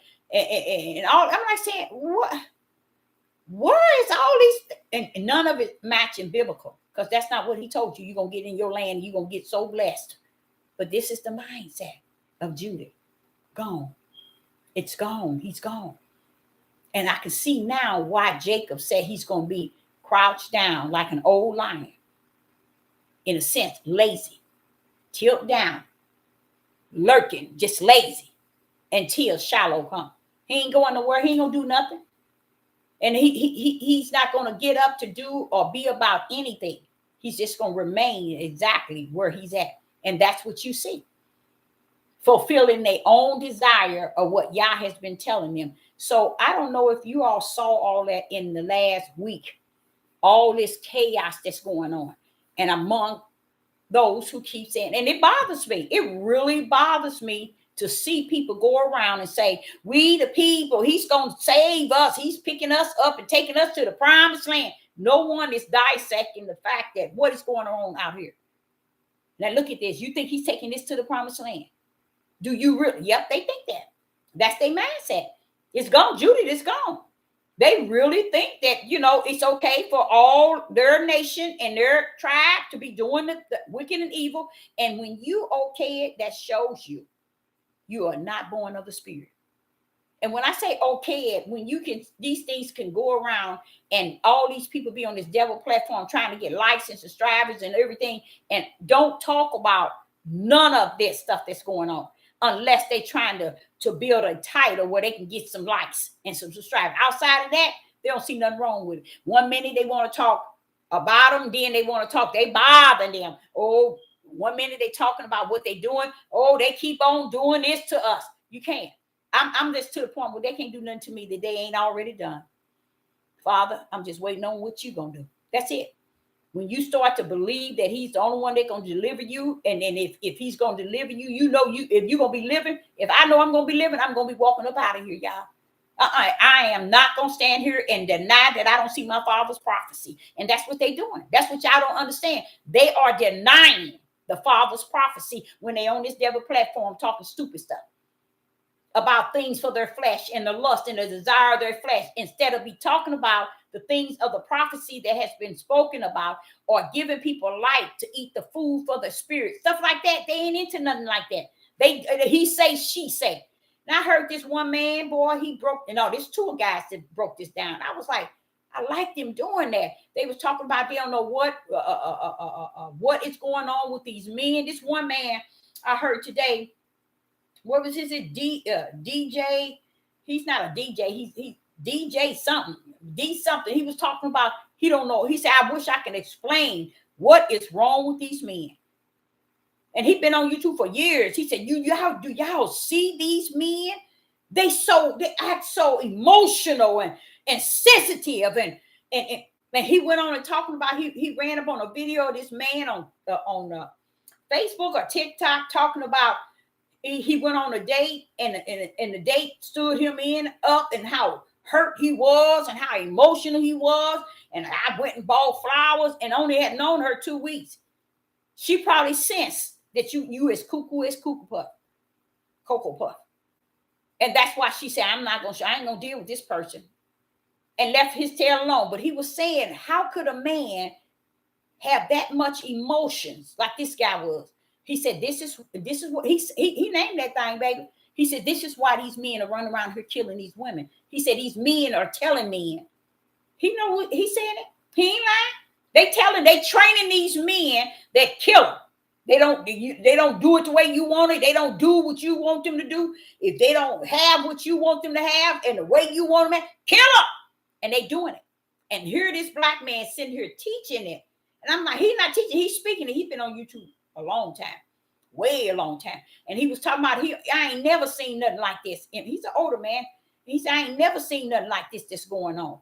all. I'm like saying, what is all these? And none of it matching biblical, because that's not what he told you. You're gonna get in your land, you're gonna get so blessed. But this is the mindset of Judah. Gone. It's gone. He's gone. And I can see now why Jacob said he's gonna be crouched down like an old lion. In a sense, lazy, tilt down, lurking, just lazy, until Shiloh come. He ain't going nowhere. He ain't gonna do nothing, and he's not gonna get up to do or be about anything. He's just gonna remain exactly where he's at, and that's what you see. Fulfilling their own desire of what Yah has been telling them. So I don't know if you all saw all that in the last week, all this chaos that's going on. And among those who keep saying, and it bothers me. It really bothers me to see people go around and say, we the people, he's going to save us. He's picking us up and taking us to the promised land. No one is dissecting the fact that what is going on out here. Now look at this. You think he's taking this to the promised land? Do you really? Yep, they think that. That's their mindset. It's gone. Judah is gone. They really think that, it's okay for all their nation and their tribe to be doing the wicked and evil. And when you okay it, that shows you are not born of the Spirit. And when I say okay, when you can, these things can go around and all these people be on this devil platform trying to get likes and subscribers and everything, and don't talk about none of this stuff that's going on unless they're trying to build a title where they can get some likes and some subscribers. Outside of that, they don't see nothing wrong with it. 1 minute they want to talk about them, then they want to talk, they bother them. Oh, 1 minute they talking about what they doing. Oh, they keep on doing this to us. You can't. I'm just to the point where they can't do nothing to me that they ain't already done. Father, I'm just waiting on what you gonna do. That's it. When you start to believe that he's the only one that's gonna deliver you, and if he's gonna deliver you, you know, if you're gonna be living, if I know I'm gonna be living, I'm gonna be walking up out of here, y'all. I am not gonna stand here and deny that I don't see my father's prophecy. And that's what they're doing. That's what y'all don't understand. They are denying the father's prophecy when they on this devil platform talking stupid stuff about things for their flesh and the lust and the desire of their flesh, instead of be talking about the things of the prophecy that has been spoken about, or giving people light to eat the food for the spirit, stuff like that. They ain't into nothing like that. He say, she say. And I heard this one man, boy, he broke, there's two guys that broke this down. I was like, I like them doing that. They was talking about they don't know what is going on with these men. This one man I heard today, what was his DJ? He's not a DJ. He's DJ something. D something. He was talking about, he don't know. He said, I wish I can explain what is wrong with these men. And he's been on YouTube for years. He said, do y'all see these men? They act so emotional and sensitive. And he went on and talking about, he ran up on a video of this man on Facebook or TikTok talking about, he went on a date and the date stood him up and how hurt he was and how emotional he was. And I went and bought flowers and only had known her 2 weeks. She probably sensed that you as cuckoo as Cocoa Puff. And that's why she said, I ain't gonna deal with this person, and left his tail alone. But he was saying, how could a man have that much emotions like this guy was? He said, this is what he named that thing, baby. He said, this is why these men are running around here killing these women. He said, these men are telling men. He know what he said it. He ain't lying. They training these men that kill them. They don't do it the way you want it. They don't do what you want them to do. If they don't have what you want them to have and the way you want them to, kill them. And they doing it. And here this black man sitting here teaching it. And I'm like, he's not teaching, he's speaking it. He's been on YouTube a long time, way a long time. And he was talking about, I ain't never seen nothing like this. And he's an older man. He said, I ain't never seen nothing like this that's going on.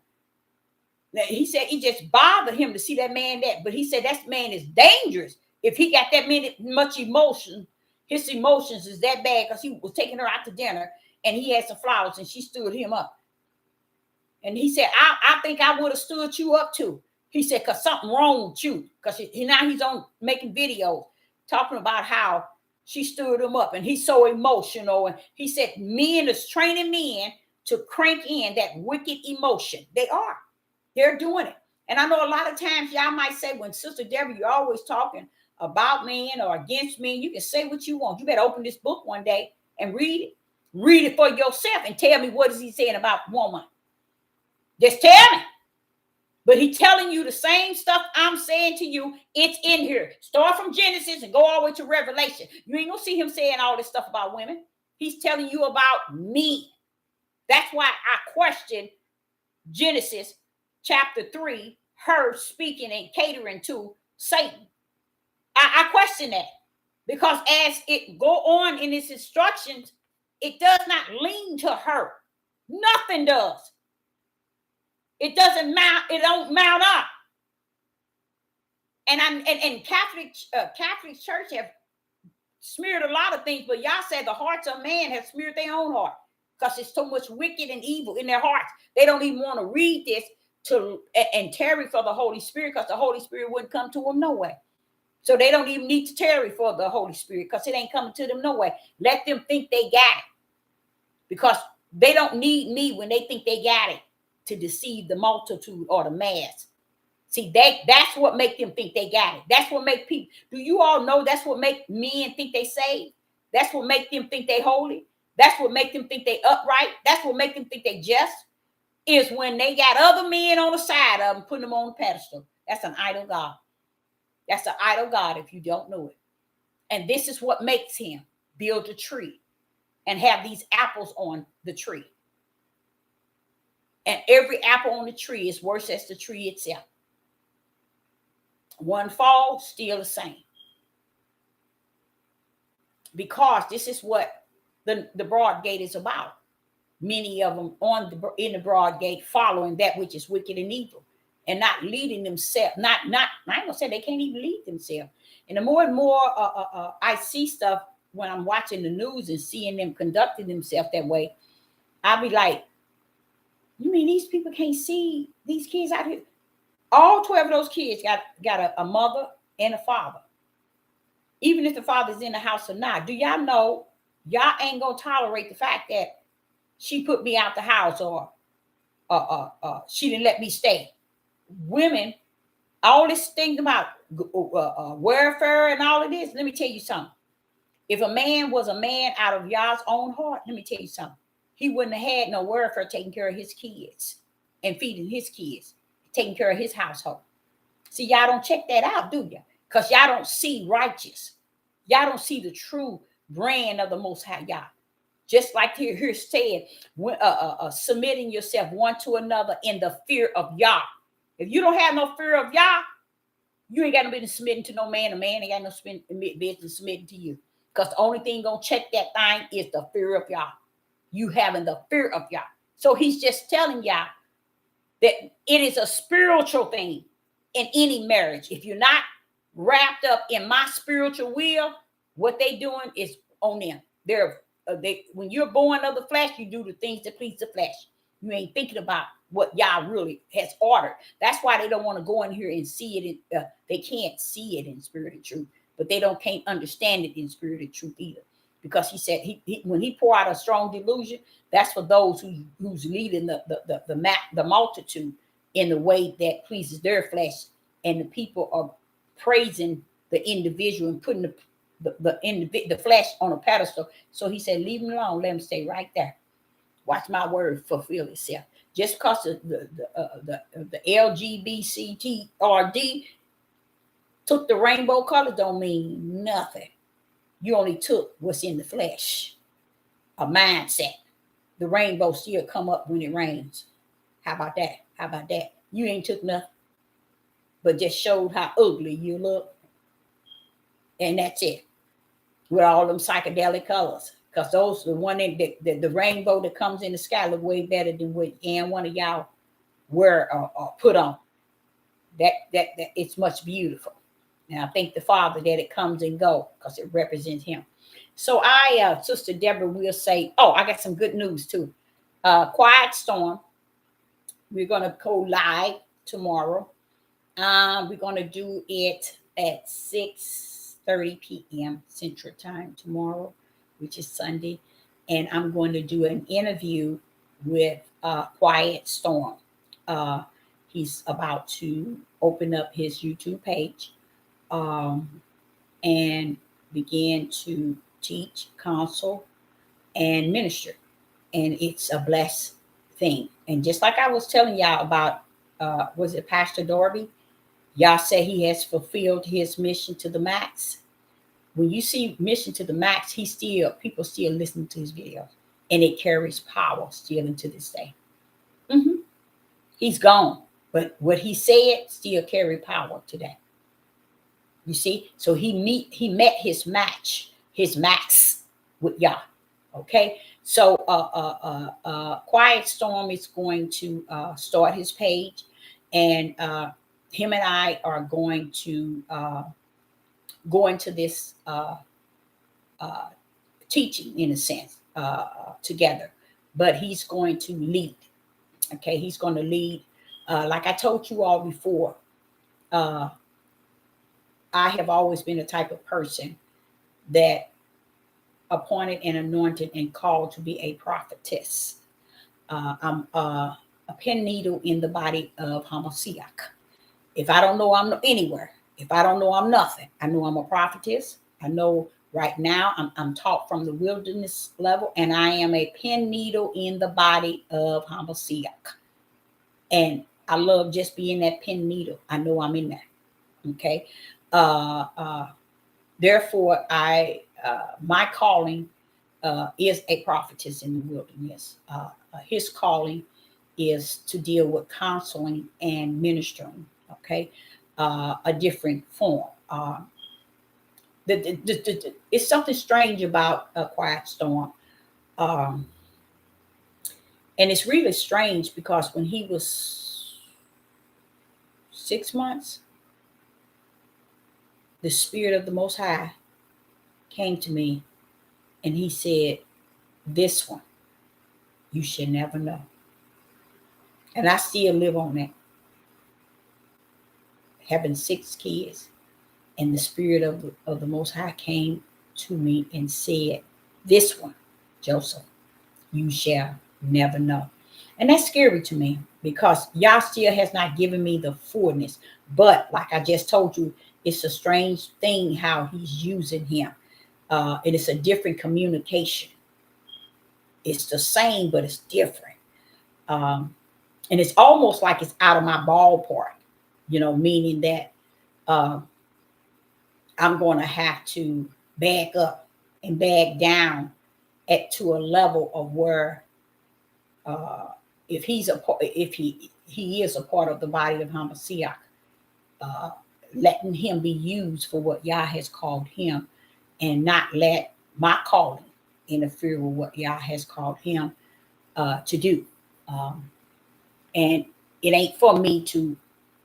He said it just bothered him to see that man that, but he said that man is dangerous. If he got that much emotion, his emotions is that bad, because he was taking her out to dinner and he had some flowers and she stood him up. And he said, I think I would have stood you up too. He said, because something wrong with you. Because now he's on making videos talking about how she stood him up and he's so emotional. And he said, men is training men to crank in that wicked emotion. They're doing it. And I know a lot of times y'all might say, when Sister Deborah, you're always talking about men or against men, you can say what you want. You better open this book one day and read it. Read it for yourself and tell me, what is he saying about woman? Just tell me. But he's telling you the same stuff I'm saying to you. It's in here. Start from Genesis and go all the way to Revelation. You ain't gonna see him saying all this stuff about women. He's telling you about me. That's why I question Genesis chapter 3, her speaking and catering to Satan. I question that, because as it go on in its instructions, it does not lean to her. Nothing does. It doesn't mount. It don't mount up. And Catholic Church have smeared a lot of things, but y'all say the hearts of man have smeared their own heart, because there's so much wicked and evil in their hearts. They don't even want to read this and tarry for the Holy Spirit, because the Holy Spirit wouldn't come to them no way. So they don't even need to tarry for the Holy Spirit, because it ain't coming to them no way. Let them think they got it, because they don't need me when they think they got it to deceive the multitude or the mass. See, that's what make them think they got it. That's what make people. Do you all know that's what make men think they saved? That's what make them think they holy. That's what make them think they upright. That's what make them think they just, is when they got other men on the side of them, putting them on the pedestal. That's an idol God. That's an idol God if you don't know it. And this is what makes him build a tree and have these apples on the tree. And every apple on the tree is worse as the tree itself. One fall, still the same. Because this is what the broad gate is about. Many of them in the broad gate following that which is wicked and evil, and not leading themselves. I ain't gonna say they can't even lead themselves. And the more and more I see stuff when I'm watching the news and seeing them conducting themselves that way, I'll be like, you mean these people can't see these kids out here? All 12 of those kids got a mother and a father. Even if the father's in the house or not, do y'all know y'all ain't gonna tolerate the fact that she put me out the house or she didn't let me stay? Women, all this thing about welfare and all of this, let me tell you something. If a man was a man out of y'all's own heart, let me tell you something. He wouldn't have had no welfare taking care of his kids and feeding his kids, taking care of his household. See, y'all don't check that out, do you? Because y'all don't see righteous. Y'all don't see the true brand of the Most High Yah. Just like here said, submitting yourself one to another in the fear of Yah. If you don't have no fear of Yah, you ain't got no business submitting to no man. A man ain't got no business submitting to you. Because the only thing gonna check that thing is the fear of Yah. You having the fear of Yah. So he's just telling Yah that it is a spiritual thing in any marriage. If you're not wrapped up in my spiritual will, what they doing is on them. When you're born of the flesh, you do the things that please the flesh. You ain't thinking about what Yah really has ordered. That's why they don't want to go in here and see it. They can't see it in spirit and truth, but they can't understand it in spirit and truth either. Because he said when he pour out a strong delusion, that's for those who's leading the multitude in the way that pleases their flesh, and the people are praising the individual and putting the flesh on a pedestal. So he said, leave them alone, let them stay right there. Watch my word fulfill itself. Just because the LGBTRD took the rainbow color don't mean nothing. You only took what's in the flesh, a mindset. The rainbow still come up when it rains. How about that? How about that? You ain't took nothing, but just showed how ugly you look. And that's it. With all them psychedelic colors. Because those the one in the rainbow that comes in the sky look way better than what one of y'all wear or put on. That it's much beautiful. And I thank the Father that it comes and go because it represents him. So Sister Deborah will say, I got some good news too. Quiet Storm. We're going to go live tomorrow. We're going to do it at 6:30 p.m. Central Time tomorrow, which is Sunday. And I'm going to do an interview with Quiet Storm. He's about to open up his YouTube page and begin to teach, counsel, and minister. And it's a blessed thing. And just like I was telling y'all about, was it Pastor Darby? Y'all say he has fulfilled his mission to the max. When you see mission to the max, people still listening to his videos, and it carries power still into this day. He's gone, but what he said still carry power today. You see, so he met his max with Yah. Okay, so Quiet Storm is going to start his page, and him and I are going to go into this teaching in a sense together, but he's going to lead. Okay, he's going to lead. Like I told you all before, I have always been a type of person that appointed and anointed and called to be a prophetess. I'm a pen needle in the body of Hamashiach. If I don't know, I'm anywhere. If I don't know, I'm nothing. I know I'm a prophetess. I know Right now, I'm taught from the wilderness level, and I am a pen needle in the body of Hamashiach. And I love just being that pen needle. I know I'm in there. Okay. Uh, uh, Therefore, my calling is a prophetess in the wilderness. His calling is to deal with counseling and ministering. Okay, a different form. It's something strange about a quiet storm, um, and it's really strange because when he was 6 months, the Spirit of the Most High came to me, and he said, "This one you should never know." And I still live on that. Having 6 kids, and the Spirit of the Most High came to me and said, "This one, Joseph, you shall never know." And that's scary to me because Yah still has not given me the fullness. But like I just told you, it's a strange thing how he's using him. And it's a different communication. It's the same, but it's different. Um, and it's almost like it's out of my ballpark, meaning that uh, I'm going to have to back up and back down to a level of where uh, if he is a part of the body of Hamashiach, uh, letting him be used for what Yah has called him, and not let my calling interfere with what Yah has called him to do. Um, and it ain't for me to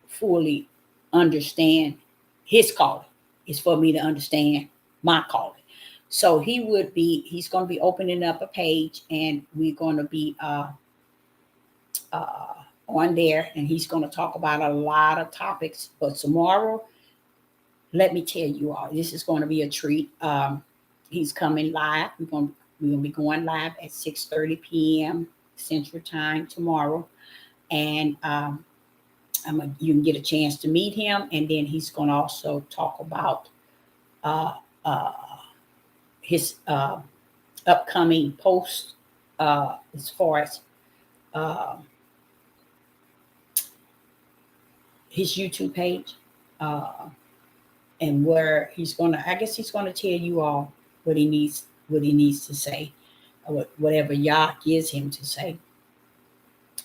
fully understand his calling. It's for me to understand my calling. So he's going to be opening up a page, and we're going to be uh, on there, and he's going to talk about a lot of topics. But tomorrow, let me tell you all, this is going to be a treat. He's coming live. We're going to be going live at 6:30 p.m. Central Time tomorrow, and you can get a chance to meet him, and then he's going to also talk about uh, uh, his upcoming posts as far as uh, his YouTube page, and where he's going to. I guess he's going to tell you all what he needs to say, whatever Yah gives him to say.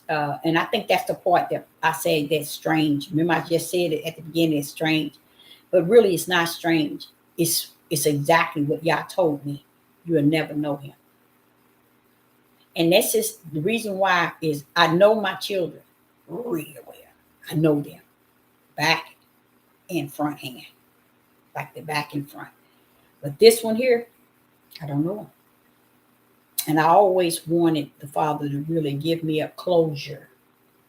And I think that's the part that I say that's strange. Remember, I just said it at the beginning. It's strange, but really, it's not strange. It's exactly what Yah told me. You will never know him, and that's just the reason why. Is I know my children really well. I know them back and front hand, like the back and front. But this one here, I don't know him. And I always wanted the Father to really give me a closure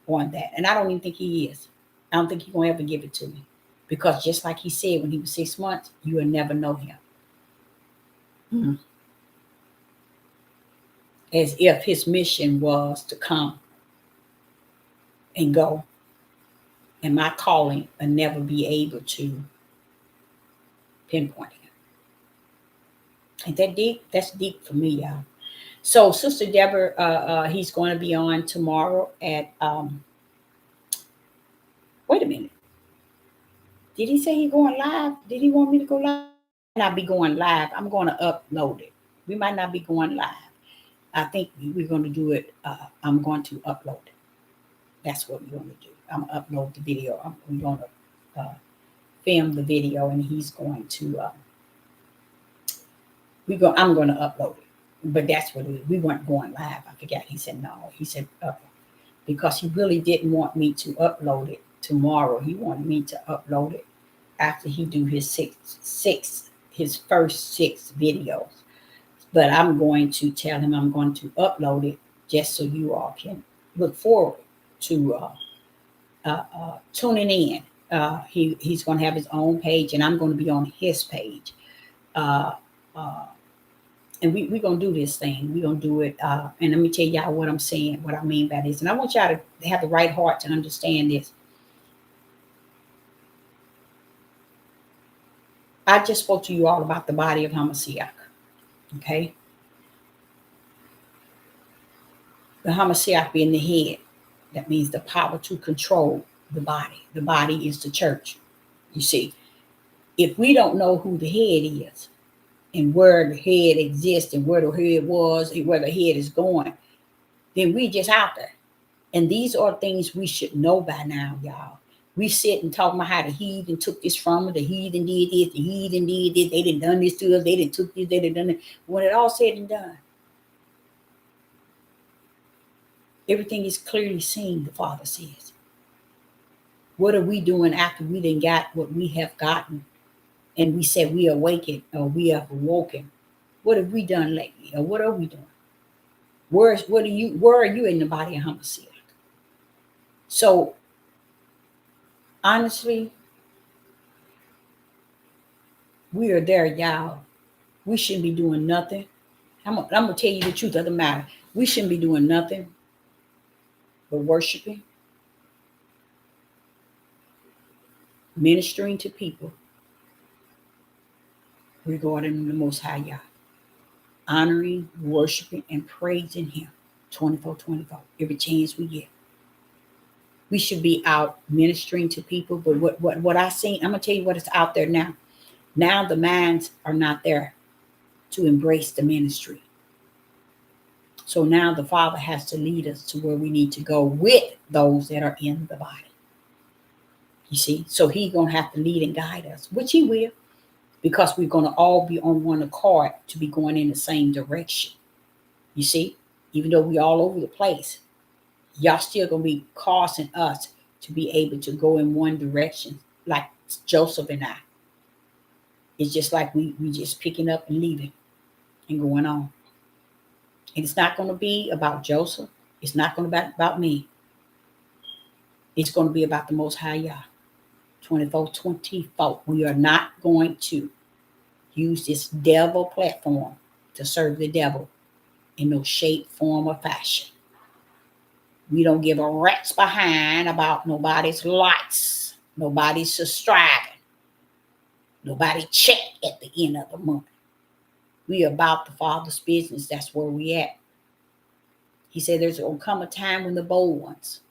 on that. And I don't even think he is. I don't think he's going to ever give it to me. Because just like he said when he was 6 months, you will never know him. Mm-hmm. As if his mission was to come and go. And my calling will never be able to pinpoint him. Ain't that deep? That's deep for me, y'all. So Sister Deborah, he's going to be on tomorrow at, wait a minute. Did he say he going live? Did he want me to go live? Not be going live. I'm going to upload it. We might not be going live. I think we're going to do it. I'm going to upload it. That's what we're going to do. I'm going to upload the video. We're going to film the video, and he's going to, I'm going to upload it. But that's what it is. We weren't going live. I forgot. He said no. He said because he really didn't want me to upload it tomorrow. He wanted me to upload it after he do his his first 6 videos. But I'm going to tell him I'm going to upload it just so you all can look forward to tuning in. He's going to have his own page, and I'm going to be on his page. And we're going to do this thing. We're going to do it. And let me tell y'all what I'm saying, what I mean by this. And I want y'all to have the right heart to understand this. I just spoke to you all about the body of Hamashiach. Okay? The Hamashiach being the head. That means the power to control the body. The body is the church. You see, if we don't know who the head is and where the head exists and where the head was and where the head is going, then we just out there. And these are things we should know by now, y'all. We sit and talk about how the heathen took this from us, the heathen did this, the heathen did this, they didn't done this to us, they didn't took this, they didn't done it. When it all said and done, everything is clearly seen, the Father says. What are we doing after we didn't got what we have gotten? And we said we awakened or we have awoken. What have we done lately? Or what are we doing? Where are you in the body of Hamashiach? So honestly, we are there, y'all. We shouldn't be doing nothing. I'm gonna tell you the truth of the matter. We shouldn't be doing nothing but worshiping, ministering to people regarding the Most High Yah, honoring, worshiping, and praising Him 24/24, every chance we get. We should be out ministering to people, but what I seen, I'm gonna tell you what is out there now. Now the minds are not there to embrace the ministry. So now the Father has to lead us to where we need to go with those that are in the body. You see, so He's gonna have to lead and guide us, which He will, because we're gonna all be on one accord to be going in the same direction. You see, even though we all over the place, y'all still gonna be causing us to be able to go in one direction, like Joseph and I. It's just like we just picking up and leaving and going on. And it's not going to be about Joseph. It's not going to be about me. It's going to be about the Most High Yah. 24/24. We are not going to use this devil platform to serve the devil in no shape, form, or fashion. We don't give a rat's behind about nobody's likes, nobody's subscribing, nobody check at the end of the month. We are about the Father's business. That's where we at. He said there's going to come a time when the bold ones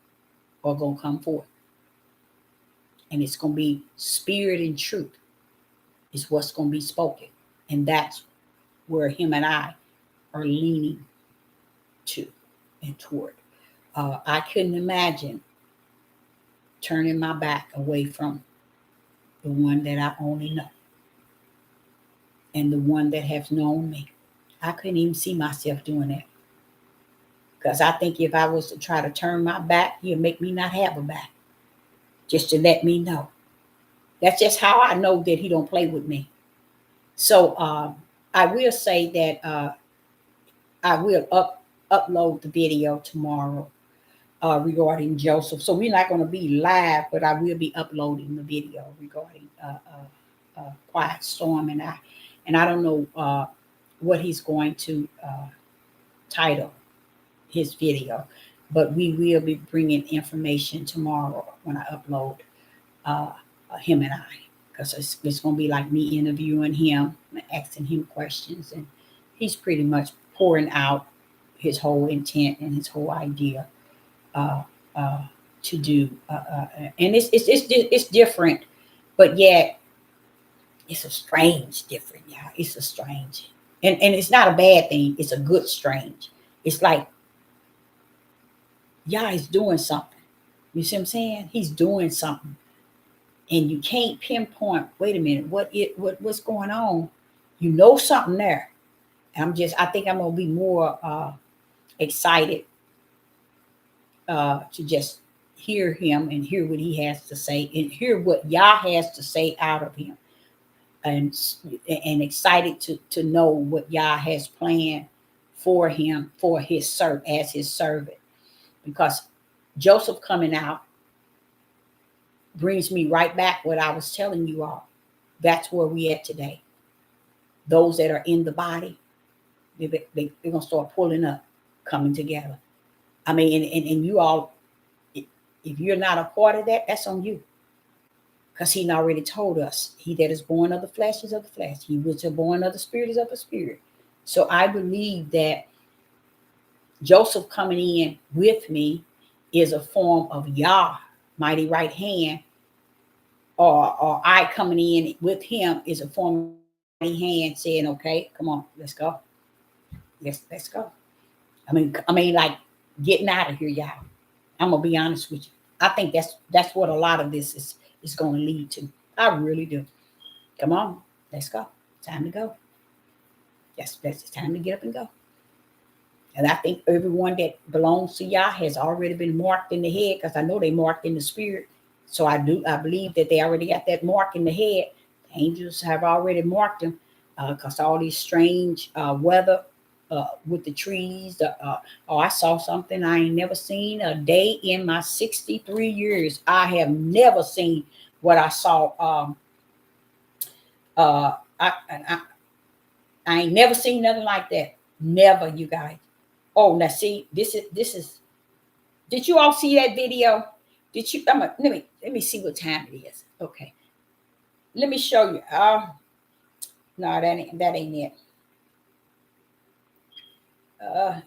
are going to come forth. And it's going to be spirit and truth is what's going to be spoken. And that's where Him and I are leaning to and toward. I couldn't imagine turning my back away from the one that I only know and the one that has known me. I couldn't even see myself doing that. Because I think if I was to try to turn my back, He'll make me not have a back. Just to let me know. That's just how I know that He don't play with me. So I will say that I will upload the video tomorrow regarding Joseph. So we're not going to be live, but I will be uploading the video regarding Quiet Storm and I. And I don't know what he's going to title his video, but we will be bringing information tomorrow when I upload him and I, because it's going to be like me interviewing him, asking him questions, and he's pretty much pouring out his whole intent and his whole idea to do, and it's different, but yet it's a strange different, yeah. It's a strange, and it's not a bad thing. It's a good strange. It's like, yeah, he's doing something. You see what I'm saying? He's doing something, and you can't pinpoint. Wait a minute, what's going on? You know something there. I think I'm gonna be more excited to just hear him and hear what he has to say and hear what Yah has to say out of him, and excited to know what Yah has planned for him, for his servant, because Joseph coming out brings me right back what I was telling you all. That's where we at today. Those that are in the body, they're gonna start pulling up, coming together. I mean, and you all, if you're not a part of that, that's on you. because he already told us, he that is born of the flesh is of the flesh, he which is born of the spirit is of the spirit. So I believe that Joseph coming in with me is a form of Yah, mighty right hand, or I coming in with him is a form of mighty hand saying, okay, come on, let's go. Let's go. I mean, like getting out of here, y'all. I'm gonna be honest with you. I think that's what a lot of this is going to lead to. I really do. Come on, let's go. Time to go. Yes, it's time to get up and go. And I think everyone that belongs to Yah has already been marked in the head, because I know they marked in the spirit. So I believe that they already got that mark in the head. The angels have already marked them, because all these strange weather with the trees. Oh, I saw something I ain't never seen a day in my 63 years. I have never seen what I saw. I ain't never seen nothing like that. Never, you guys. Oh, now see, this is. Did you all see that video? Did you? Let me see what time it is. Okay, let me show you. No, that ain't it. Uh,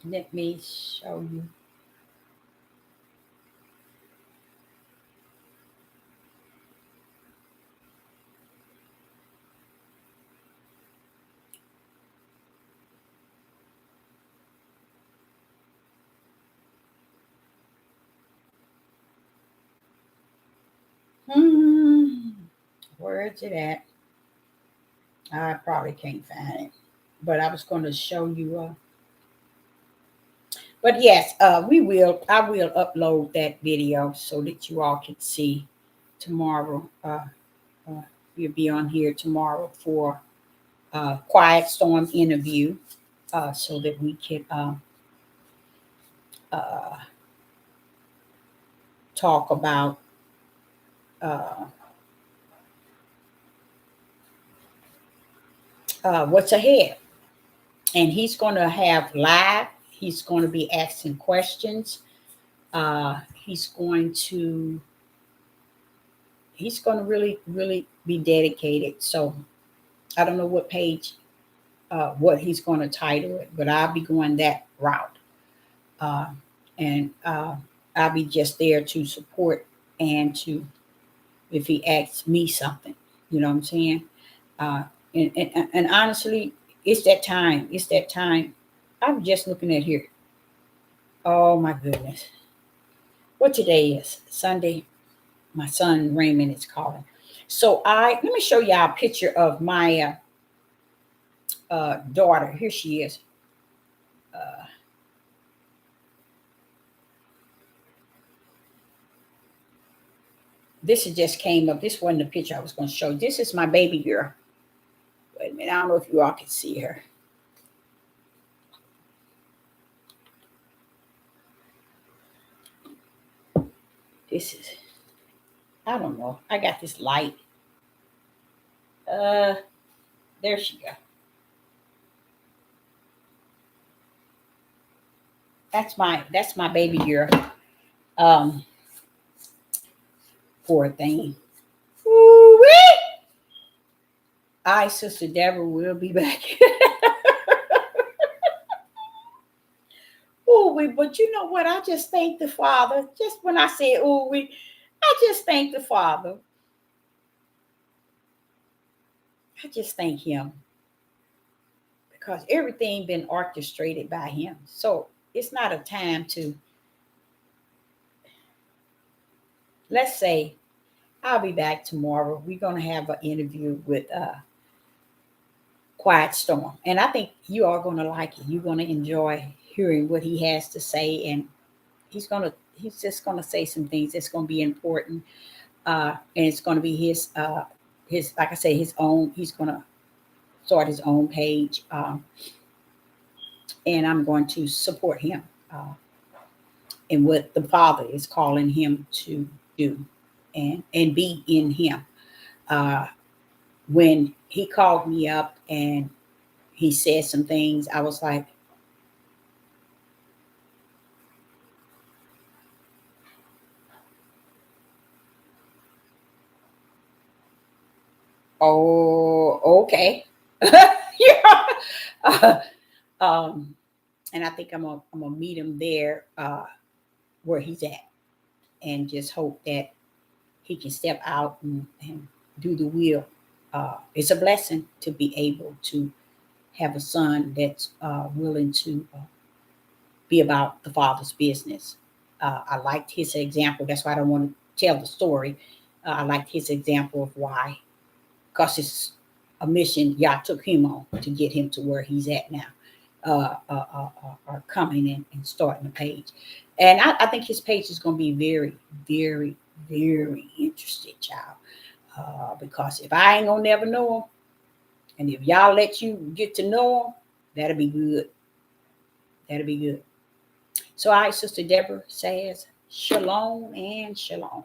Let me show you. Where is it at? I probably can't find it, but I was going to show you. But yes, we will. I will upload that video so that you all can see tomorrow. Uh, we'll be on here tomorrow for Quiet Storm interview, so that we can uh, talk about uh, what's ahead. And he's going to have live. He's going to be asking questions. He's going to really really be dedicated. So I don't know what page, what he's going to title it, but I'll be going that route. uh, and I'll be just there to support, and to, if he asks me something, you know what I'm saying. uh, and honestly, it's that time. It's that time. I'm just looking at here. Oh my goodness, what today is? Sunday. My son Raymond is calling. So let me show y'all a picture of my daughter. Here she is. Uh, this has just came up. This wasn't the picture I was going to show. This is my baby girl. Wait a minute. I don't know if you all can see her. This is, I don't know. I got this light. Uh, there she go. That's my baby girl. Um, Poor thing. Ooh-wee! Sister Deborah will be back. Ooh, but you know what? I just thank the Father. Just when I say ooh, I just thank the Father. I just thank Him, because everything been orchestrated by Him. So it's not a time to, let's say, I'll be back tomorrow. We're gonna have an interview with Quiet Storm, and I think you are gonna like it. You're gonna enjoy hearing what he has to say, and he's just gonna say some things that's gonna be important. And it's gonna be his, like I say, his own. He's gonna start his own page, and I'm going to support him in what the Father is calling him to do, and be in him. Uh, when he called me up and he said some things, I was like, Oh, okay. Yeah. Uh, and I think I'm gonna meet him there where he's at, and just hope that he can step out and do the will. It's a blessing to be able to have a son that's willing to be about the father's business. I liked his example. That's why I don't want to tell the story. I liked his example of why, because it's a mission Yah took him on to get him to where he's at now. Are coming and starting a page. And I think his page is going to be very, very, very interesting, child. Because if I ain't going to never know him, and if y'all let you get to know him, that'll be good. That'll be good. So, all right, Sister Deborah says, shalom and shalom.